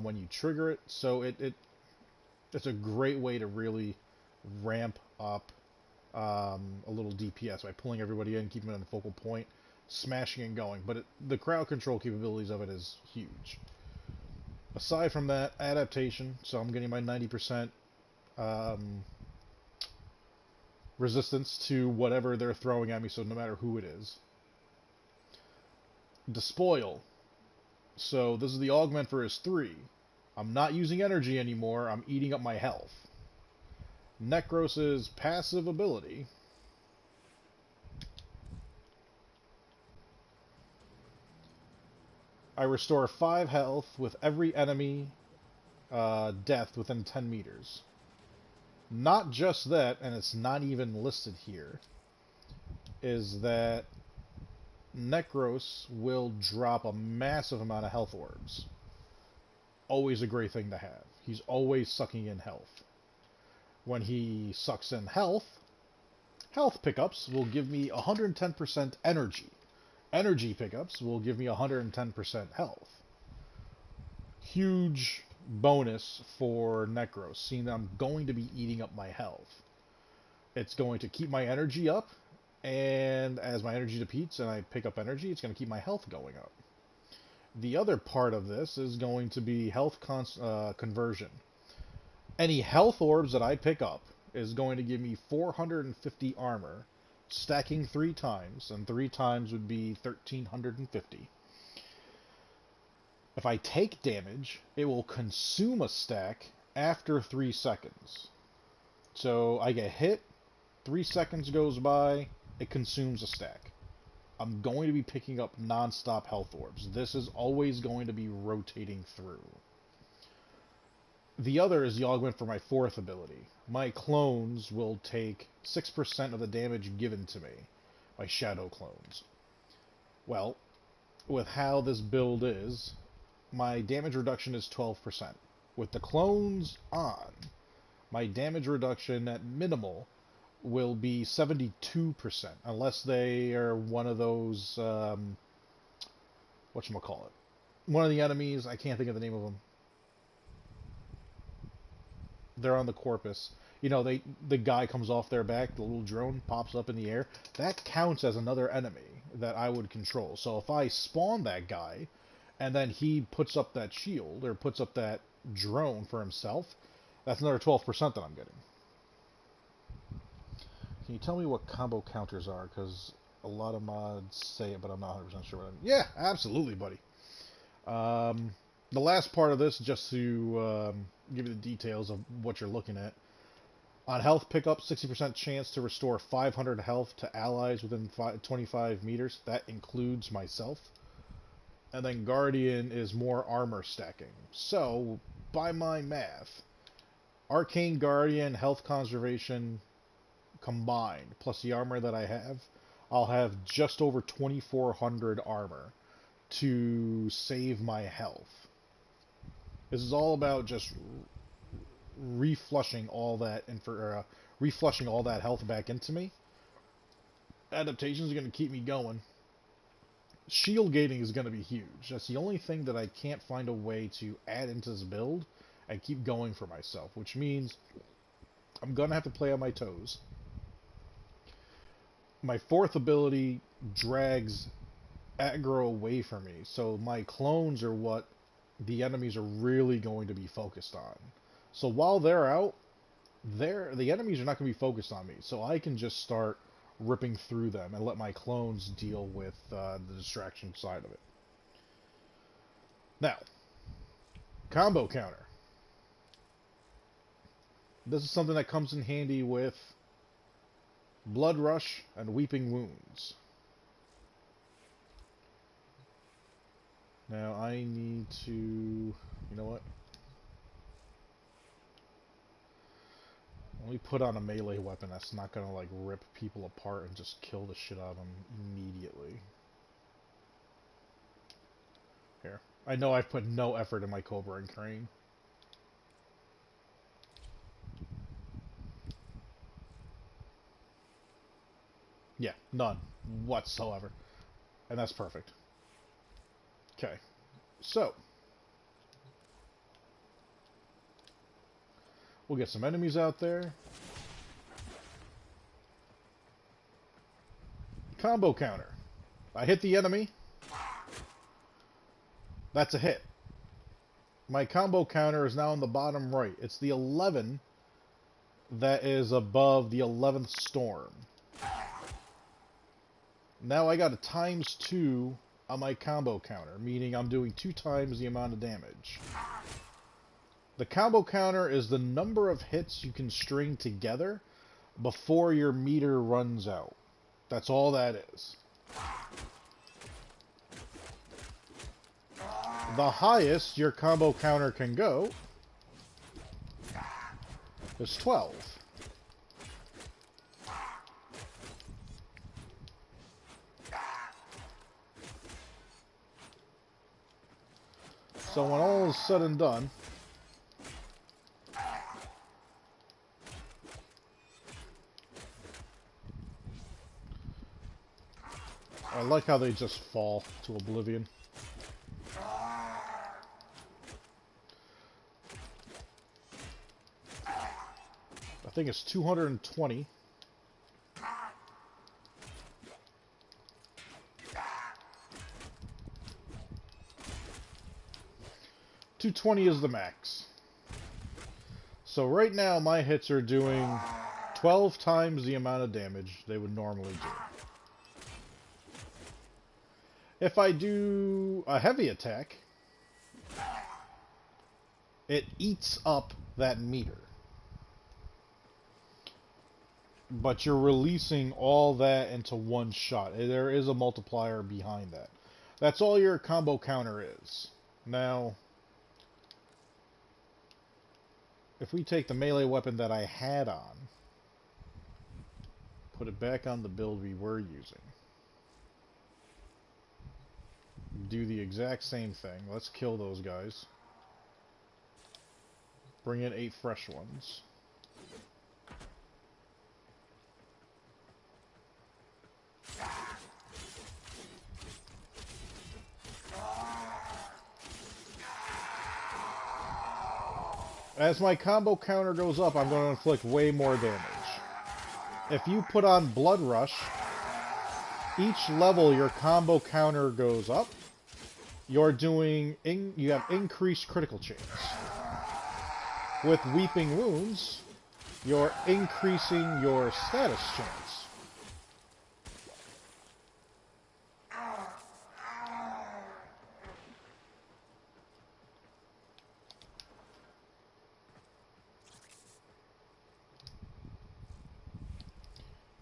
when you trigger it, so it's a great way to really ramp up a little DPS by pulling everybody in, keeping it on the focal point, smashing and going. But the crowd control capabilities of it is huge. Aside from that, adaptation, so I'm getting my 90% resistance to whatever they're throwing at me, so no matter who it is. Despoil. So this is the augment for his 3. I'm not using energy anymore, I'm eating up my health. Necros's passive ability. I restore 5 health with every enemy death within 10 meters. Not just that, and it's not even listed here, is that Necros will drop a massive amount of health orbs. Always a great thing to have. He's always sucking in health. When he sucks in health pickups will give me 110% energy. Energy pickups will give me 110% health. Huge bonus for Necros, seeing that I'm going to be eating up my health. It's going to keep my energy up, And as my energy depletes and I pick up energy, it's going to keep my health going up. The other part of this is going to be health conversion. Any health orbs that I pick up is going to give me 450 armor, stacking 3 times, and 3 times would be 1350. If I take damage, it will consume a stack after 3 seconds. So I get hit, 3 seconds goes by, it consumes a stack. I'm going to be picking up non-stop health orbs. This is always going to be rotating through. The other is the augment for my 4th ability. My clones will take 6% of the damage given to me. My shadow clones. Well, with how this build is, my damage reduction is 12%. With the clones on, my damage reduction at minimal will be 72%, unless they are one of those, whatchamacallit. One of the enemies, I can't think of the name of them. They're on the corpus. You know, the guy comes off their back, the little drone pops up in the air. That counts as another enemy that I would control. So if I spawn that guy, and then he puts up that shield, or puts up that drone for himself, that's another 12% that I'm getting. Can you tell me what combo counters are? Because a lot of mods say it, but I'm not 100% sure what I mean. Yeah, absolutely, buddy. The last part of this, just to give you the details of what you're looking at. On health pickup, 60% chance to restore 500 health to allies within 25 meters. That includes myself. And then Guardian is more armor stacking. So, by my math, Arcane Guardian, health conservation combined, plus the armor that I have, I'll have just over 2,400 armor to save my health. This is all about just reflushing all that reflushing all that health back into me. Adaptations are going to keep me going. Shield gating is going to be huge. That's the only thing that I can't find a way to add into this build and keep going for myself, which means I'm going to have to play on my toes. My 4th ability drags aggro away from me, so my clones are what the enemies are really going to be focused on. So while they're out, the enemies are not going to be focused on me, so I can just start ripping through them and let my clones deal with the distraction side of it. Now, combo counter. This is something that comes in handy with Blood Rush and Weeping Wounds. Now I need to... You know what? Let me put on a melee weapon that's not gonna like rip people apart and just kill the shit out of them immediately. Here. I know I've put no effort in my Cobra and Crane. Yeah, none whatsoever. And that's perfect. Okay. So, we'll get some enemies out there. Combo counter. I hit the enemy. That's a hit. My combo counter is now on the bottom right. It's the 11 that is above the 11th storm. Now I got a ×2 on my combo counter, meaning I'm doing 2 times the amount of damage. The combo counter is the number of hits you can string together before your meter runs out. That's all that is. The highest your combo counter can go is 12. So when all is said and done, I like how they just fall to oblivion. I think it's 220. 220 is the max. So right now my hits are doing 12 times the amount of damage they would normally do. If I do a heavy attack, it eats up that meter. But you're releasing all that into one shot. There is a multiplier behind that. That's all your combo counter is. Now, if we take the melee weapon that I had on, put it back on the build we were using, do the exact same thing. Let's kill those guys. Bring in 8 fresh ones. As my combo counter goes up, I'm going to inflict way more damage. If you put on Blood Rush, each level your combo counter goes up. You have increased critical chance. With Weeping Wounds, you're increasing your status chance.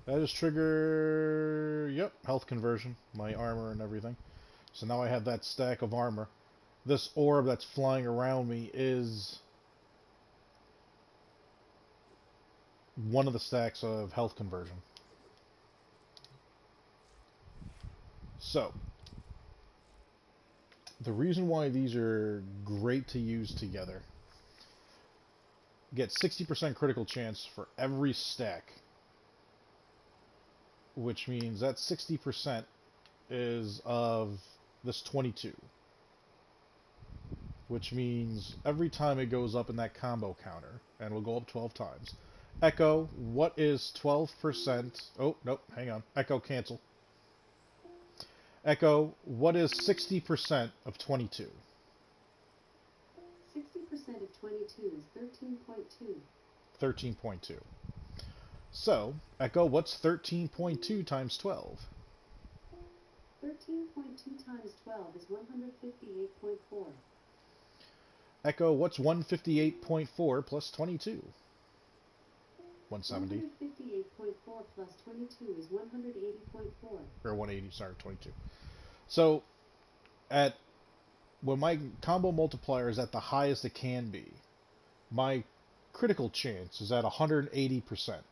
That is trigger, yep, health conversion, my armor and everything. So now I have that stack of armor. This orb that's flying around me is one of the stacks of health conversion. So, the reason why these are great to use together, get 60% critical chance for every stack, which means that 60% is of this 22. Which means every time it goes up in that combo counter, and it will go up 12 times. Echo, what is 12%? Oh, nope, hang on. Echo, cancel. Echo, what is 60% of 22? 60% of 22 is 13.2. 13.2. So, Echo, what's 13.2 times 12? 13.2 times 12 is 158.4. Echo, what's 158.4 plus 22? 170. 158.4 plus 22 is 180.4. Or 180, sorry, 22. So, when my combo multiplier is at the highest it can be, my critical chance is at 180%.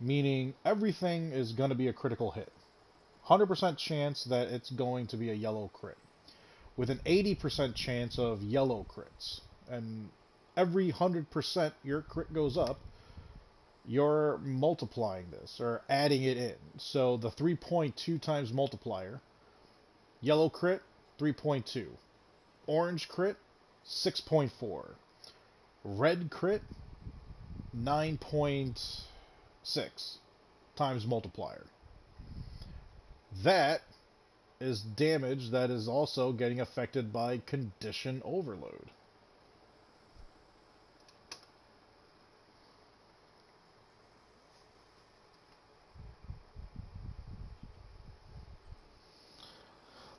Meaning everything is going to be a critical hit. 100% chance that it's going to be a yellow crit. With an 80% chance of yellow crits. And every 100% your crit goes up, you're multiplying this, or adding it in. So the 3.2 times multiplier, yellow crit, 3.2. Orange crit, 6.4. Red crit, 9.6 times multiplier. That is damage that is also getting affected by condition overload.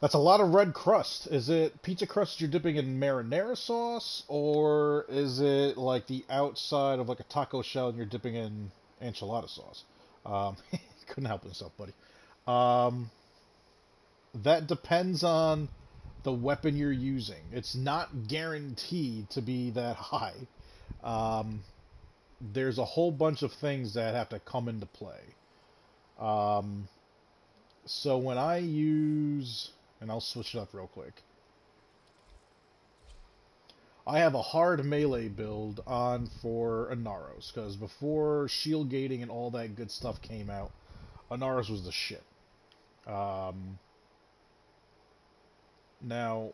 That's a lot of red crust. Is it pizza crust you're dipping in marinara sauce, or is it like the outside of like a taco shell and you're dipping in enchilada sauce? Couldn't help himself, buddy. That depends on the weapon you're using. It's not guaranteed to be that high. There's a whole bunch of things that have to come into play. So when I use, and I'll switch it up real quick. I have a hard melee build on for Inaros, because before shield gating and all that good stuff came out, Inaros was the shit. Now,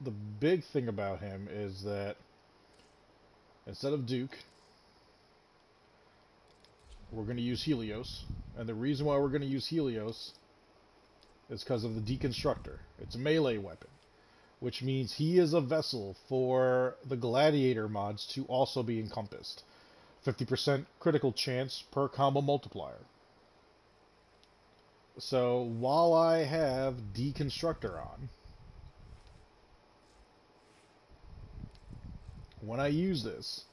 the big thing about him is that instead of Duke, we're going to use Helios. And the reason why we're going to use Helios is because of the Deconstructor. It's a melee weapon. which means he is a vessel for the gladiator mods to also be encompassed. 50% critical chance per combo multiplier. So while I have Deconstructor on, when I use this,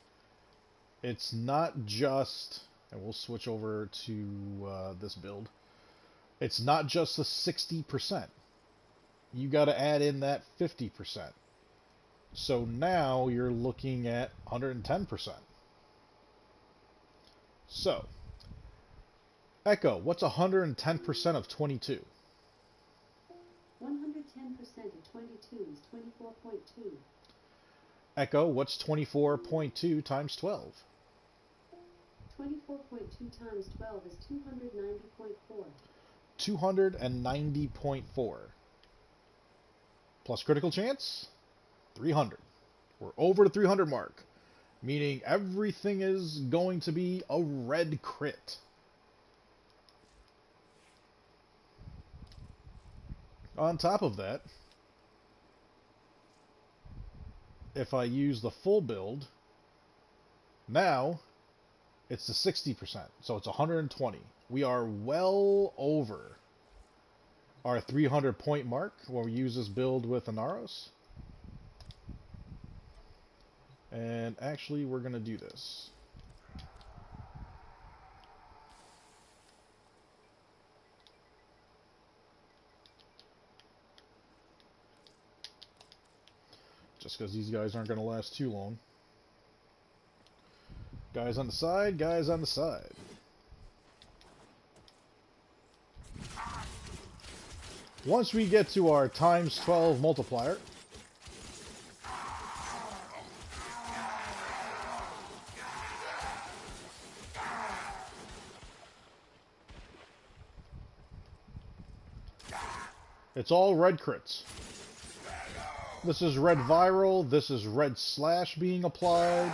it's not just, and we'll switch over to this build, it's not just the 60%. You got to add in that 50%. So now you're looking at 110%. So, Echo, what's 110% of 22? 110% of 22 is 24.2. Echo, what's 24.2 times 12? 24.2 times 12 is 290.4. 290.4. Plus critical chance, 300. We're over the 300 mark, meaning everything is going to be a red crit. On top of that, if I use the full build, now it's the 60%, so it's 120. We are well over our 300 point mark when we use this build with Anaros. And actually, we're going to do this. Just because these guys aren't going to last too long. Guys on the side, guys on the side. Once we get to our times 12 multiplier, it's all red crits. This is red viral, this is red slash being applied.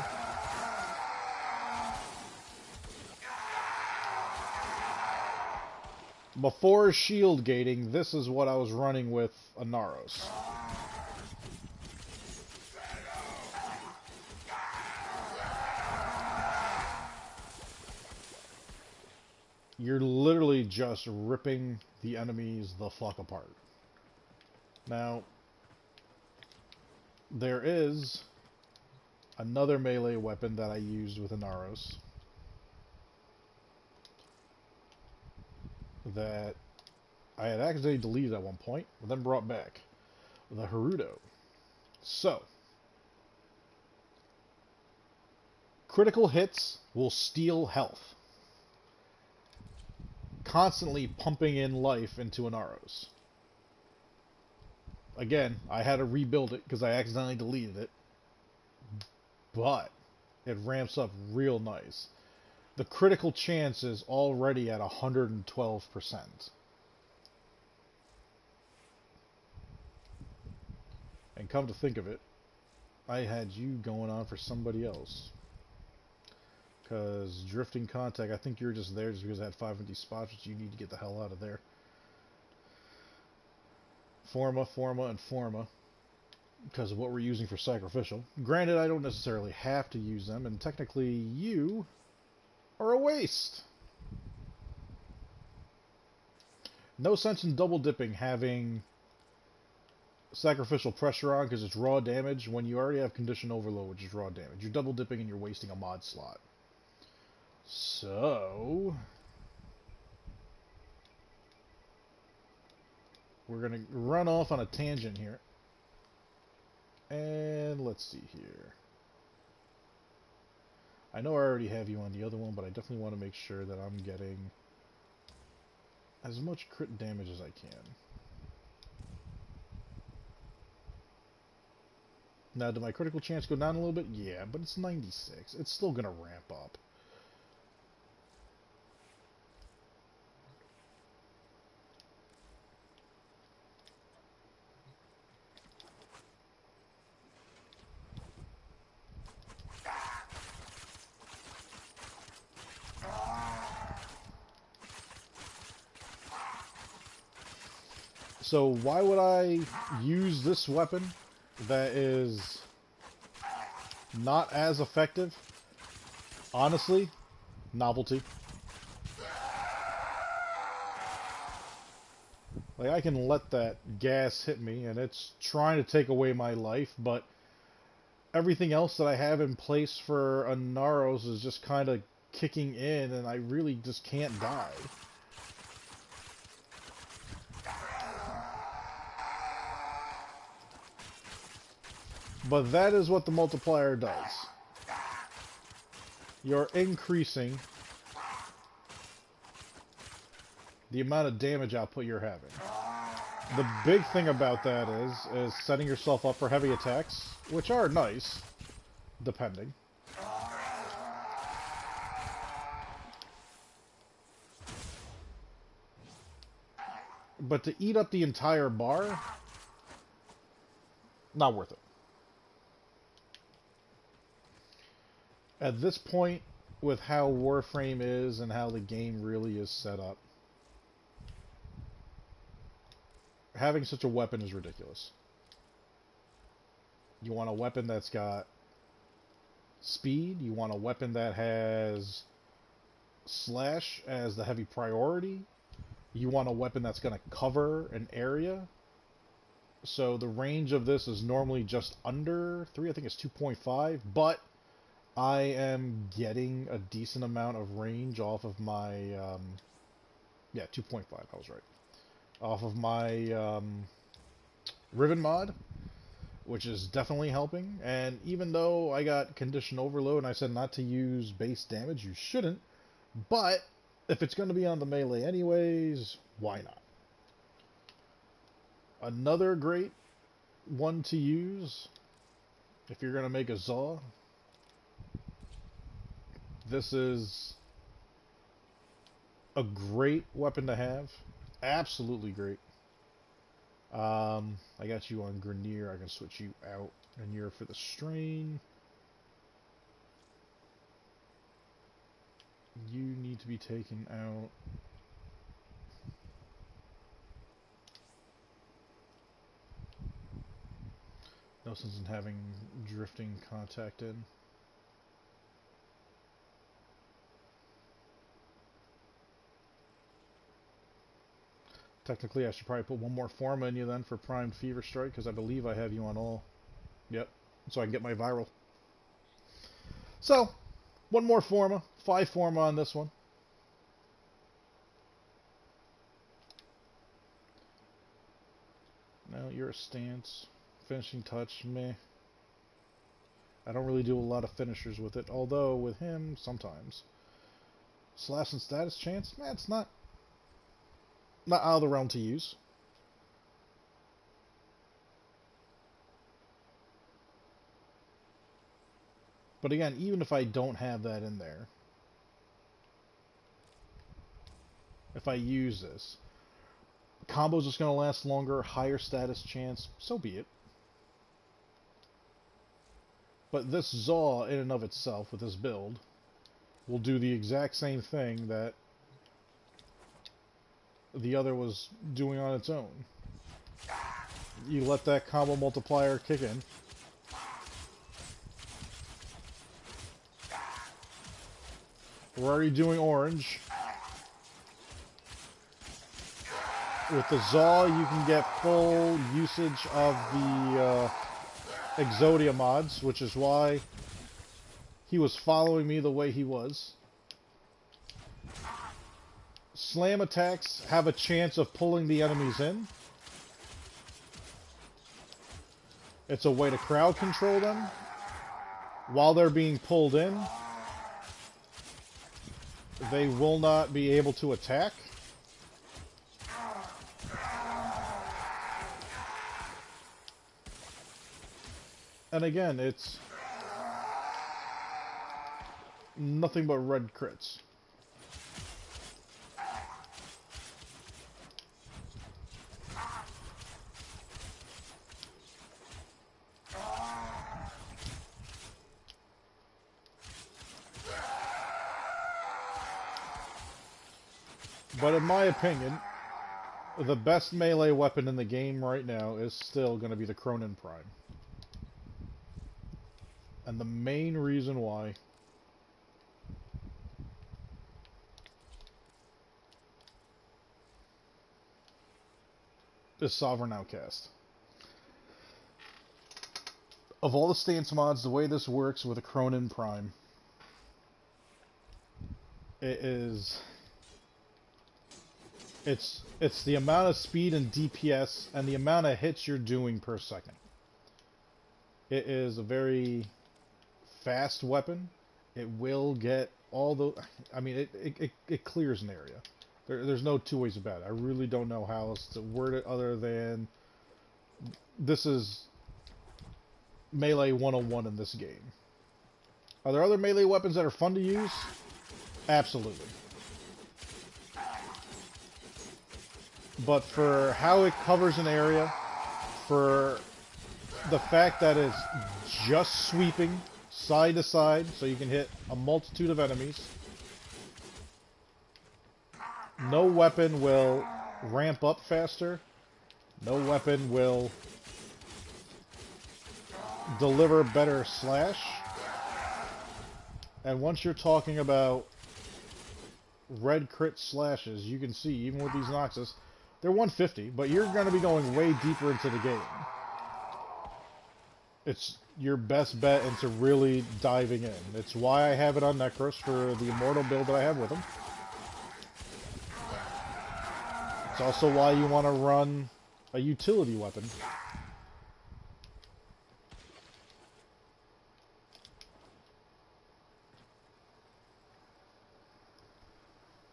Before shield gating, this is what I was running with Anaros. You're literally just ripping the enemies the fuck apart. Now, there is another melee weapon that I used with Anaros that I had accidentally deleted at one point, but then brought back. The Haruto. So, critical hits will steal health, constantly pumping in life into Anaros. Again, I had to rebuild it because I accidentally deleted it, but it ramps up real nice. The critical chance is already at 112%. And come to think of it, I had you going on for somebody else. Because Drifting Contact, I think you're just there just because I had 5 empty spots, but you need to get the hell out of there. Forma, and Forma. Because of what we're using for Sacrificial. Granted, I don't necessarily have to use them, and technically you are a waste. No sense in double dipping having Sacrificial pressure on because it's raw damage when you already have Condition Overload, which is raw damage. You're double dipping and you're wasting a mod slot. So we're going to run off on a tangent here. And let's see here. I know I already have you on the other one, but I definitely want to make sure that I'm getting as much crit damage as I can. Now, did my critical chance go down a little bit? Yeah, but it's 96. It's still going to ramp up. So why would I use this weapon that is not as effective. Honestly, novelty. Like, I can let that gas hit me, and it's trying to take away my life, but everything else that I have in place for a Naros is just kind of kicking in, and I really just can't die. But that is what the multiplier does. You're increasing the amount of damage output you're having. The big thing about that is setting yourself up for heavy attacks, which are nice, depending. But to eat up the entire bar, not worth it. At this point, with how Warframe is and how the game really is set up, having such a weapon is ridiculous. You want a weapon that's got speed, you want a weapon that has slash as the heavy priority, you want a weapon that's going to cover an area. So the range of this is normally just under 3, I think it's 2.5, but I am getting a decent amount of range off of my, yeah, 2.5, I was right. Off of my Riven mod, which is definitely helping. And even though I got condition overload and I said not to use base damage, you shouldn't. But if it's going to be on the melee anyways, why not? Another great one to use if you're going to make a Zaw. This is a great weapon to have. Absolutely great. I got you on Grenier. I can switch you out. And you're for the strain. You need to be taken out. No sense in having drifting contact in. Technically, I should probably put one more Forma in you then for Primed Fever Strike, because I believe I have you on all. Yep, so I can get my viral. So, one more Forma. 5 Forma on this one. Now, you're a stance. Finishing touch, meh. I don't really do a lot of finishers with it, although with him, sometimes. Slash and status chance? Man, it's not out of the realm to use. But again, even if I don't have that in there, if I use this, combo's just going to last longer, higher status chance, so be it. But this Zaw, in and of itself, with this build, will do the exact same thing that the other was doing on its own. You let that combo multiplier kick in. We're already doing orange. With the Zaw, you can get full usage of the Exodia mods, which is why he was following me the way he was. Slam attacks have a chance of pulling the enemies in. It's a way to crowd control them while they're being pulled in. They will not be able to attack. And again, it's nothing but red crits. But in my opinion, the best melee weapon in the game right now is still going to be the Cronin Prime. And the main reason why is Sovereign Outcast. Of all the stance mods, the way this works with a Cronin Prime, it's the amount of speed and DPS and the amount of hits you're doing per second. It is a very fast weapon. It will get all the... I mean, it clears an area. There's no two ways about it. I really don't know how else to word it other than... This is Melee 101 in this game. Are there other melee weapons that are fun to use? Absolutely. But for how it covers an area, for the fact that it's just sweeping side to side, so you can hit a multitude of enemies, no weapon will ramp up faster, no weapon will deliver better slash, and once you're talking about red crit slashes, you can see, even with these Noxus, they're 150, but you're going to be going way deeper into the game. It's your best bet into really diving in. It's why I have it on Necros for the Immortal build that I have with him. It's also why you want to run a utility weapon. Did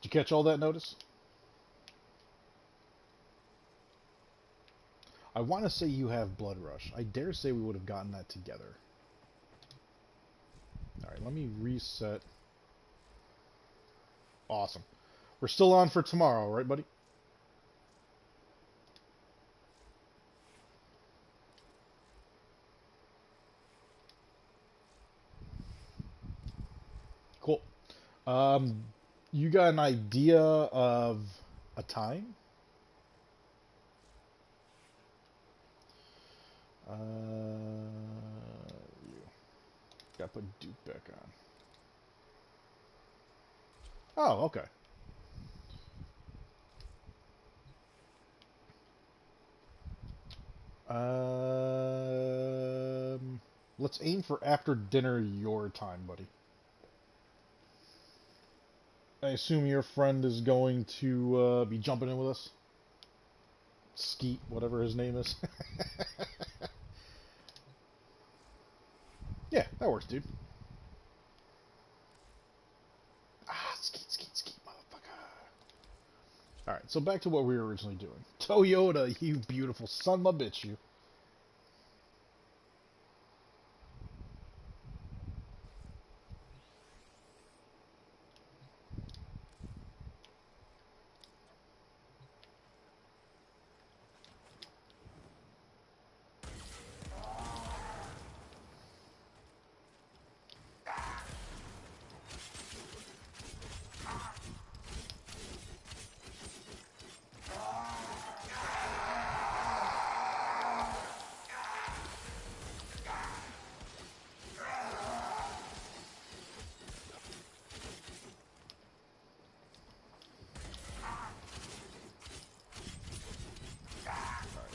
you catch all that, Notice? I want to say you have Blood Rush. I dare say we would have gotten that together. Alright, let me reset. Awesome. We're still on for tomorrow, right, buddy? Cool. You got an idea of a time? Gotta put Duke back on. Oh, okay. Let's aim for after dinner your time, buddy. I assume your friend is going to be jumping in with us? Skeet, whatever his name is. Yeah, that works, dude. Ah, Skeet, motherfucker. Alright, so back to what we were originally doing. Toyota, you beautiful son of a bitch, you.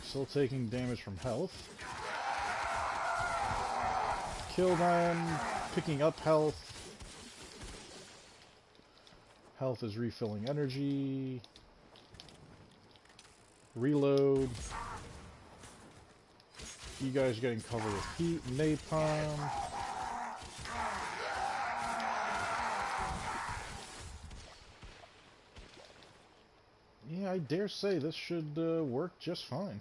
Still taking damage from health. Kill them, picking up health. Health is refilling energy. Reload. You guys are getting covered with heat, napalm. Yeah, I dare say this should work just fine.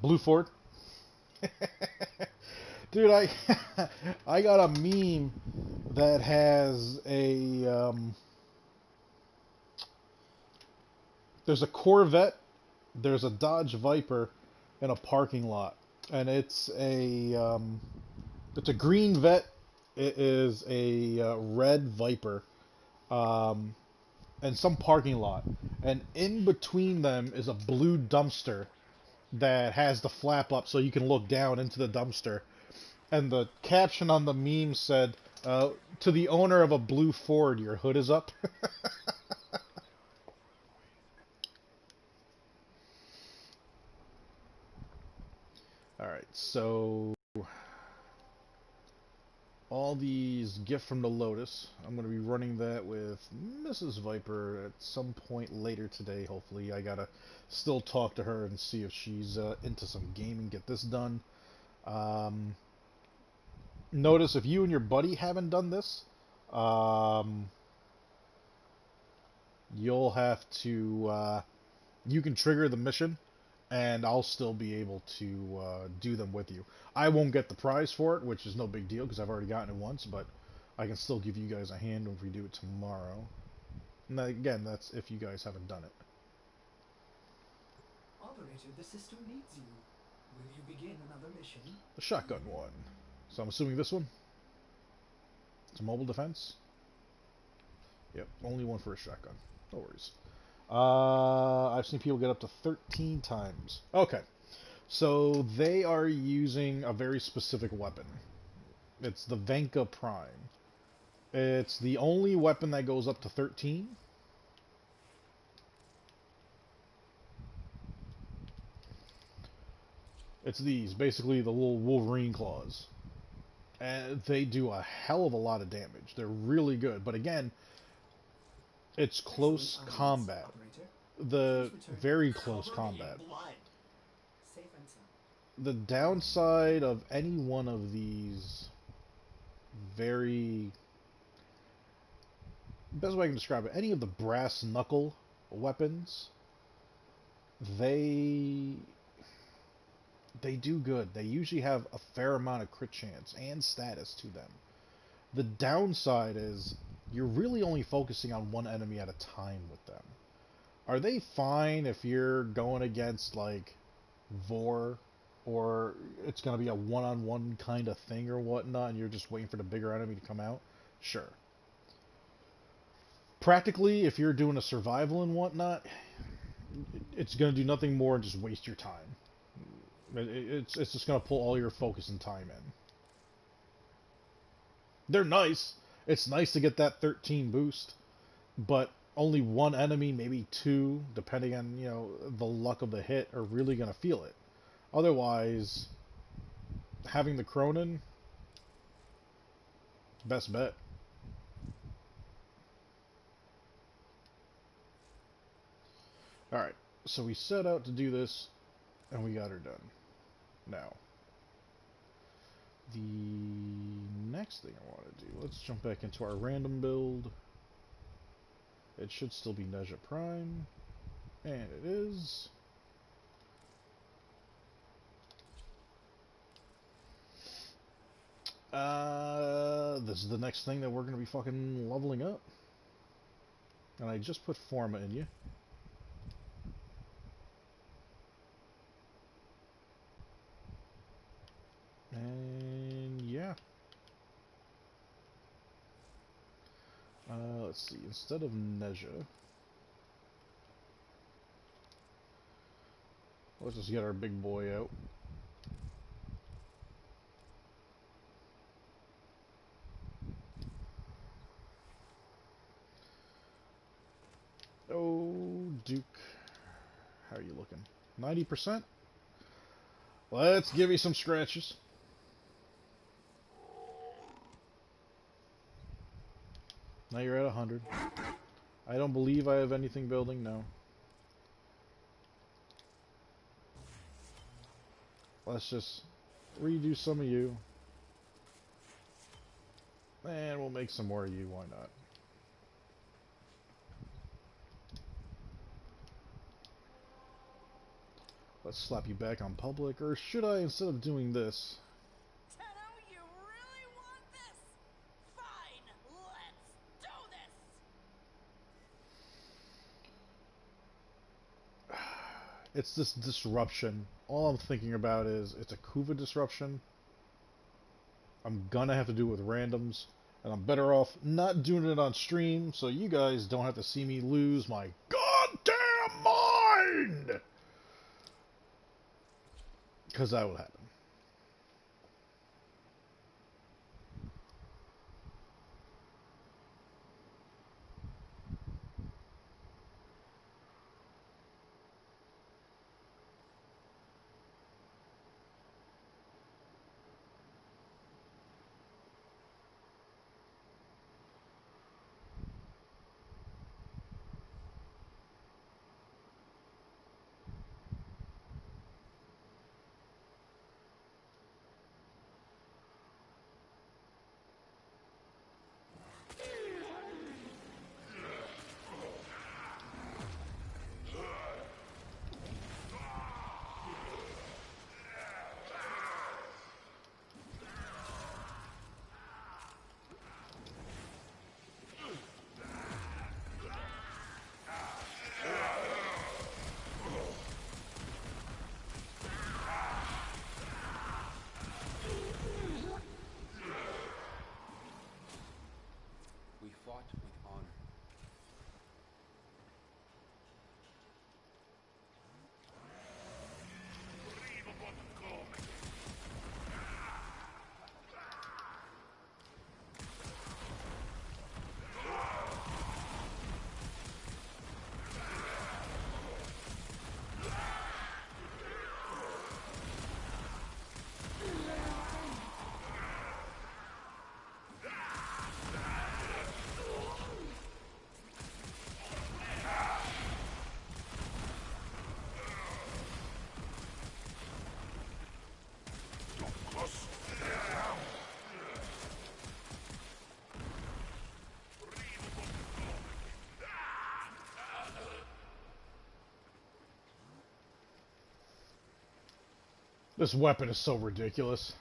Blue Ford. Dude, I I got a meme that has a there's a Corvette, there's a Dodge Viper in a parking lot, and it's a green Vet. It is a red Viper, and and some parking lot, and in between them is a blue dumpster that has the flap up so you can look down into the dumpster. And the caption on the meme said, "To the owner of a blue Ford, your hood is up." All right, so all these gift from the Lotus. I'm going to be running that with Mrs. Viper at some point later today, hopefully. I gotta still talk to her and see if she's into some gaming, get this done. Um, Notice if you and your buddy haven't done this, um, you'll have to, you can trigger the mission, and I'll still be able to do them with you. I won't get the prize for it, which is no big deal because I've already gotten it once, but I can still give you guys a hand if we do it tomorrow. And again, that's if you guys haven't done it. Operator, the system needs you. Will you begin another mission? The shotgun one. So I'm assuming this one? It's a mobile defense? Yep, only one for a shotgun. No worries. I've seen people get up to 13 times. Okay. So they are using a very specific weapon. It's the Venka Prime. It's the only weapon that goes up to 13. It's these, basically the little Wolverine claws. And they do a hell of a lot of damage. They're really good. But again, it's close combat. The very close combat. Safe and sound. The downside of any one of these very... best way I can describe it, any of the brass knuckle weapons, they do good. They usually have a fair amount of crit chance and status to them. The downside is you're really only focusing on one enemy at a time with them. Are they fine if you're going against, like, Vor, or it's going to be a one-on-one kind of thing or whatnot, and you're just waiting for the bigger enemy to come out? Sure. Practically, if you're doing a survival and whatnot, it's going to do nothing more than just waste your time. It's just going to pull all your focus and time in. They're nice. It's nice to get that 13 boost, but only one enemy, maybe two, depending on, you know, the luck of the hit, are really going to feel it. Otherwise, having the Cronin, best bet. Alright, so we set out to do this, and we got her done. Now, the next thing I want to do, let's jump back into our random build. It should still be Neja Prime, and it is. This is the next thing that we're going to be fucking leveling up. And I just put Forma in you. And yeah. Let's see, instead of Neja, let's just get our big boy out. Oh, Duke. How are you looking? 90%? Let's give you some scratches. Now you're at 100. I don't believe I have anything building, no. Let's just redo some of you. And we'll make some more of you, why not? Let's slap you back on public, or should I, instead of doing this... Tenno, you really want this? Fine, let's do this! It's this disruption. All I'm thinking about is, it's a Kuva disruption. I'm gonna have to do it with randoms, And I'm better off not doing it on stream so you guys don't have to see me lose my goddamn mind! Because that would happen. We fought with honor. This weapon is so ridiculous.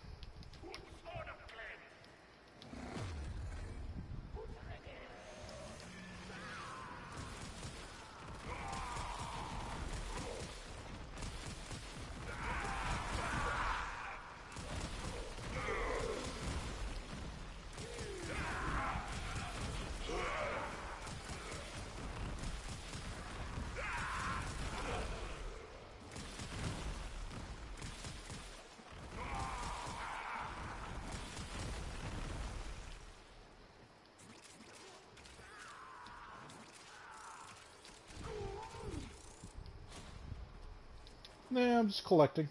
Nah, I'm just collecting.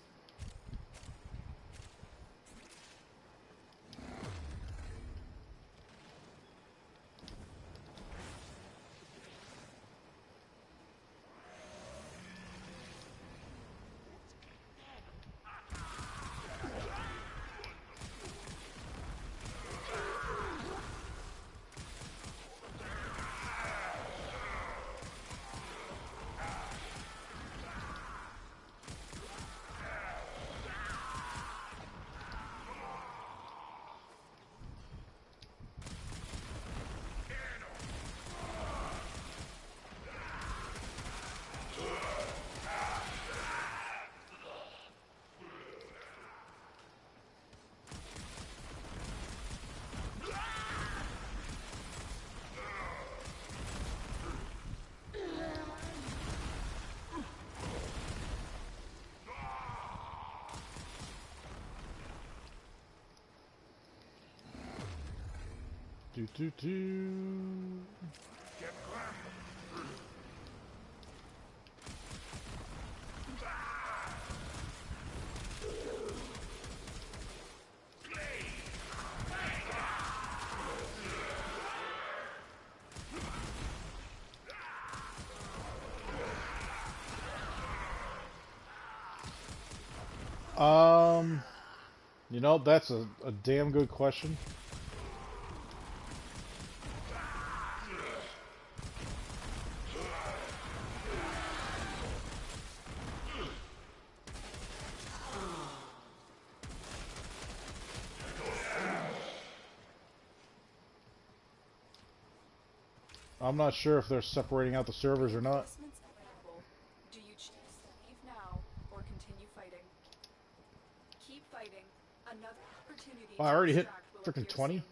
Do do do. You know, that's a damn good question. I'm not sure if they're separating out the servers or not. Reinforcements available. Do you choose to leave now or continue fighting? Keep fighting. Another opportunity Oh, I to already hit extract will freaking appear 20. soon.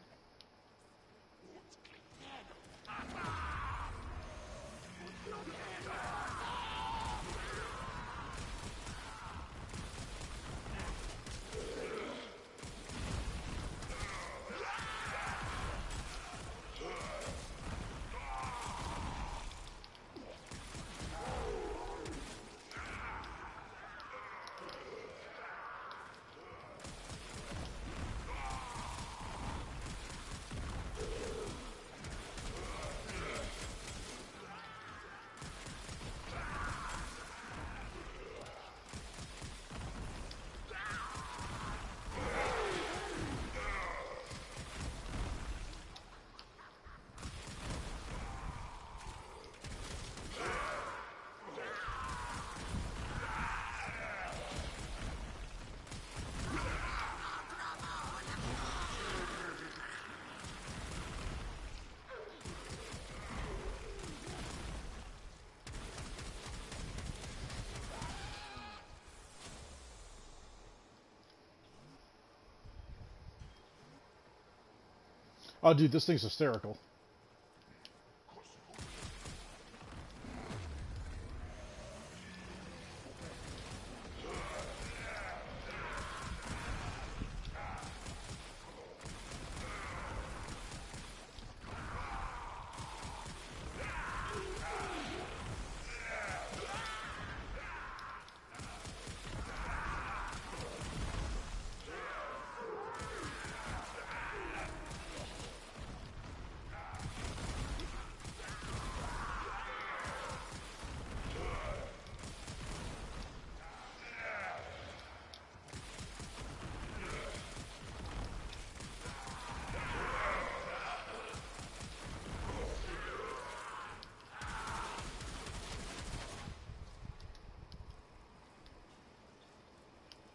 Oh, dude, this thing's hysterical.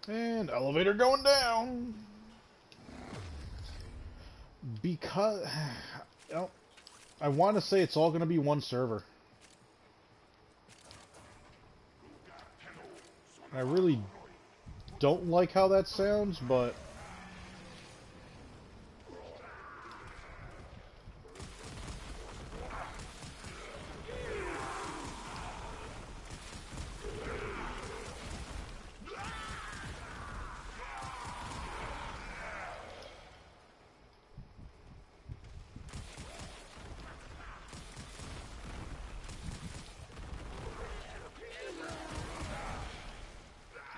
And elevator going down. Because, you know, I want to say it's all going to be one server. I really don't like how that sounds, but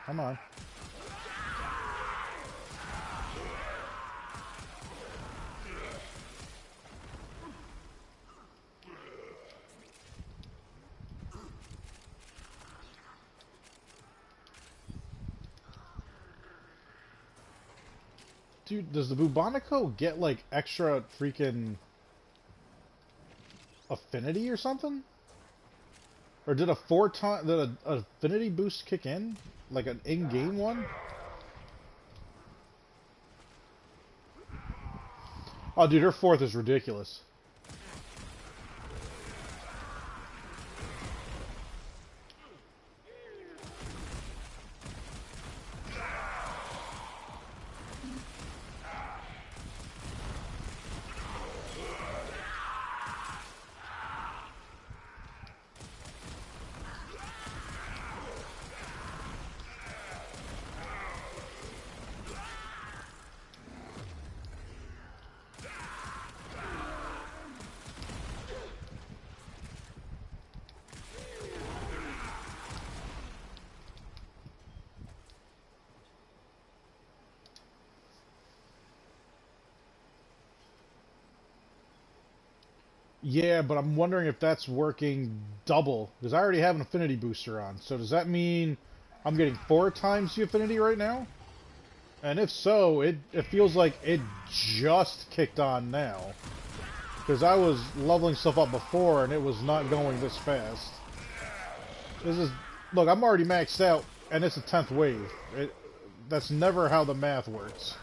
come on. Dude, does the Bubonico get, like, extra freaking affinity or something? Or did a affinity boost kick in? Like an in-game one? Oh, dude, her fourth is ridiculous. Yeah, but I'm wondering if that's working double. Because I already have an affinity booster on. So does that mean I'm getting 4 times the affinity right now? And if so, it feels like it just kicked on now. Because I was leveling stuff up before and it was not going this fast. This is... Look, I'm already maxed out and it's a 10th wave. That's never how the math works.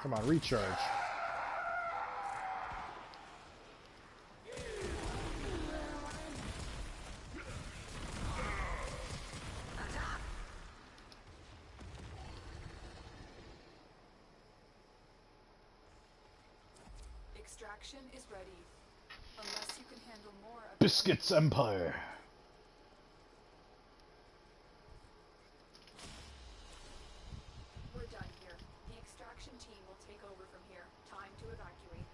Come on, recharge. Extraction is ready. Unless you can handle more of Biscuits Empire. We're done here. The extraction team will take over from here. Time to evacuate.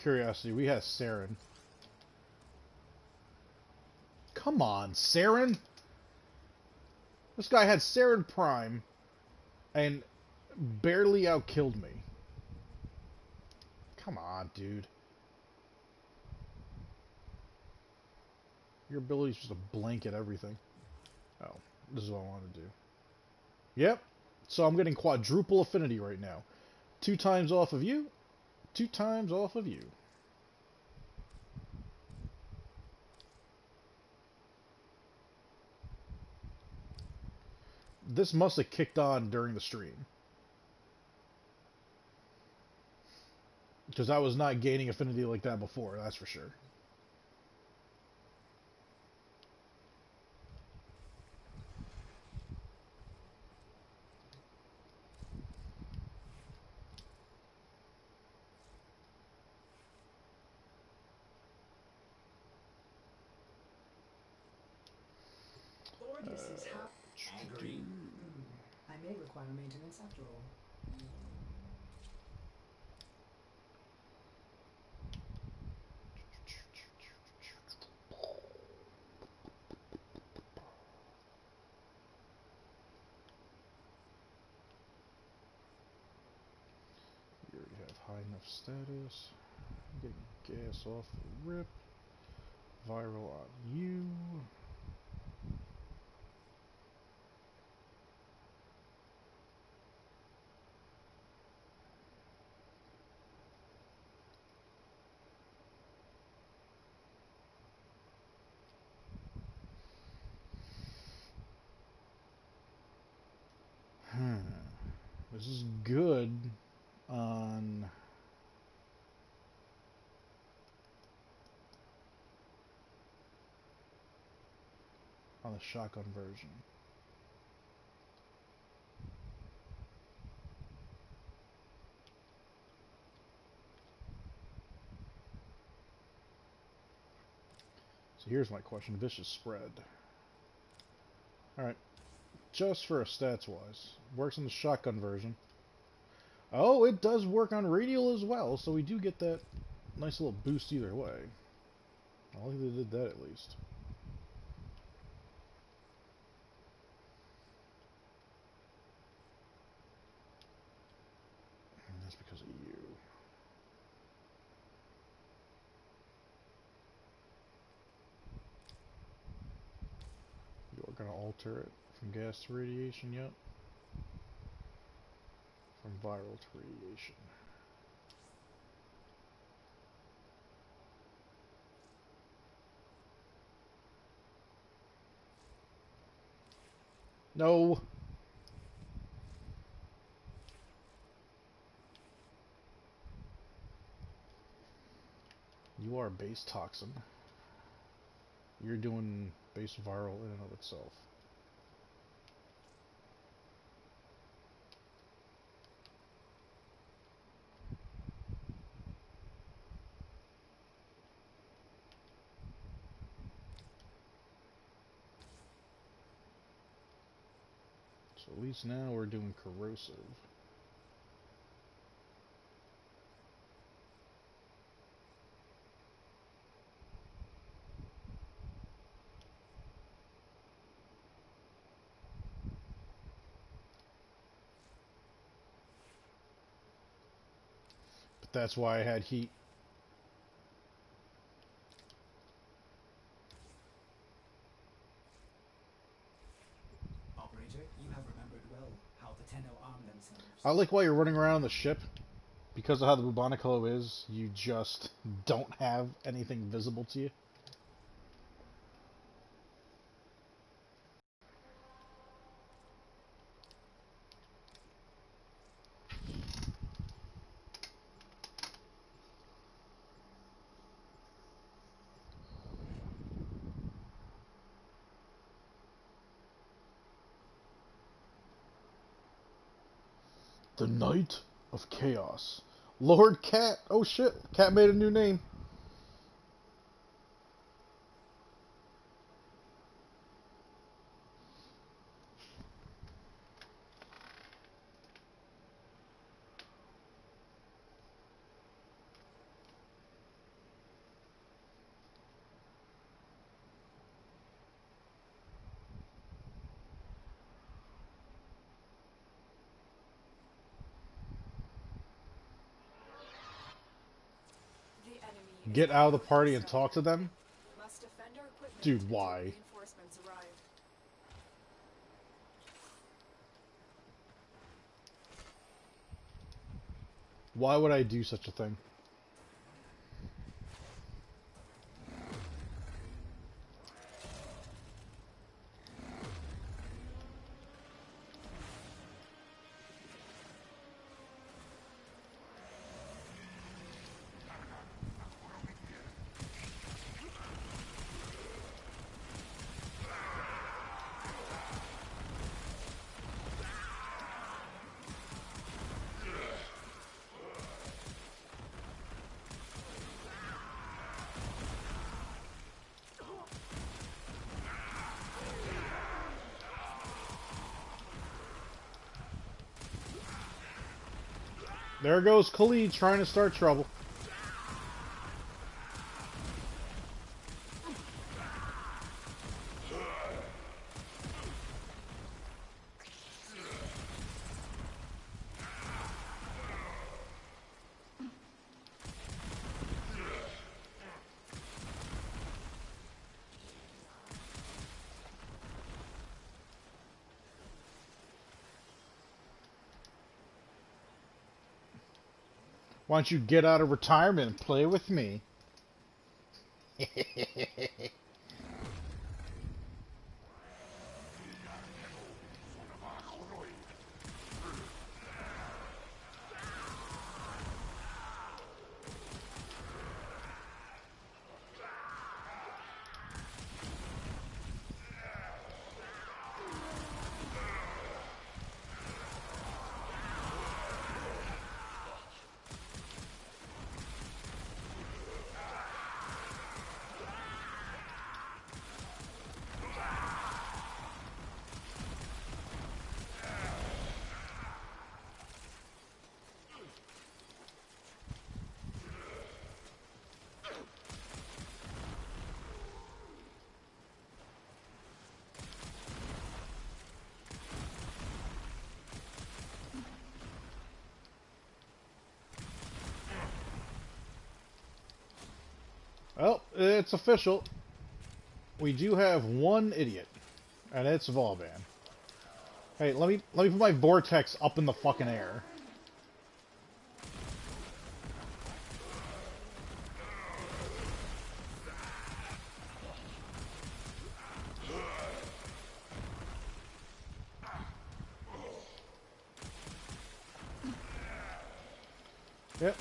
Curiosity, we have Saren. Come on, Saren! This guy had Saren Prime and barely outkilled me. Come on, dude. Your ability is just to blanket everything. Oh, this is what I want to do. Yep. So I'm getting quadruple affinity right now. 2 times off of you, 2 times off of you. This must have kicked on during the stream. Because I was not gaining affinity like that before, that's for sure. Borges is how. Agree. I may require maintenance after all. You already have high enough status. Getting gas off the rip. Viral on you. This is good on the shotgun version. So here's my question. Vicious spread. Alright. Just for a stats wise. Works on the shotgun version. Oh, it does work on radial as well, so we do get that nice little boost either way. I like they did that at least. And that's because of you. You're gonna alter it from gas to radiation yet? From viral to radiation. No! You are base toxin. You're doing base viral in and of itself. So at least now we're doing corrosive. But that's why I had heat. Operator, you have remembered well how the Tenno arm themselves. I like while you're running around the ship, because of how the bubonic hollow is, you just don't have anything visible to you. The Knight of Chaos. Lord Cat. Oh shit, Cat made a new name. get out of the party and talk to them? Must defend our equipment Dude, until why? reinforcements arrive. Why would I do such a thing? There goes Khalid trying to start trouble. Why don't you get out of retirement and play with me? Well, it's official. We do have one idiot, and it's Volban. Hey, let me put my vortex up in the fucking air. Yep.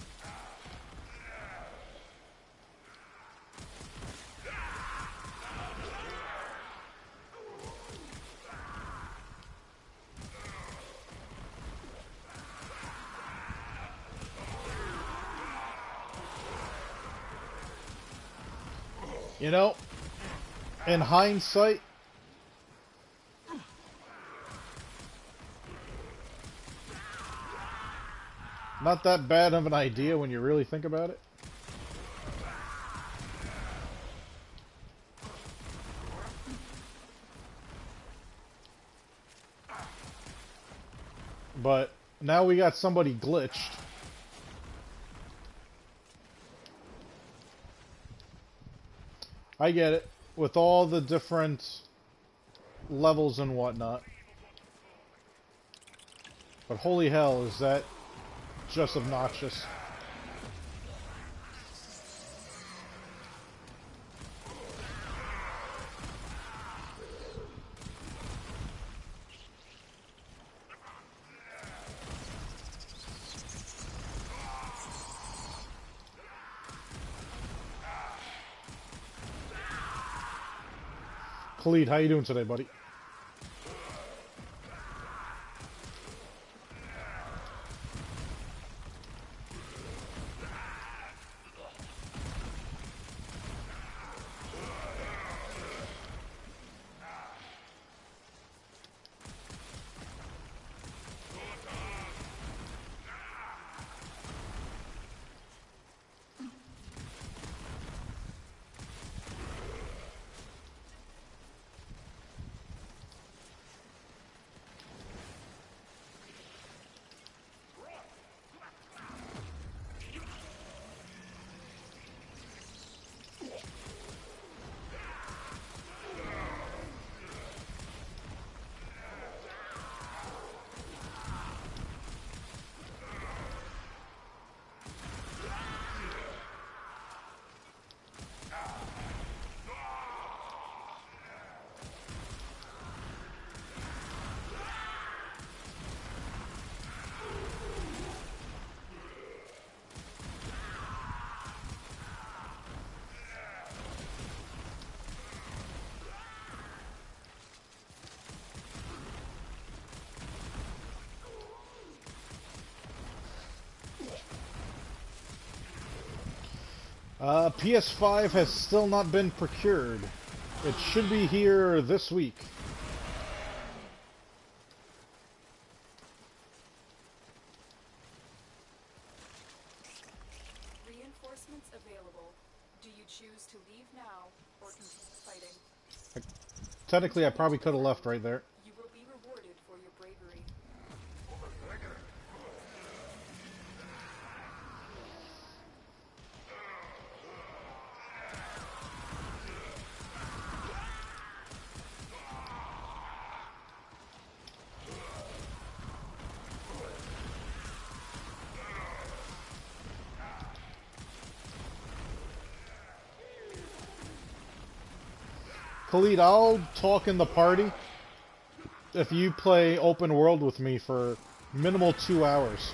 You know, in hindsight, not that bad of an idea when you really think about it. But now we got somebody glitched. I get it, with all the different levels and whatnot. But holy hell, is that just obnoxious. Khalid, how you doing today, buddy? PS5 has still not been procured. It should be here this week. Reinforcements available. Do you choose to leave now or continue fighting? Technically, I probably could have left right there. You will be rewarded for your bravery. Khalid, I'll talk in the party if you play open world with me for minimal 2 hours.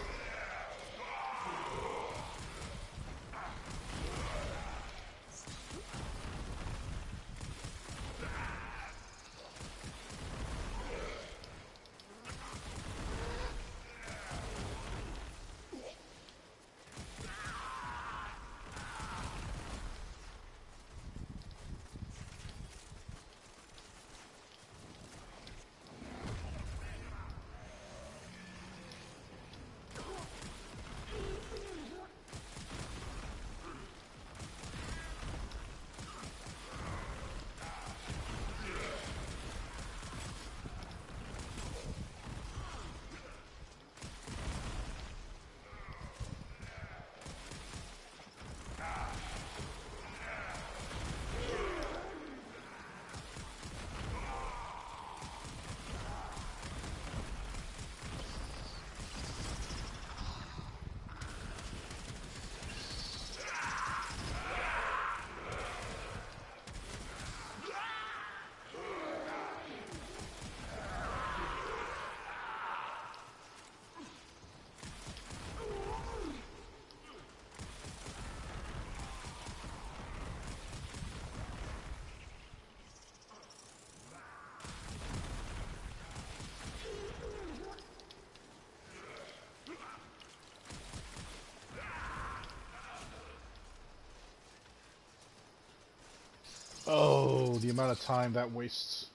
Oh, the amount of time that wastes.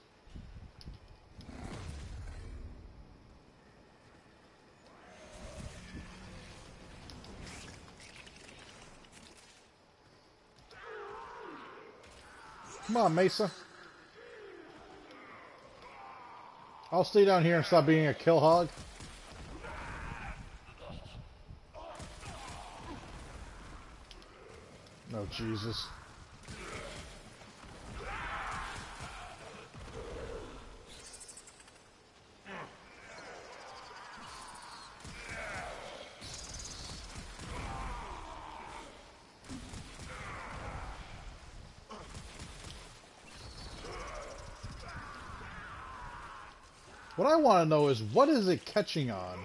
Come on, Mesa. I'll stay down here and stop being a kill hog. Oh, Jesus. What I want to know is, what is it catching on?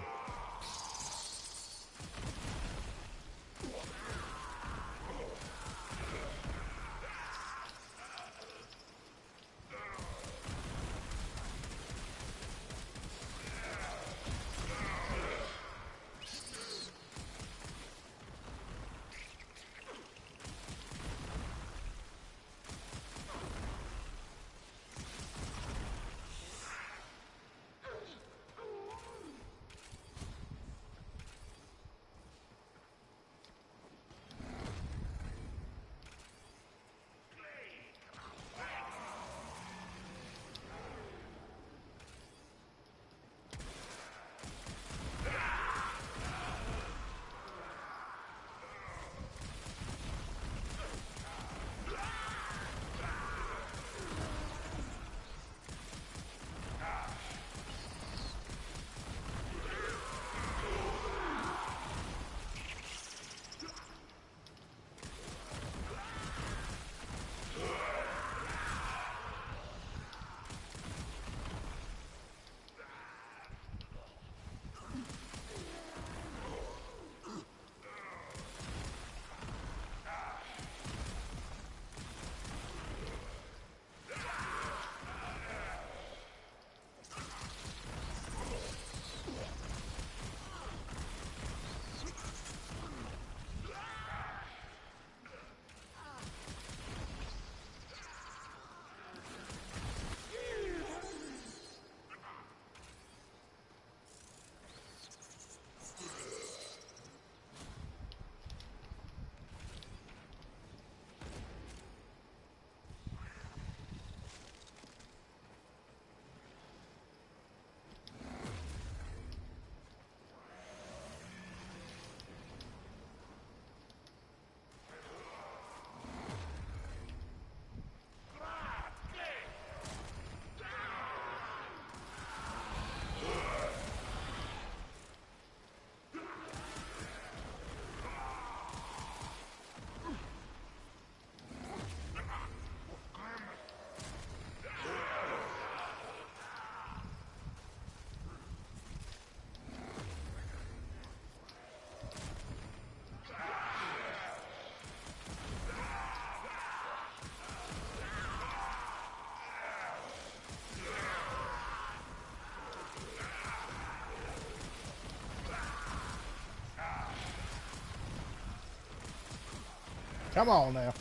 Come on now.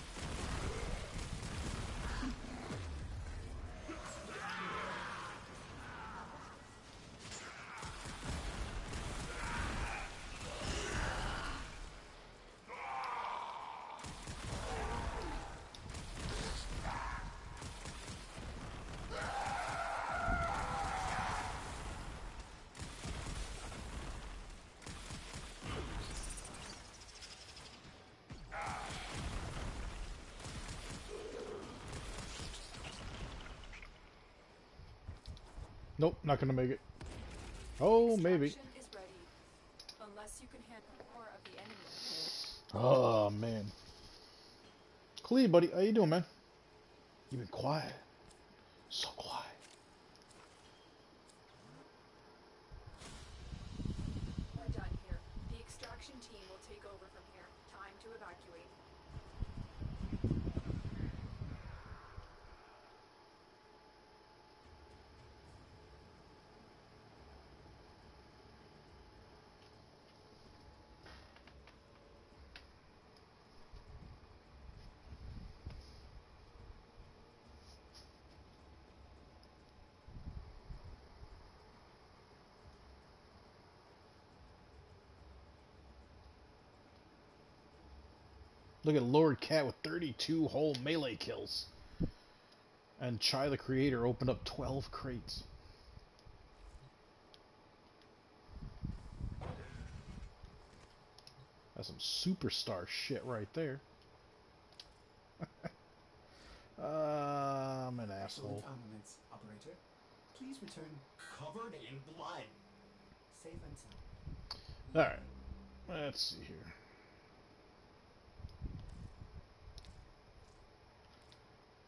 Nope, not gonna make it. Oh, maybe. Extraction is ready. Unless you can handle more of the enemy. Oh, man. Clee, buddy, how you doing, man? You've been quiet. So quiet. We're done here. The extraction team will take over from here. Time to evacuate. Look at Lord Cat with 32 whole melee kills. And Chai the Creator opened up 12 crates. That's some superstar shit right there. I'm an asshole. Excellent armaments, operator. Please return Covered in blood. safe and sound. Alright. Let's see here.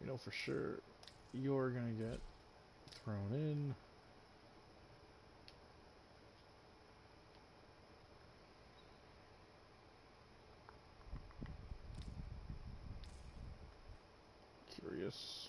You know for sure you're gonna get thrown in. Curious.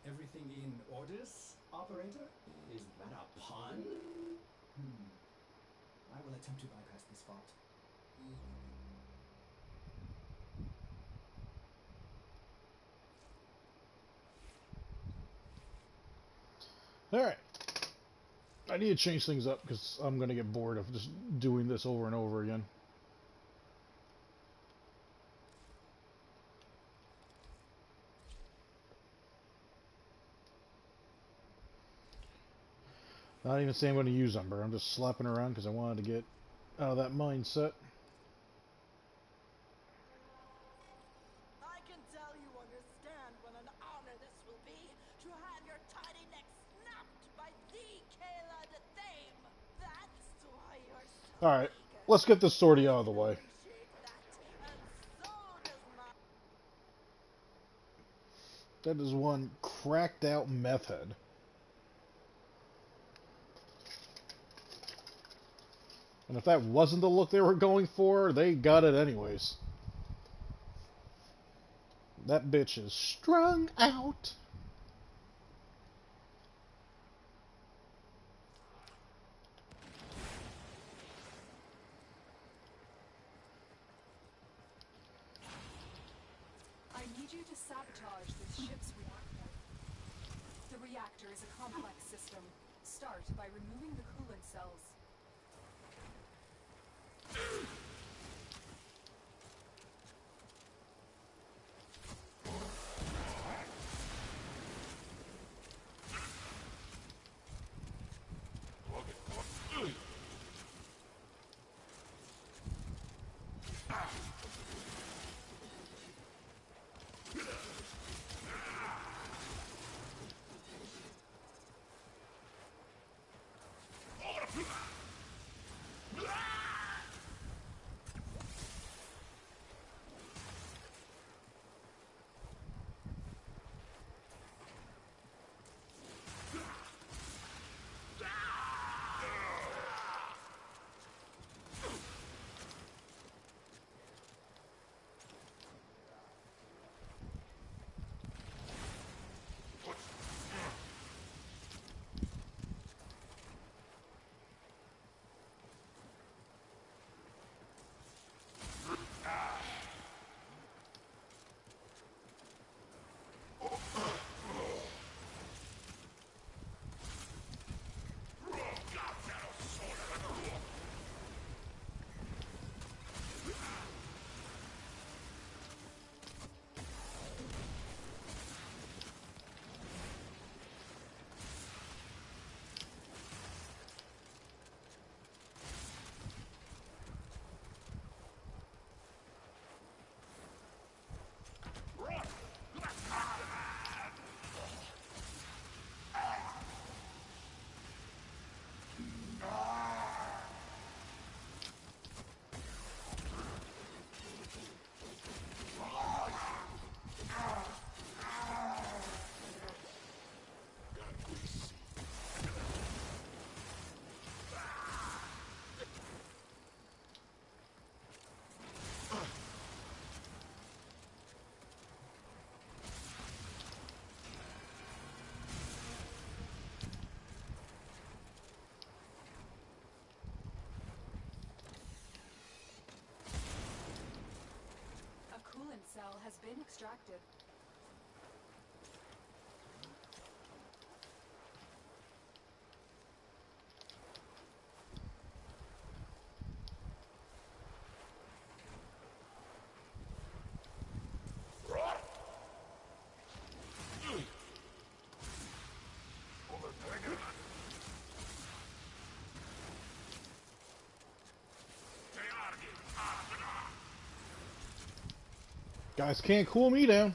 Everything in orders, operator? Is that a pun? I will attempt to bypass this fault. Alright. I need to change things up because I'm gonna get bored of just doing this over and over again. Not even saying I'm going to use Umber. I'm just slapping around because I wanted to get out of that mindset. I can tell you understand what an honor this will be to have your tiny neck snapped by the Kayla the Thame. That's why you're so Alright, eager. let's get this sortie out of the way. Appreciate that, and so does my... That is one cracked out meth head. And if that wasn't the look they were going for, they got it anyways. That bitch is strung out. I need you to sabotage this ship's reactor. The reactor is a complex system. Start by removing the coolant cells. has been extracted. Guys can't cool me down.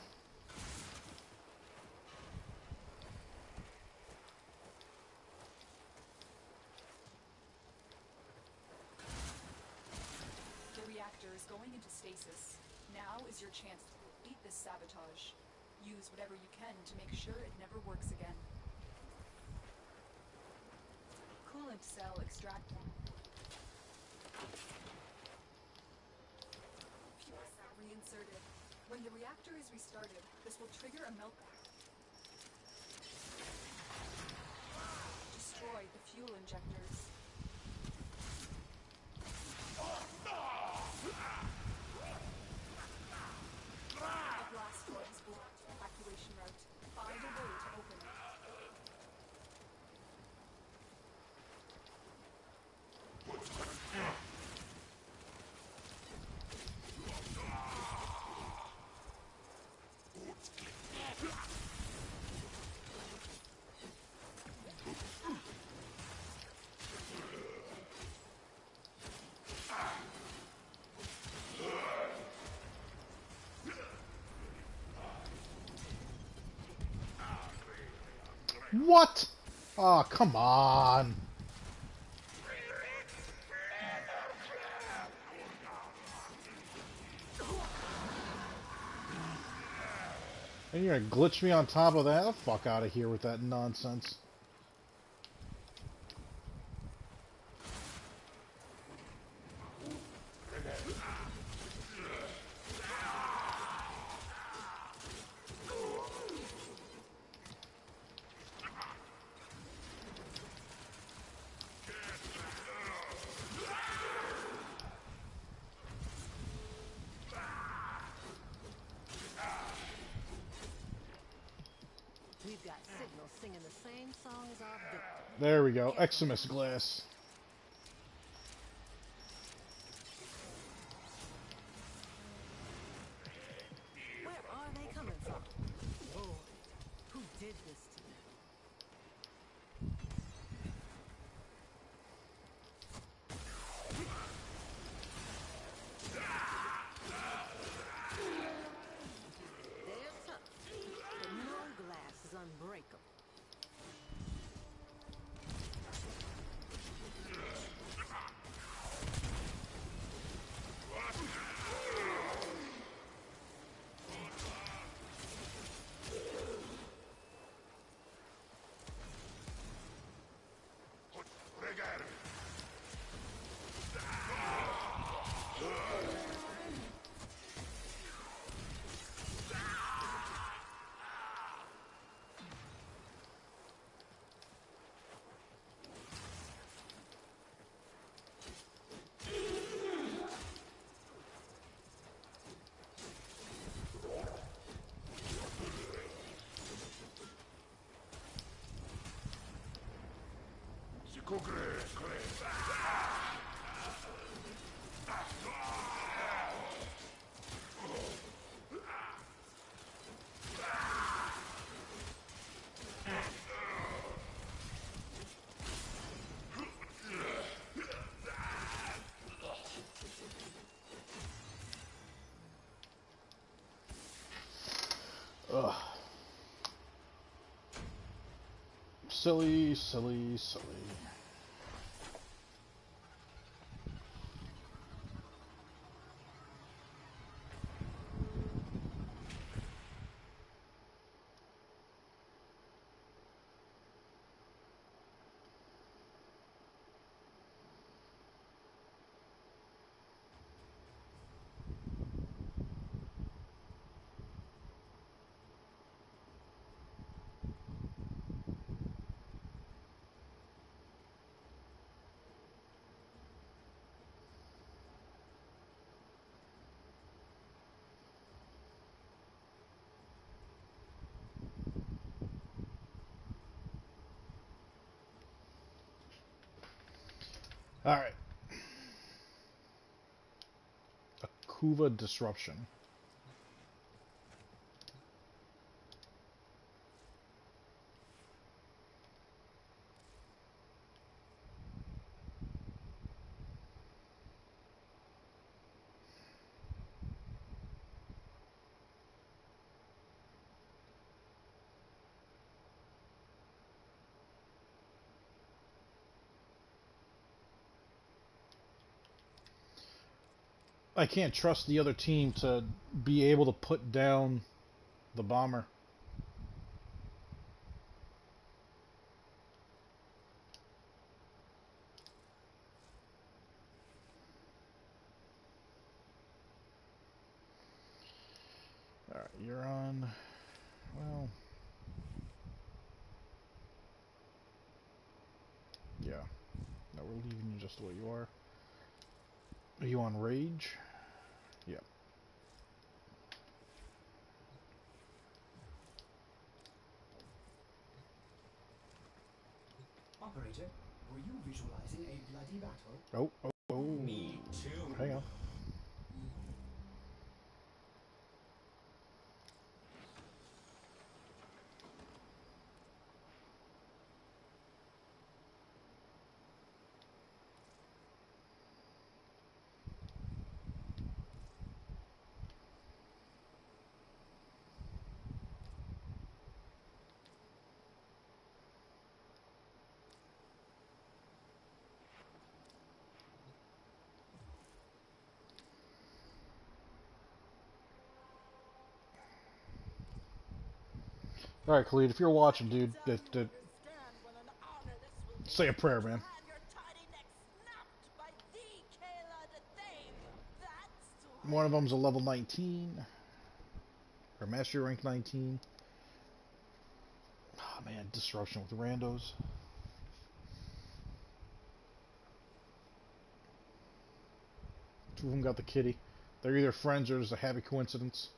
The reactor is going into stasis. Now is your chance to complete this sabotage. Use whatever you can to make sure it never works again. Coolant cell extracted. Fuel cell reinserted. When the reactor is restarted, this will trigger a meltdown. Destroy the fuel injectors. A blast door has blocked the evacuation route. Find a way to open it. What? Oh, come on. And you're gonna glitch me on top of that? The fuck out of here with that nonsense. We've got signals singing the same song as our victim. There we go. Eximus glass. Where are they coming from? Lord, who did this to them? They're tough, but no glass is unbreakable. Ugh. Silly, silly, silly. Alright. Akuva Disruption. I can't trust the other team to be able to put down the bomber. Alright, you're on... Well... Yeah. No, we're leaving you just the way you are. Are you on Rage? Yeah. Operator, were you visualizing a bloody battle? Oh, oh, oh. Me too. Hang on. Alright, Khalid, if you're watching, dude, say a prayer, man. One of them's a level 19. Or Master Rank 19. Oh, man, disruption with randos. Two of them got the kitty. They're either friends or just a happy coincidence.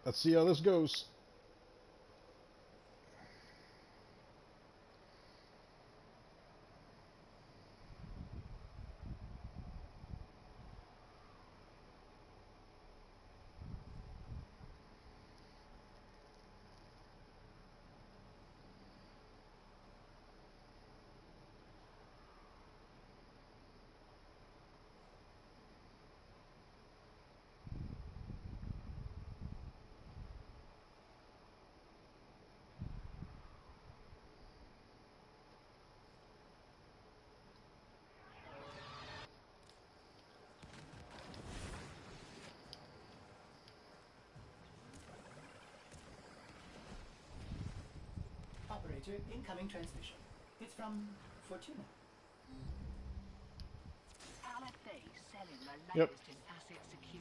Let's see how this goes. Operator, incoming transmission. It's from Fortuna. Yep.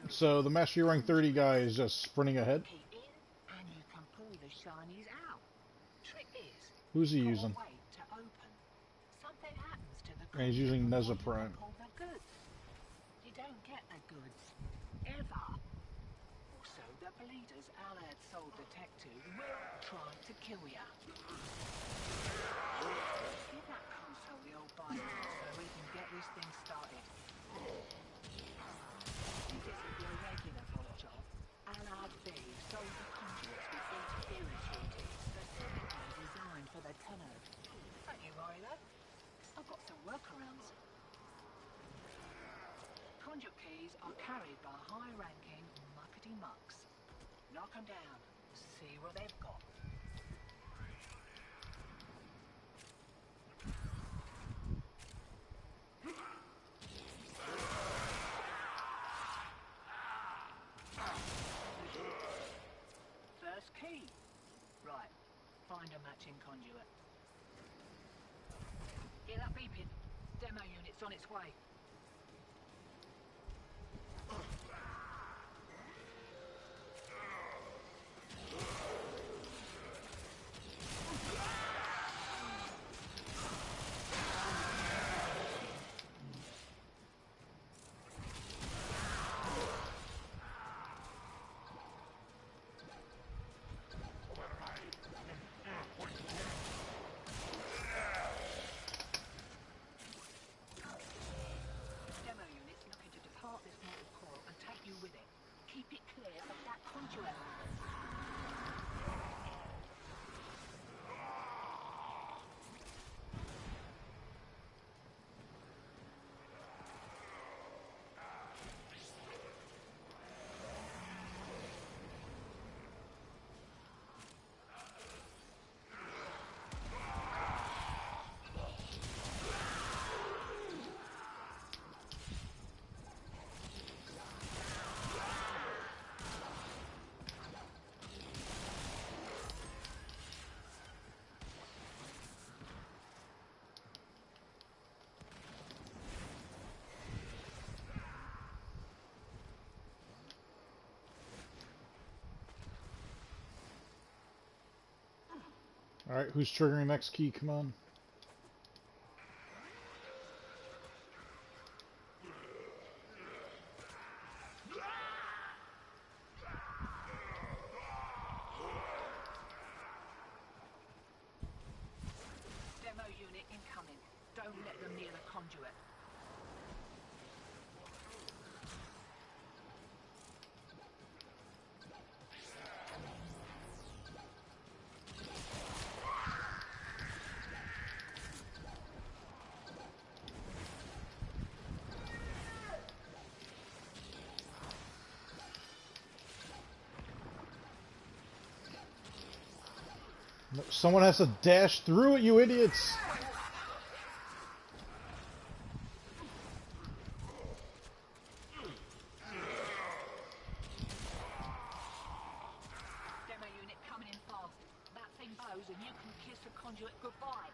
So the Master Rank 30 guy is just sprinting ahead. Who's he using? And he's using Nezoprime. You don't get the goods. Ever. Also, the bleeders Alad sold the tech to will try to kill ya. Give that console the old bite so we can get this thing started. This is your regular vault job. Alad B sold the conduits with interference routines specifically designed for the tenor. Don't you worry though. I've got some workarounds. Conduit keys are carried by high-ranking muckety mucks. Knock them down. See what they've got. First key. Right. Find a matching conduit. Get that beeping. Demo unit's on its way. Alright, who's triggering next key? Come on. Demo unit incoming. Don't let them near the conduit. Someone has to dash through it, you idiots! Demo unit coming in fast. That thing bows and you can kiss the conduit goodbye.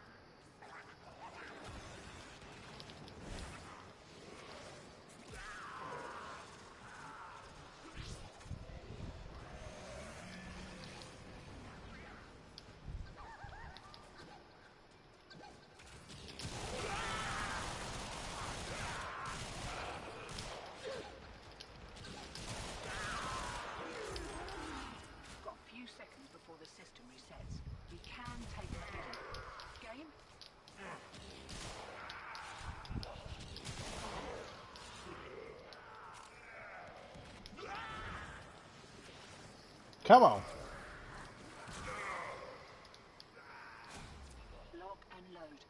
Got a few seconds before the system resets. We can take them again. Game? Come on. Lock and load.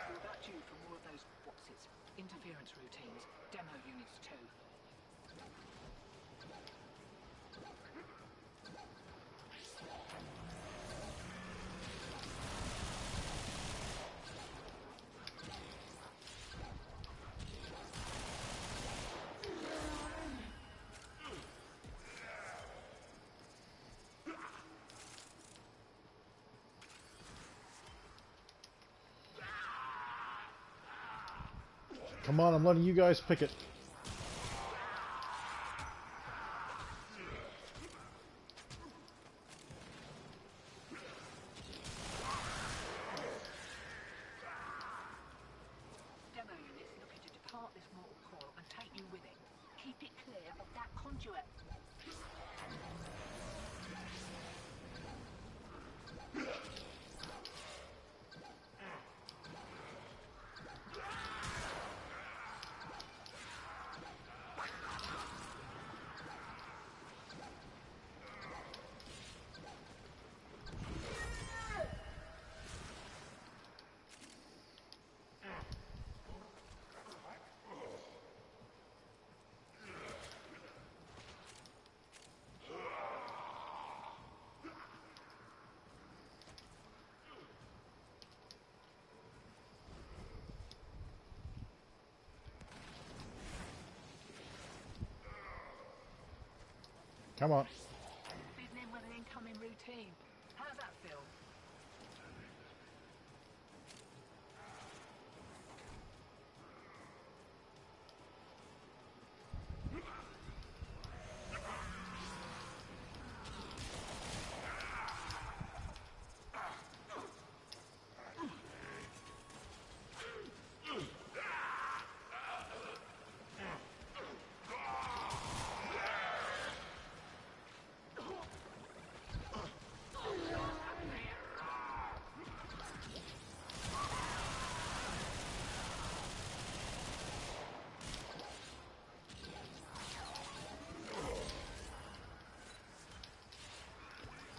We're about due for more of those what's-its. Interference routines. Demo units too. Come on, I'm letting you guys pick it. Demo units looking to depart this mortal coil and take you with it. Keep it clear of that conduit. Come on. Fizzing in with an incoming routine. How's that feel?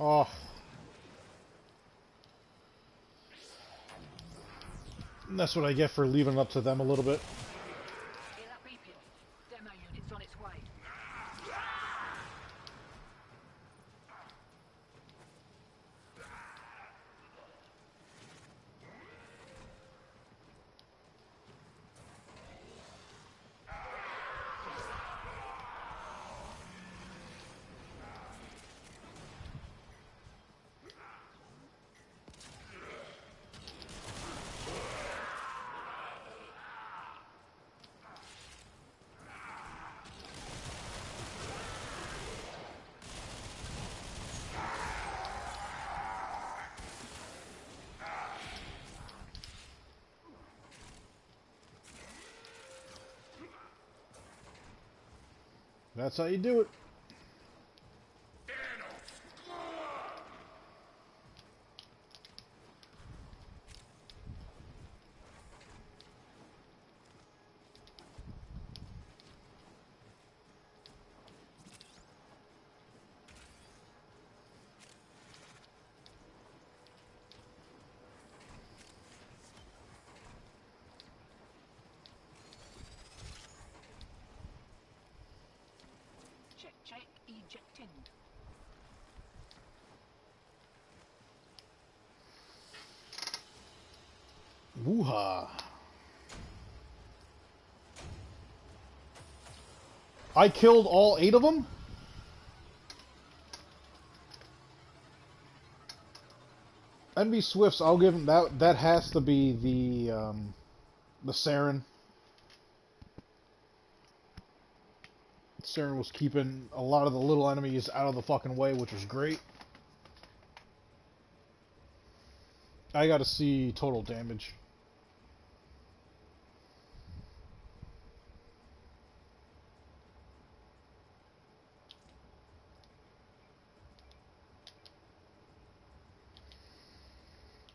Oh. And that's what I get for leaving it up to them a little bit. Hear that beeping? Demo unit's on its way. That's how you do it. Check, ejecting. Woo-ha. I killed all 8 of them? NB Swifts, I'll give him that. That has to be the Saren. Saren was keeping a lot of the little enemies out of the fucking way, which was great. I gotta see total damage.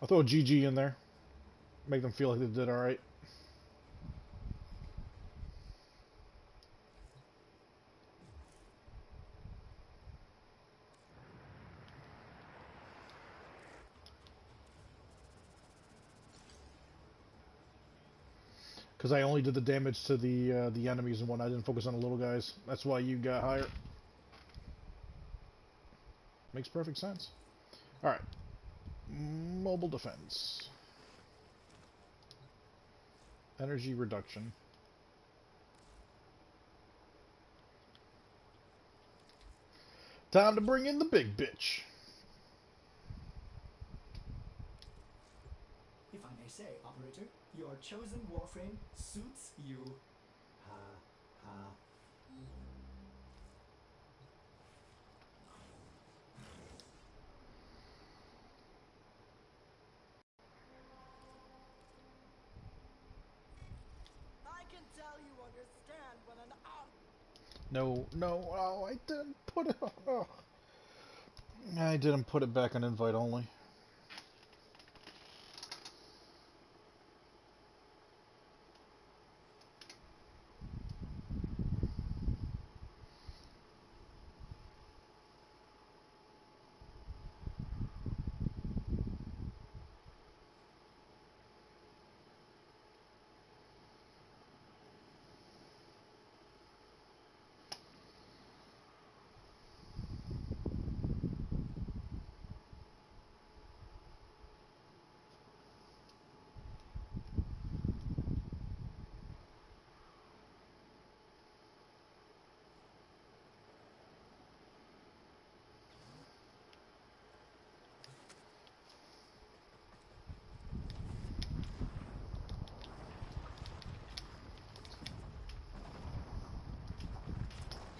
I'll throw a GG in there. Make them feel like they did alright. Because I only did the damage to the enemies and one. I didn't focus on the little guys. That's why you got higher. Makes perfect sense. Alright. Mobile defense. Energy reduction. Time to bring in the big bitch. If I may say, operator, your chosen Warframe suits you. Ha ha. I can tell you understand when an No, no, oh, I didn't put it. Oh. I didn't put it back on invite only.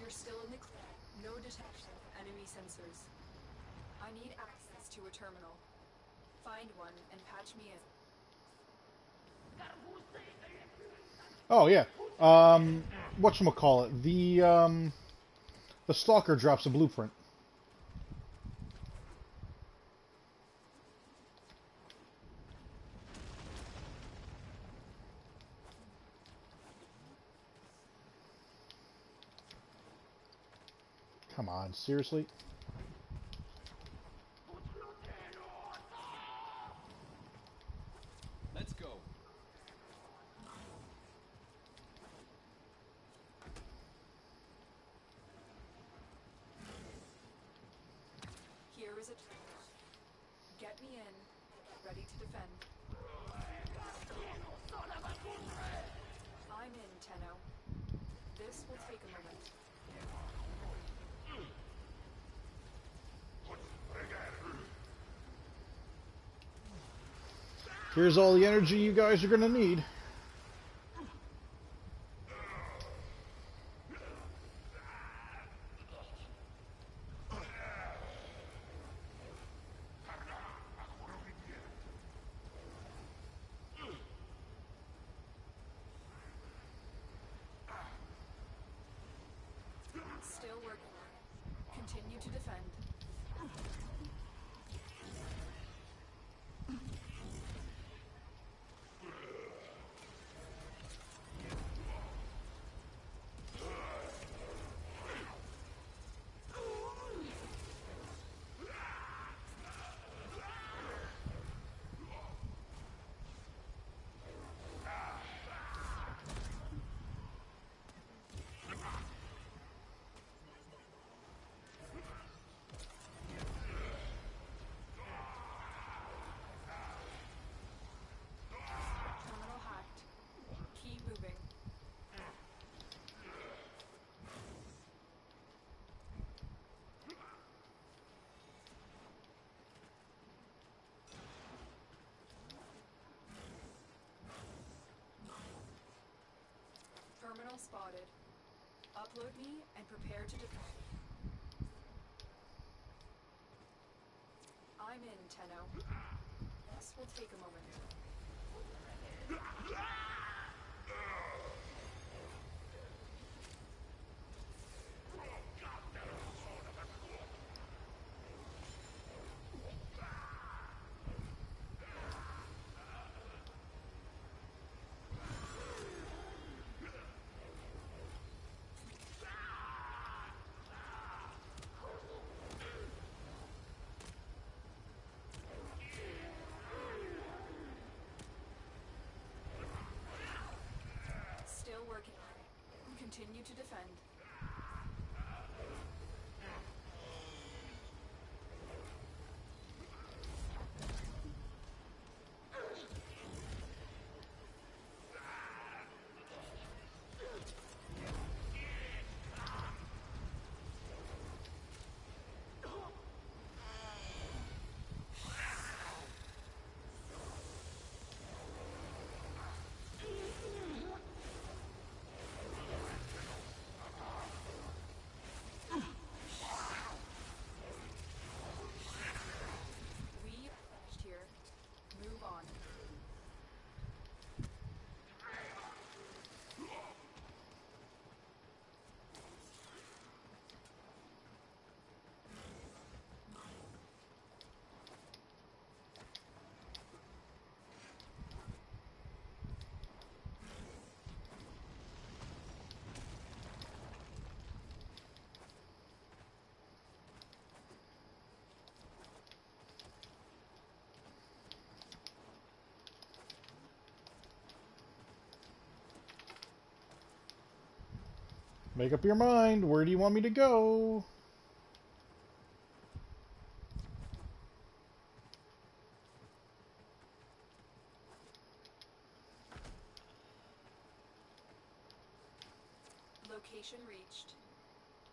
You're still in the clear. No detection of enemy sensors. I need access to a terminal. Find one and patch me in. Oh yeah. Whatchamacallit? The stalker drops a blueprint. Come on, seriously? Let's go. Here is a terminal. Get me in. Ready to defend. I'm in, Tenno. This will take a moment. Here's all the energy you guys are gonna need. Continue to defend. Terminal hacked. Keep moving. Terminal spotted. Upload me and prepare to defend. I'm in, Tenno. This will take a moment. Still working. Continue to defend. We finished here. Move on. Make up your mind. Where do you want me to go? Location reached.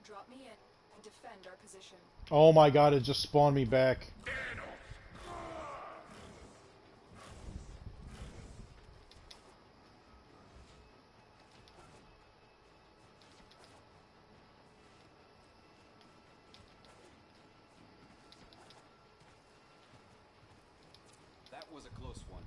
Drop me in and defend our position. Oh my god, it just spawned me back. That was a close one.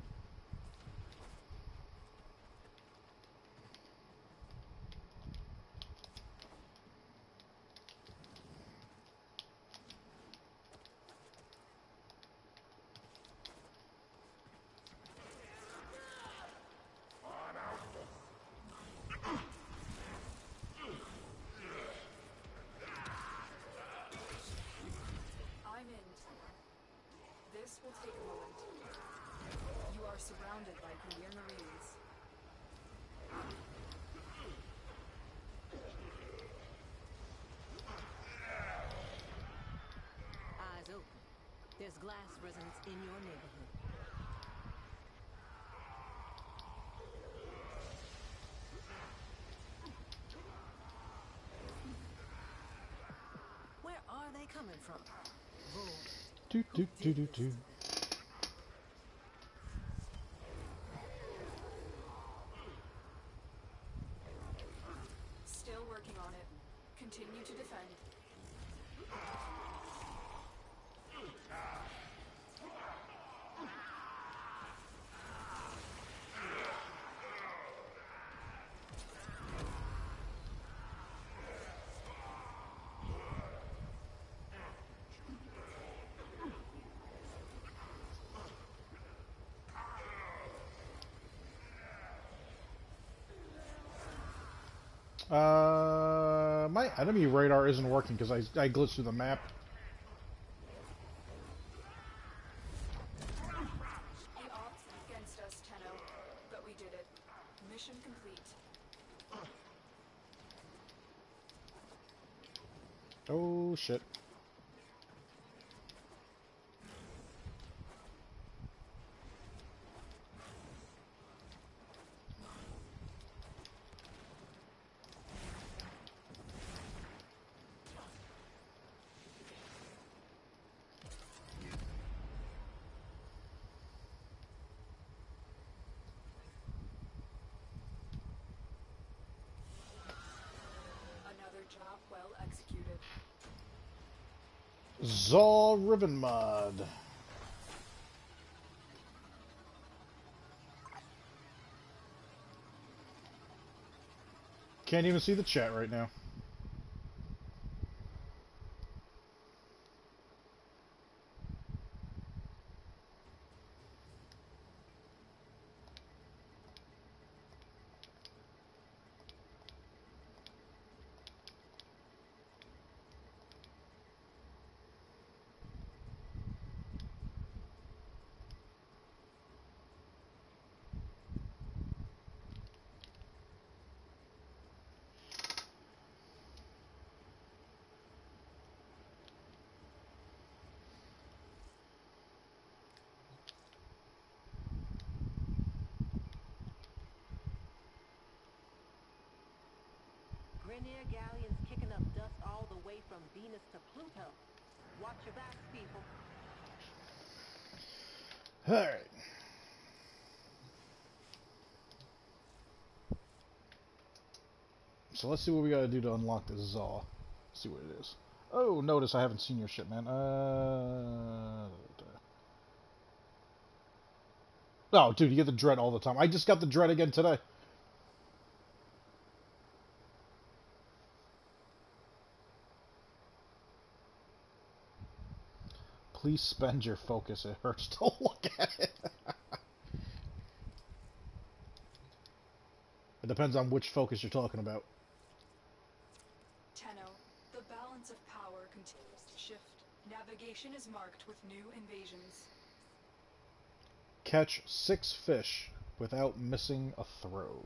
I'm in. This will take a moment. You are surrounded by Grenadier Marines. Eyes open. There's glass resonance in your neighborhood. Where are they coming from? Do do do do do. Still working on it. Continue to defend. My enemy radar isn't working because I glitched through the map. The odds were against us, Tenno, but we did it. Mission complete. Oh shit. Another job well executed. Zaw Ribbon Mod. Can't even see the chat right now. Grenier galleons kicking up dust all the way from Venus to Pluto. Watch your backs, people. Alright. So let's see what we gotta do to unlock this Zaw. See what it is. Oh, notice I haven't seen your shit, man. Oh, dude, you get the dread all the time. I just got the dread again today. Please spend your focus. It hurts to look at it. It depends on which focus you're talking about. Tenno, the balance of power continues to shift. Navigation is marked with new invasions. Catch 6 fish without missing a throw.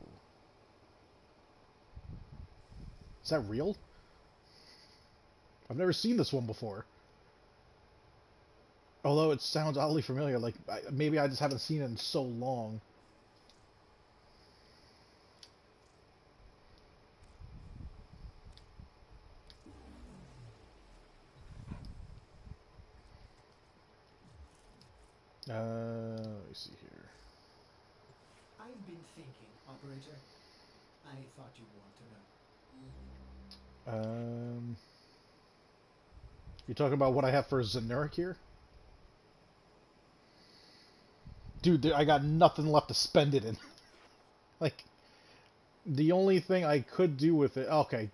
Is that real? I've never seen this one before. Although it sounds oddly familiar, like maybe I just haven't seen it in so long. Let me see here. I've been thinking, operator. I thought you'd want to know. You're talking about what I have for Zenuric here? Dude, I got nothing left to spend it in. Like, the only thing I could do with it... Okay,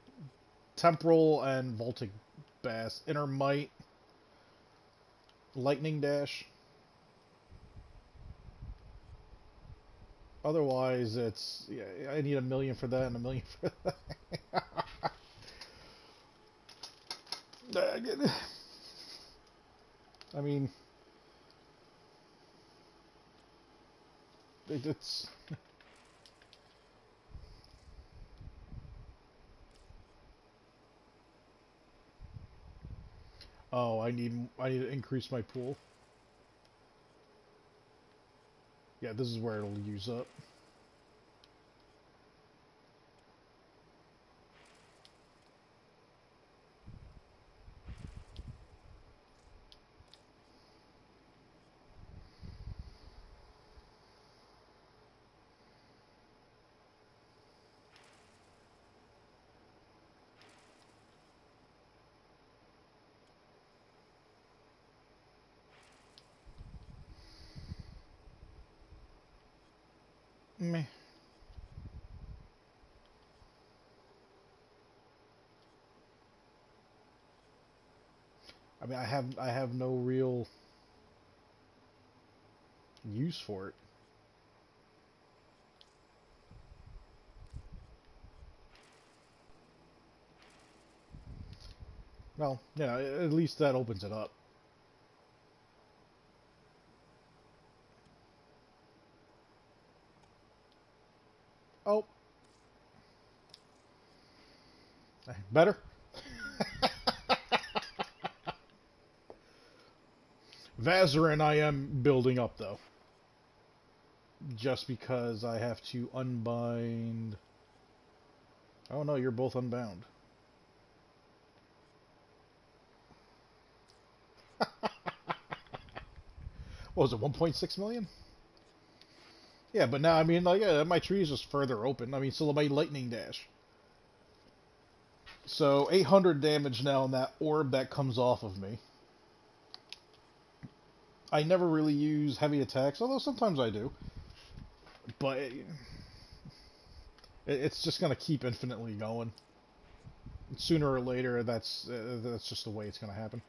Temporal and Voltic Bass. Inner Might. Lightning Dash. Otherwise, it's... Yeah, I need 1 million for that and 1 million for that. I mean... It's... Oh, I need to increase my pool. Yeah, this is where it'll use up. Meh. I mean, I have no real use for it. Well, yeah, at least that opens it up. Oh, better? Vazarin I am building up, though. Just because I have to unbind... Oh no, you're both unbound. What was it, 1.6 million? Yeah, but now, I mean, like, my tree is just further open. I mean, so my lightning dash. So, 800 damage now on that orb that comes off of me. I never really use heavy attacks, although sometimes I do. But it's just going to keep infinitely going. Sooner or later, that's just the way it's going to happen.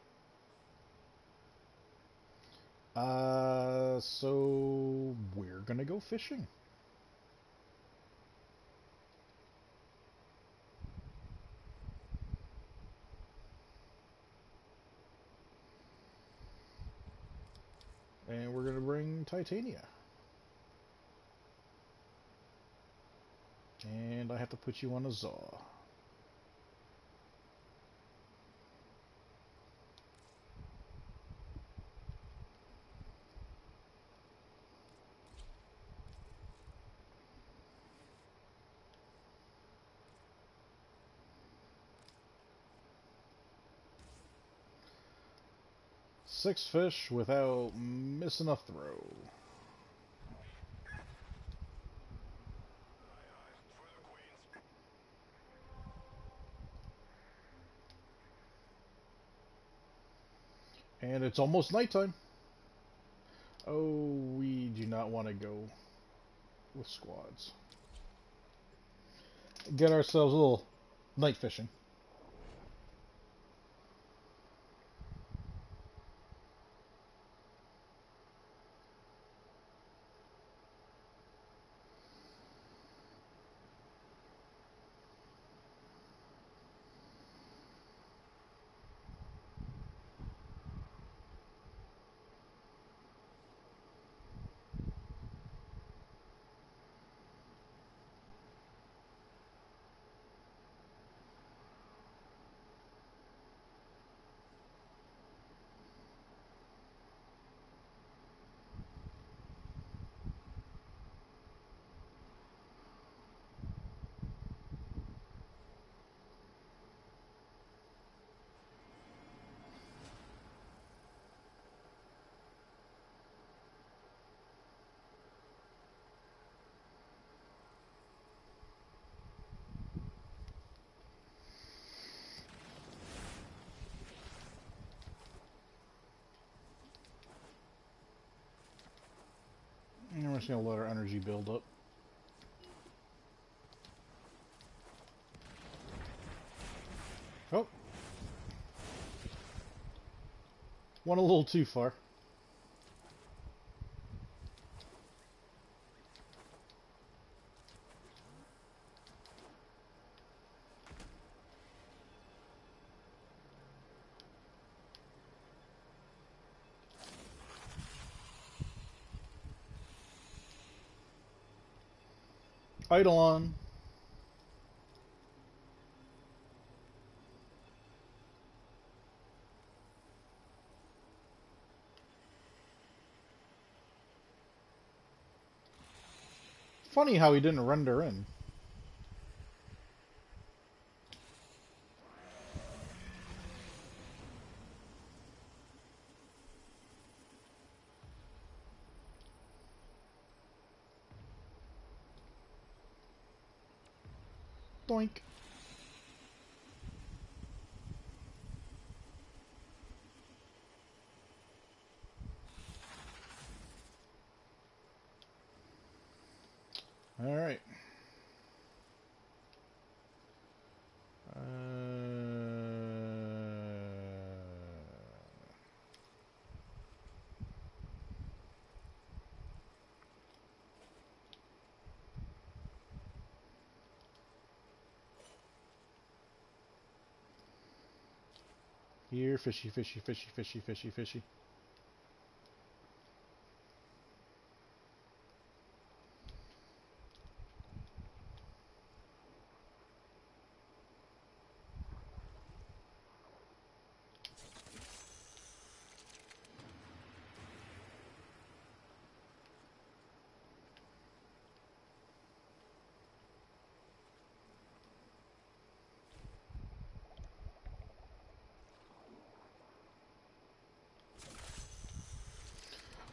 So we're going to go fishing. And we're going to bring Titania. And I have to put you on a Zaw. Six fish without missing a throw. And it's almost nighttime. Oh, we do not want to go with squads. Get ourselves a little night fishing. And we're just going to let our energy build up. Oh. Went a little too far. Eidolon. Funny how he didn't render in. Doink. All right. Here, fishy, fishy, fishy, fishy, fishy, fishy.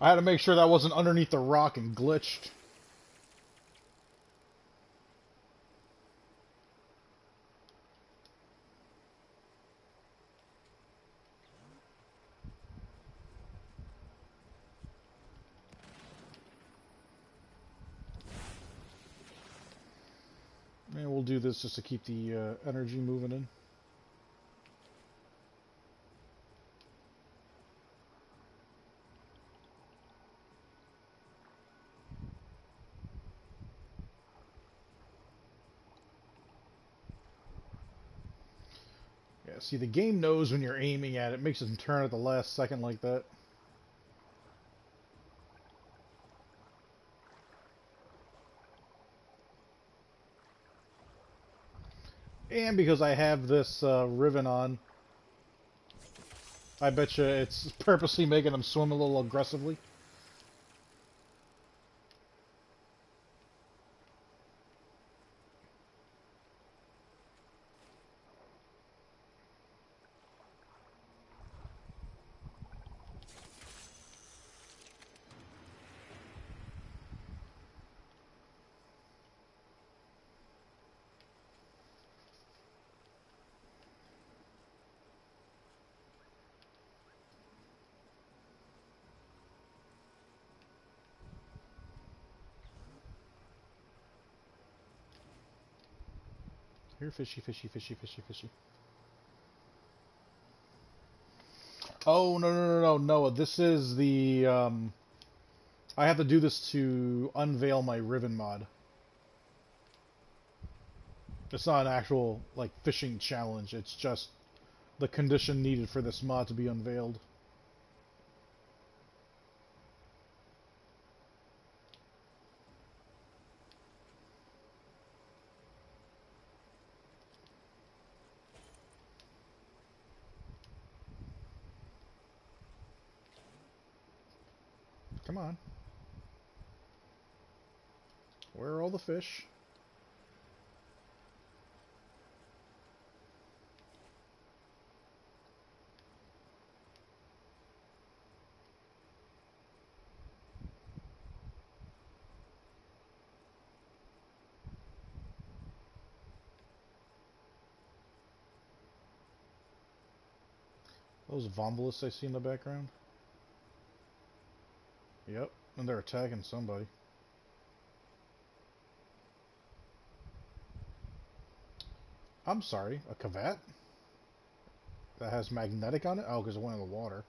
I had to make sure that wasn't underneath the rock and glitched. And we'll do this just to keep the energy moving in. Yeah, see, the game knows when you're aiming at it. Makes it turn at the last second like that. And because I have this ribbon on, I bet you it's purposely making them swim a little aggressively. Here, fishy, fishy, fishy, fishy, fishy. Oh, no, no, no, no, Noah. This is the, I have to do this to unveil my ribbon mod. It's not an actual, like, fishing challenge. It's just the condition needed for this mod to be unveiled. Come on. Where are all the fish? Those Vomvalis I see in the background? Yep, and they're attacking somebody. I'm sorry, a Kavat? That has magnetic on it? Oh, because it went in the water.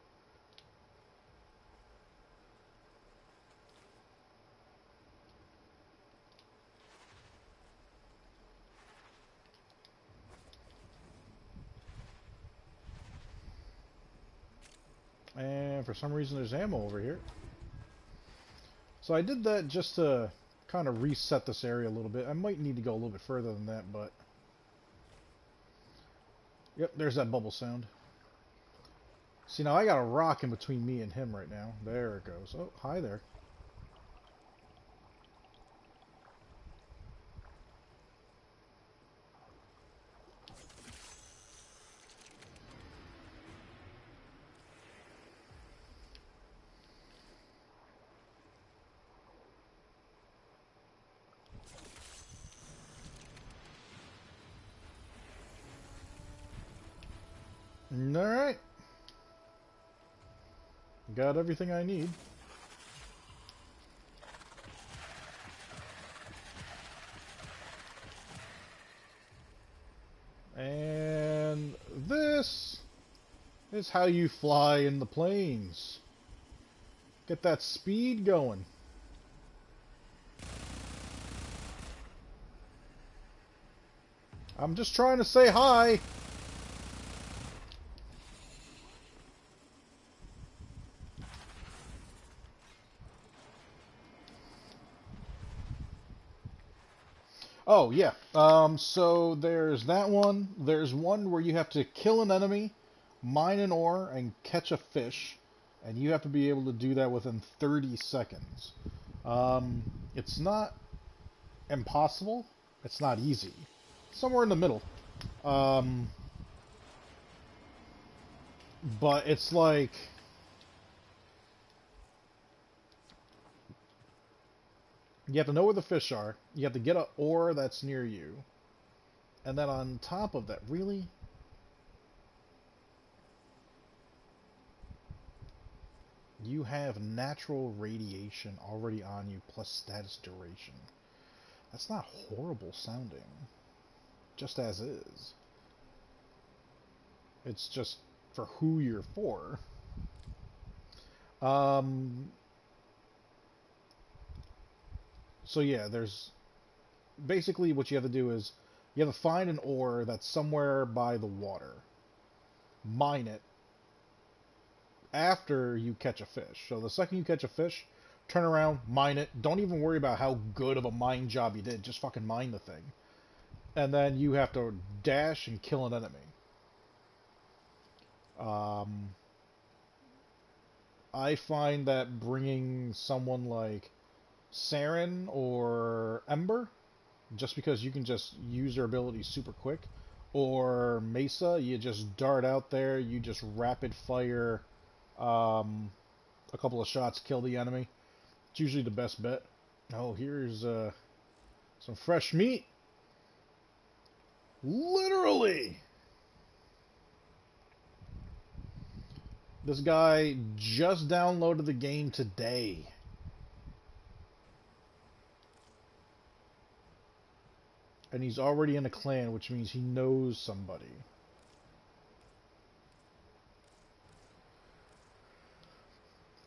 And for some reason there's ammo over here. So I did that just to kind of reset this area a little bit. I might need to go a little bit further than that, but... Yep, there's that bubble sound. See, now I got a rock in between me and him right now. There it goes. Oh, hi there. Alright. Got everything I need. And this is how you fly in the planes. Get that speed going. I'm just trying to say hi. Oh yeah. So there's that one. There's one where you have to kill an enemy, mine an ore, and catch a fish, and you have to be able to do that within 30 seconds. It's not impossible. It's not easy. Somewhere in the middle. Um, but it's like you have to know where the fish are. You have to get an ore that's near you, and then on top of that, really, you have natural radiation already on you plus status duration. That's not horrible sounding, just as is. It's just for who you're for. Um, so yeah, there's basically what you have to do is you have to find an ore that's somewhere by the water, mine it after you catch a fish. So the second you catch a fish, turn around, mine it. Don't even worry about how good of a mine job you did. Just fucking mine the thing. And then you have to dash and kill an enemy. I find that bringing someone like Saren or Ember, just because you can just use their abilities super quick, or Mesa, you just dart out there, you just rapid fire a couple of shots, kill the enemy. It's usually the best bet. Oh, here's some fresh meat. Literally! This guy just downloaded the game today. And he's already in a clan, which means he knows somebody.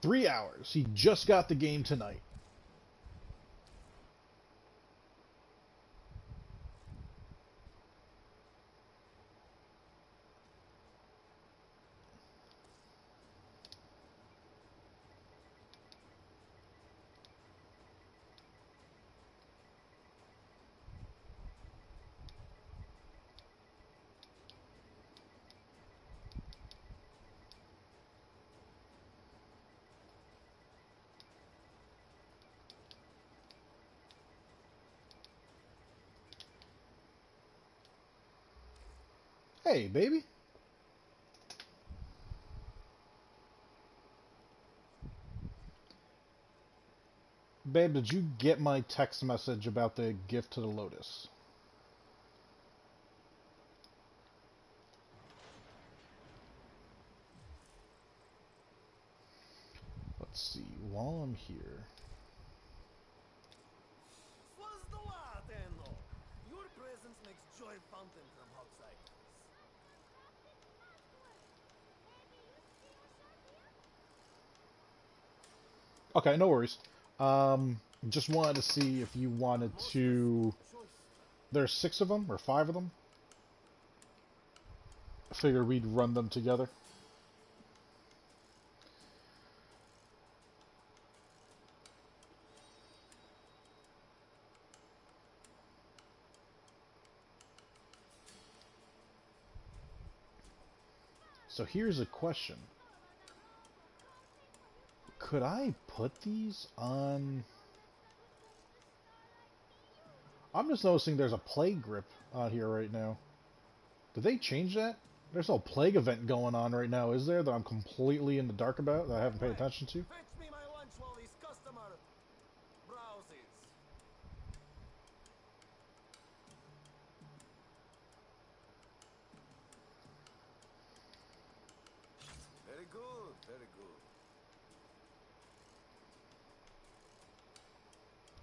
Three hours. He just got the game tonight. Hey, baby. Babe, did you get my text message about the gift to the Lotus? Let's see, while I'm here. What's the matter, Endo? Your presence makes joy fountain from outsiders. Okay, no worries. Just wanted to see if you wanted to... There's 6 of them, or 5 of them. I figured we'd run them together. So here's a question. Could I put these on... I'm just noticing there's a plague grip on here right now. Did they change that? There's no plague event going on right now, is there? That I'm completely in the dark about, that I haven't paid attention to? Fetch me my lunch while this customer browses. Very good, very good.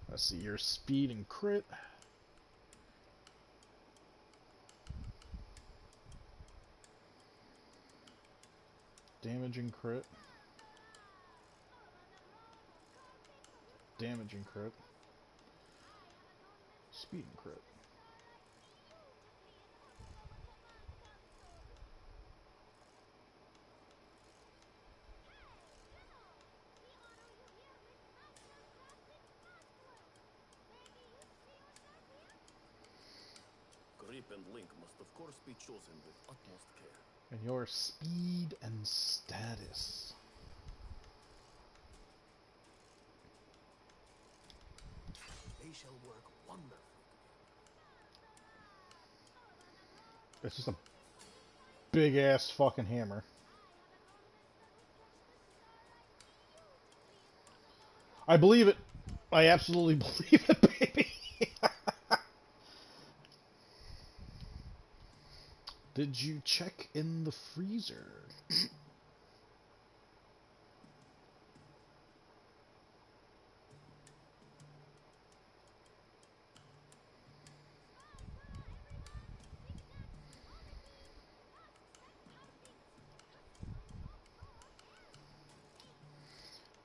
Let's see, your speed and crit. Damage and crit. Damage and crit. Speed and crit. grip and link must of course be chosen with utmost care. And your speed and status. They shall work wonderfully. It's just a big ass fucking hammer. I believe it. I absolutely believe it, baby. Did you check in the freezer?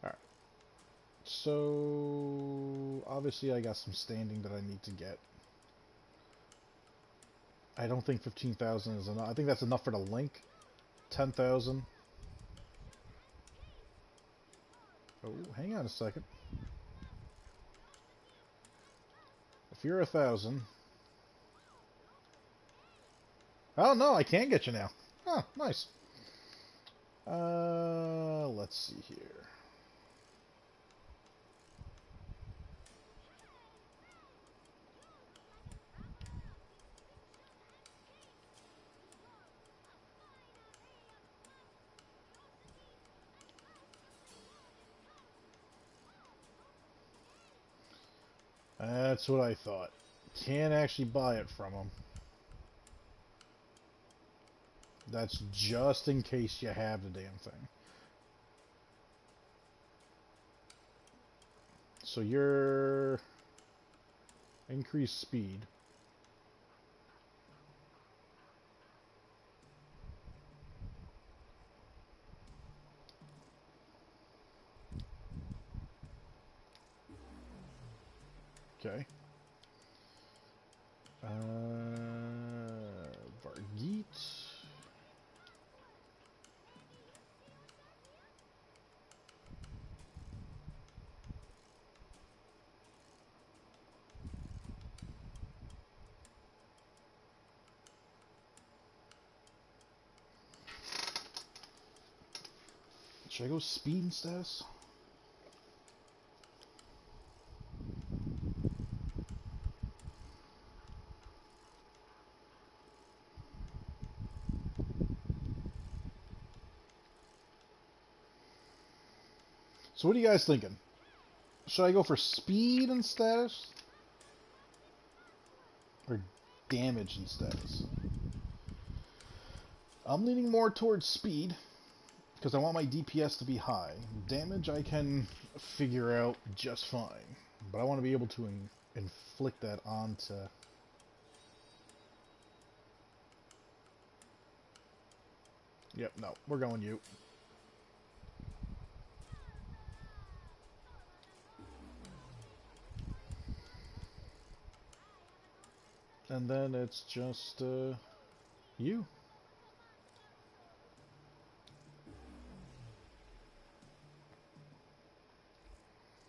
Alright. So, obviously I got some standing that I need to get. I don't think 15,000 is enough. I think that's enough for the link. 10,000. Oh, hang on a second. If you're 1,000... Oh, no, I can get you now. Oh, nice. Let's see here. That's what I thought. Can't actually buy it from them. That's just in case you have the damn thing. So your increased speed. Okay. Vargeet. Should I go speed and status? So what are you guys thinking? Should I go for speed and status? Or damage and status? I'm leaning more towards speed, because I want my DPS to be high. Damage I can figure out just fine, but I want to be able to inflict that onto... Yep, no, we're going you. And then it's just, you.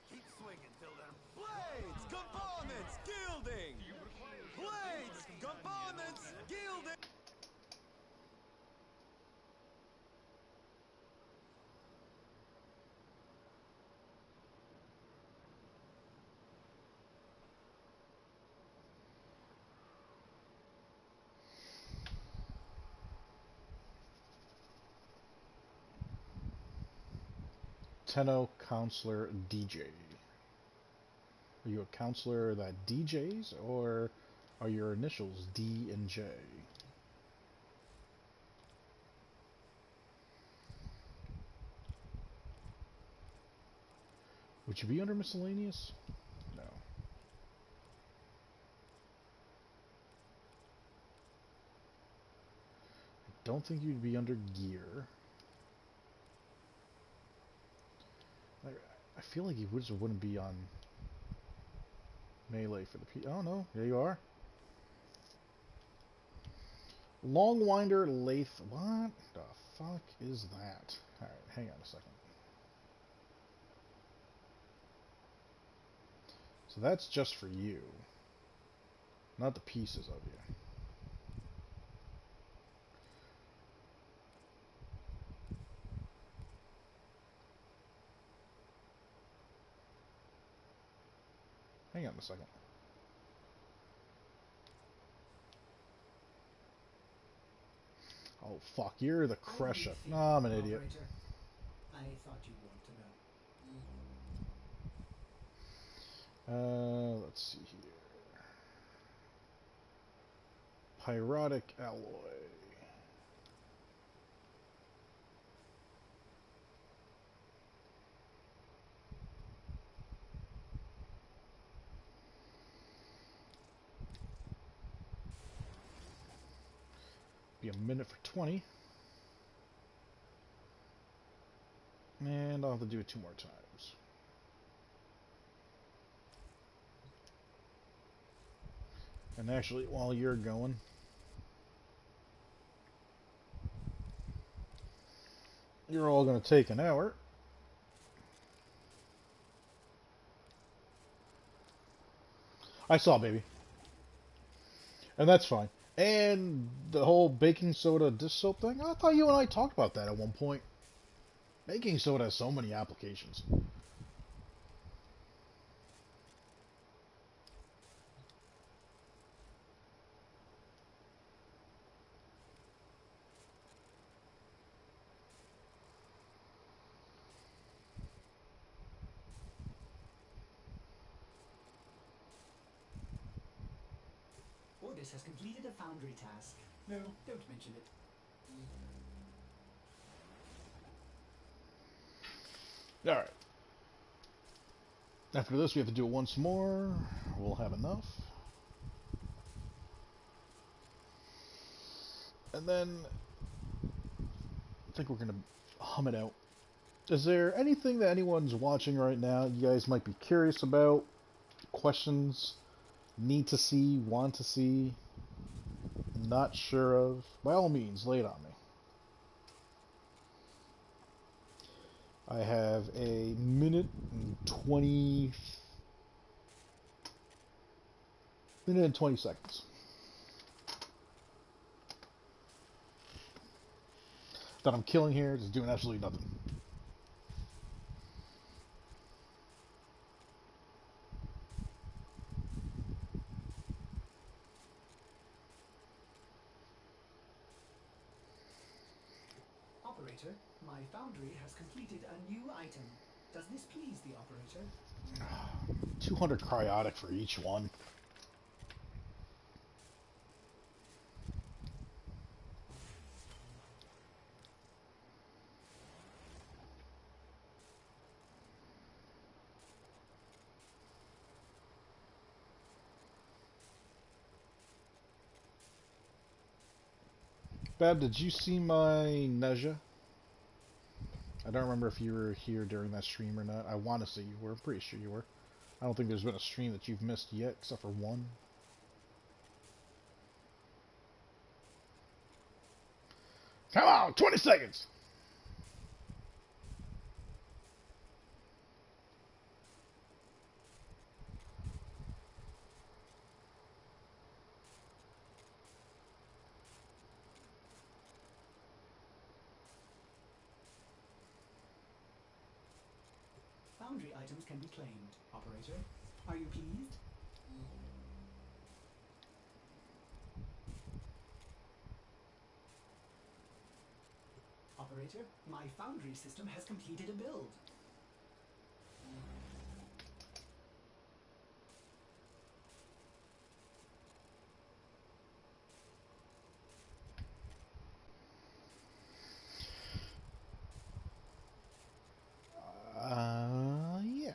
Keep swinging till then. Blades, components, gilding. Blades, components, gilding. Tenno Counselor DJ. Are you a counselor that DJs, or are your initials D and J? Would you be under miscellaneous? No. I don't think you'd be under gear. I feel like you just wouldn't be on melee for the P. Oh no, there you are. Longwinder Lathe. What the fuck is that? Alright, hang on a second. So that's just for you. Not the pieces of you. Hang on a second. Oh, fuck. You're the Crescia. No, I'm an idiot. Operator. I thought you'd want to know. Let's see here. Pyrotic alloy. Be a minute for 20. And I'll have to do it 2 more times. And actually, while you're going, you're all going to take an hour. I saw, baby. And that's fine. And the whole baking soda dish soap thing, I thought you and I talked about that at one point. Baking soda has so many applications. Ordis has completed a foundry task. No, don't mention it. Alright. After this, we have to do it once more. We'll have enough. And then, I think we're going to hum it out. Is there anything that anyone's watching right now you guys might be curious about? Questions? Need to see? Want to see? Not sure of? By all means, lay it on me. I have a minute and 20 seconds. That I'm killing here, just doing absolutely nothing. Operator, my foundry has completed a new item. Does this please the operator? 200 cryotic for each one. Bab, did you see my Neja? I don't remember if you were here during that stream or not. I want to say you were. I'm pretty sure you were. I don't think there's been a stream that you've missed yet, except for one. Come on, 20 seconds! Foundry items can be claimed, operator. Are you pleased? Operator, my foundry system has completed a build. Yeah.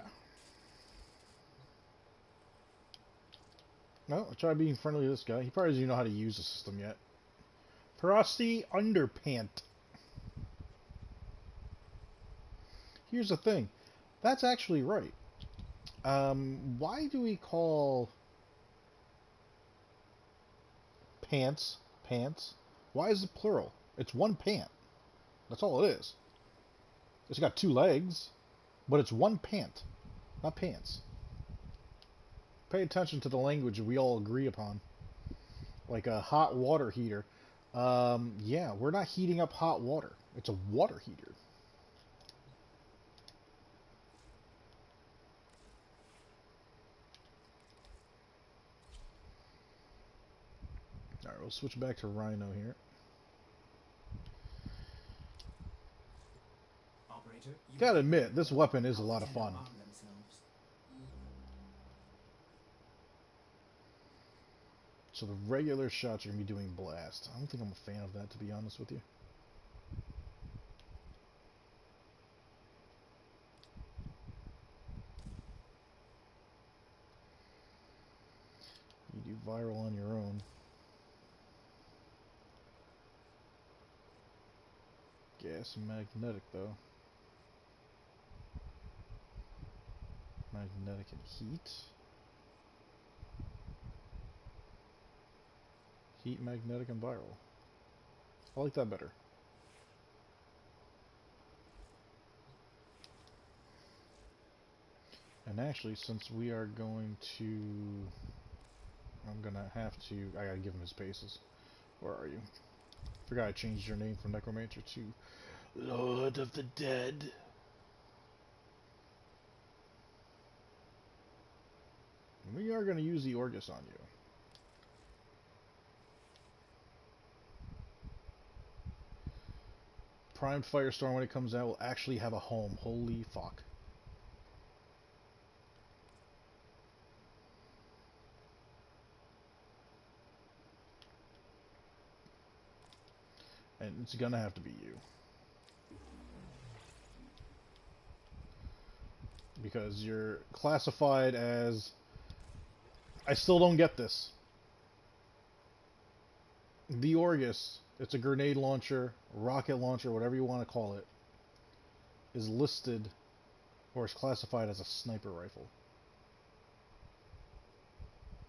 No, I'll try being friendly to this guy. He probably doesn't even know how to use the system yet. Porosity underpant. Here's the thing. That's actually right. Why do we call pants pants? Why is it plural? It's one pant. That's all it is. It's got 2 legs, but it's one pant, not pants. Pay attention to the language we all agree upon. Like a hot water heater. Yeah, we're not heating up hot water. It's a water heater. we'll switch back to Rhino here. Operator, you Gotta admit, this weapon is a lot of How the fun. arm themselves. So the regular shots are going to be doing blast. I don't think I'm a fan of that, to be honest with you. You do viral on your own. Gas and magnetic, though. Magnetic and heat. Heat, magnetic, and viral. I like that better. And actually, since we are going to... I'm gonna have to... I gotta give him his paces. Where are you? Forgot I changed your name from Necromancer to Lord of the Dead. We are gonna use the Orgus on you. Primed Firestorm, when it comes out, will actually have a home. Holy fuck. And it's gonna have to be you. Because you're classified as... I still don't get this. The Orgus, it's a grenade launcher, rocket launcher, whatever you want to call it, is listed or is classified as a sniper rifle.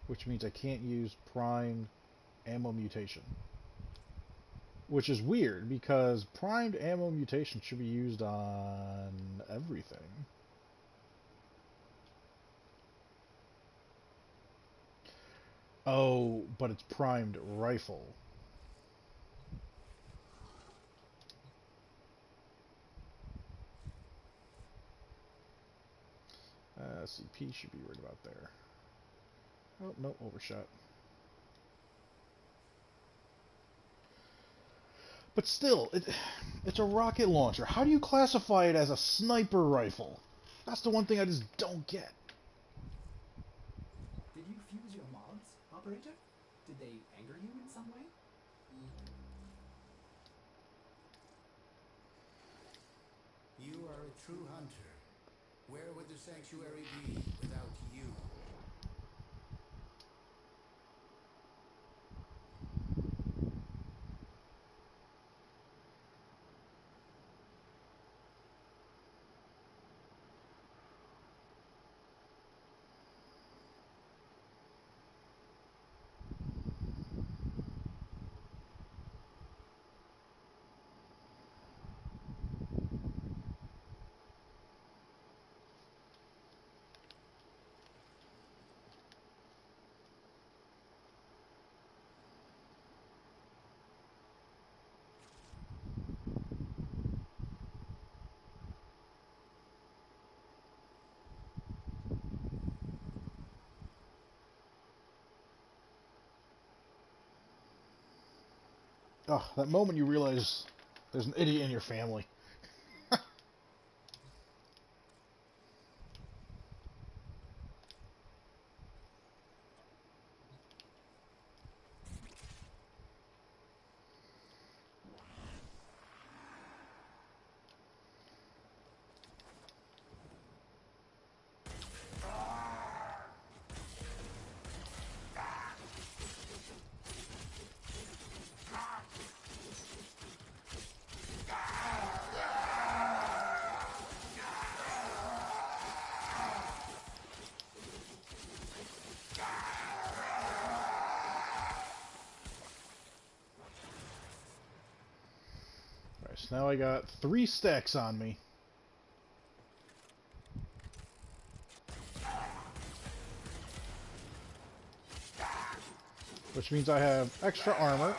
Which means I can't use primed ammo mutation. Which is weird, because primed ammo mutation should be used on everything. Oh, but it's primed rifle. CP should be right about there. Oh, no, overshot. But still, it's a rocket launcher. How do you classify it as a sniper rifle? That's the one thing I just don't get. Did you fuse your mods, operator? Did they anger you in some way? You are a true hunter. Where would the sanctuary be without you? Oh, that moment you realize there's an idiot in your family. Alright, so now I got 3 stacks on me. Which means I have extra armor.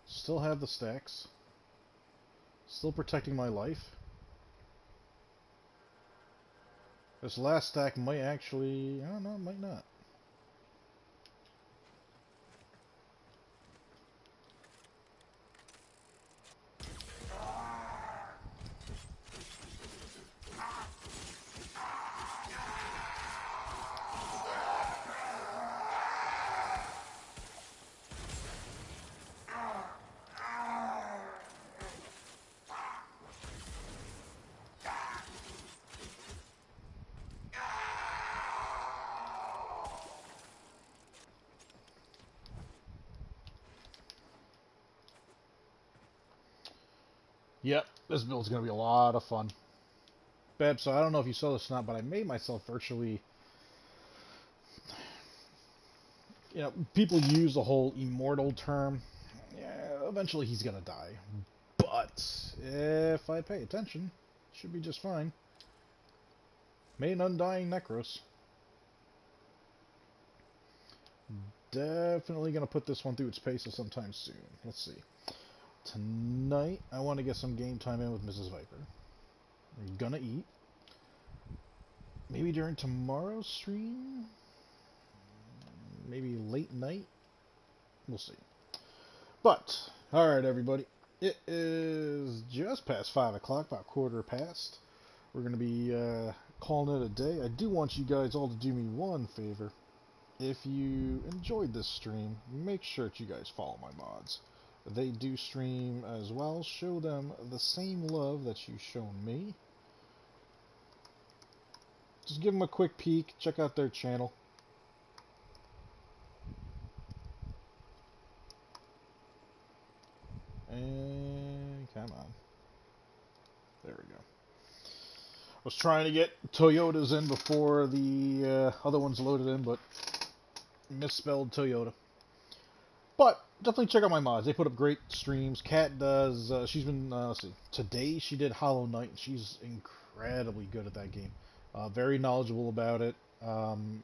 Still have the stacks. Still protecting my life. This last stack might actually... I don't know, it might not. Yep, this build's going to be a lot of fun. Beb, so I don't know if you saw this or not, but I made myself virtually... You know, people use the whole immortal term. Yeah, eventually he's going to die. But if I pay attention, should be just fine. Made an undying Necros. Definitely going to put this one through its paces sometime soon. Let's see. Tonight, I want to get some game time in with Mrs. Viper. I'm gonna eat. Maybe during tomorrow's stream? Maybe late night? We'll see. But, alright everybody. It is just past 5 o'clock, about quarter past. We're going to be calling it a day. I do want you guys all to do me one favor. If you enjoyed this stream, make sure that you guys follow my mods. They do stream as well. Show them the same love that you've shown me. Just give them a quick peek. Check out their channel. And come on. There we go. I was trying to get Toyotas in before the other ones loaded in, but misspelled Toyota. But definitely check out my mods. They put up great streams. Kat does. She's been. Let's see. Today she did Hollow Knight. She's incredibly good at that game. Very knowledgeable about it.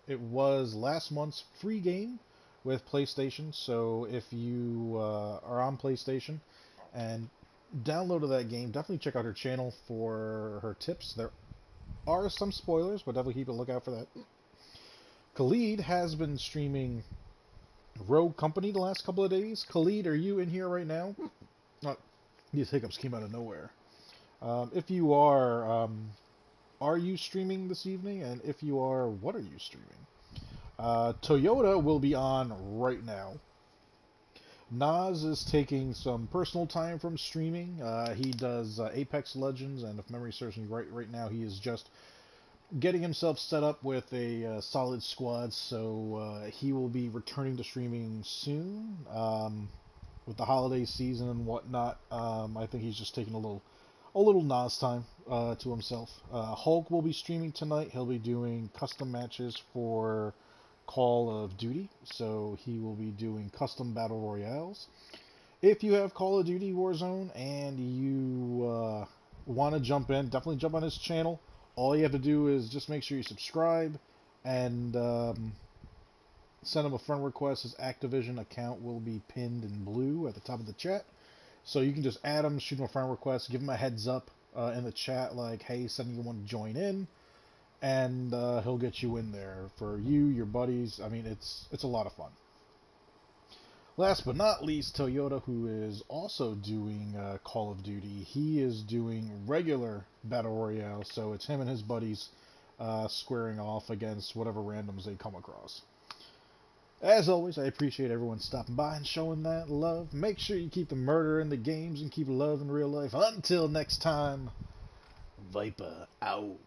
It was last month's free game with PlayStation. So if you are on PlayStation and downloaded that game, definitely check out her channel for her tips. There are some spoilers, but definitely keep a lookout for that. Khalid has been streaming Rogue Company the last couple of days. Khalid, are you in here right now? These hiccups came out of nowhere. If you are you streaming this evening? And if you are, what are you streaming? Toyota will be on right now. Nas is taking some personal time from streaming. He does Apex Legends, and if memory serves me right now he is just getting himself set up with a solid squad, so he will be returning to streaming soon. With the holiday season and whatnot, I think he's just taking a little Nas time to himself. Hulk will be streaming tonight. He'll be doing custom matches for Call of Duty, so he will be doing custom battle royales. If you have Call of Duty Warzone and you want to jump in, definitely jump on his channel. All you have to do is just make sure you subscribe and send him a friend request. His Activision account will be pinned in blue at the top of the chat. So you can just add him, shoot him a friend request, give him a heads up in the chat like, hey, suddenly you want to join in. And he'll get you in there for you, your buddies. I mean, it's a lot of fun. Last but not least, Toyota, who is also doing Call of Duty. He is doing regular Battle Royale, so it's him and his buddies squaring off against whatever randoms they come across. As always, I appreciate everyone stopping by and showing that love. Make sure you keep the murder in the games and keep love in real life. Until next time, Viper out.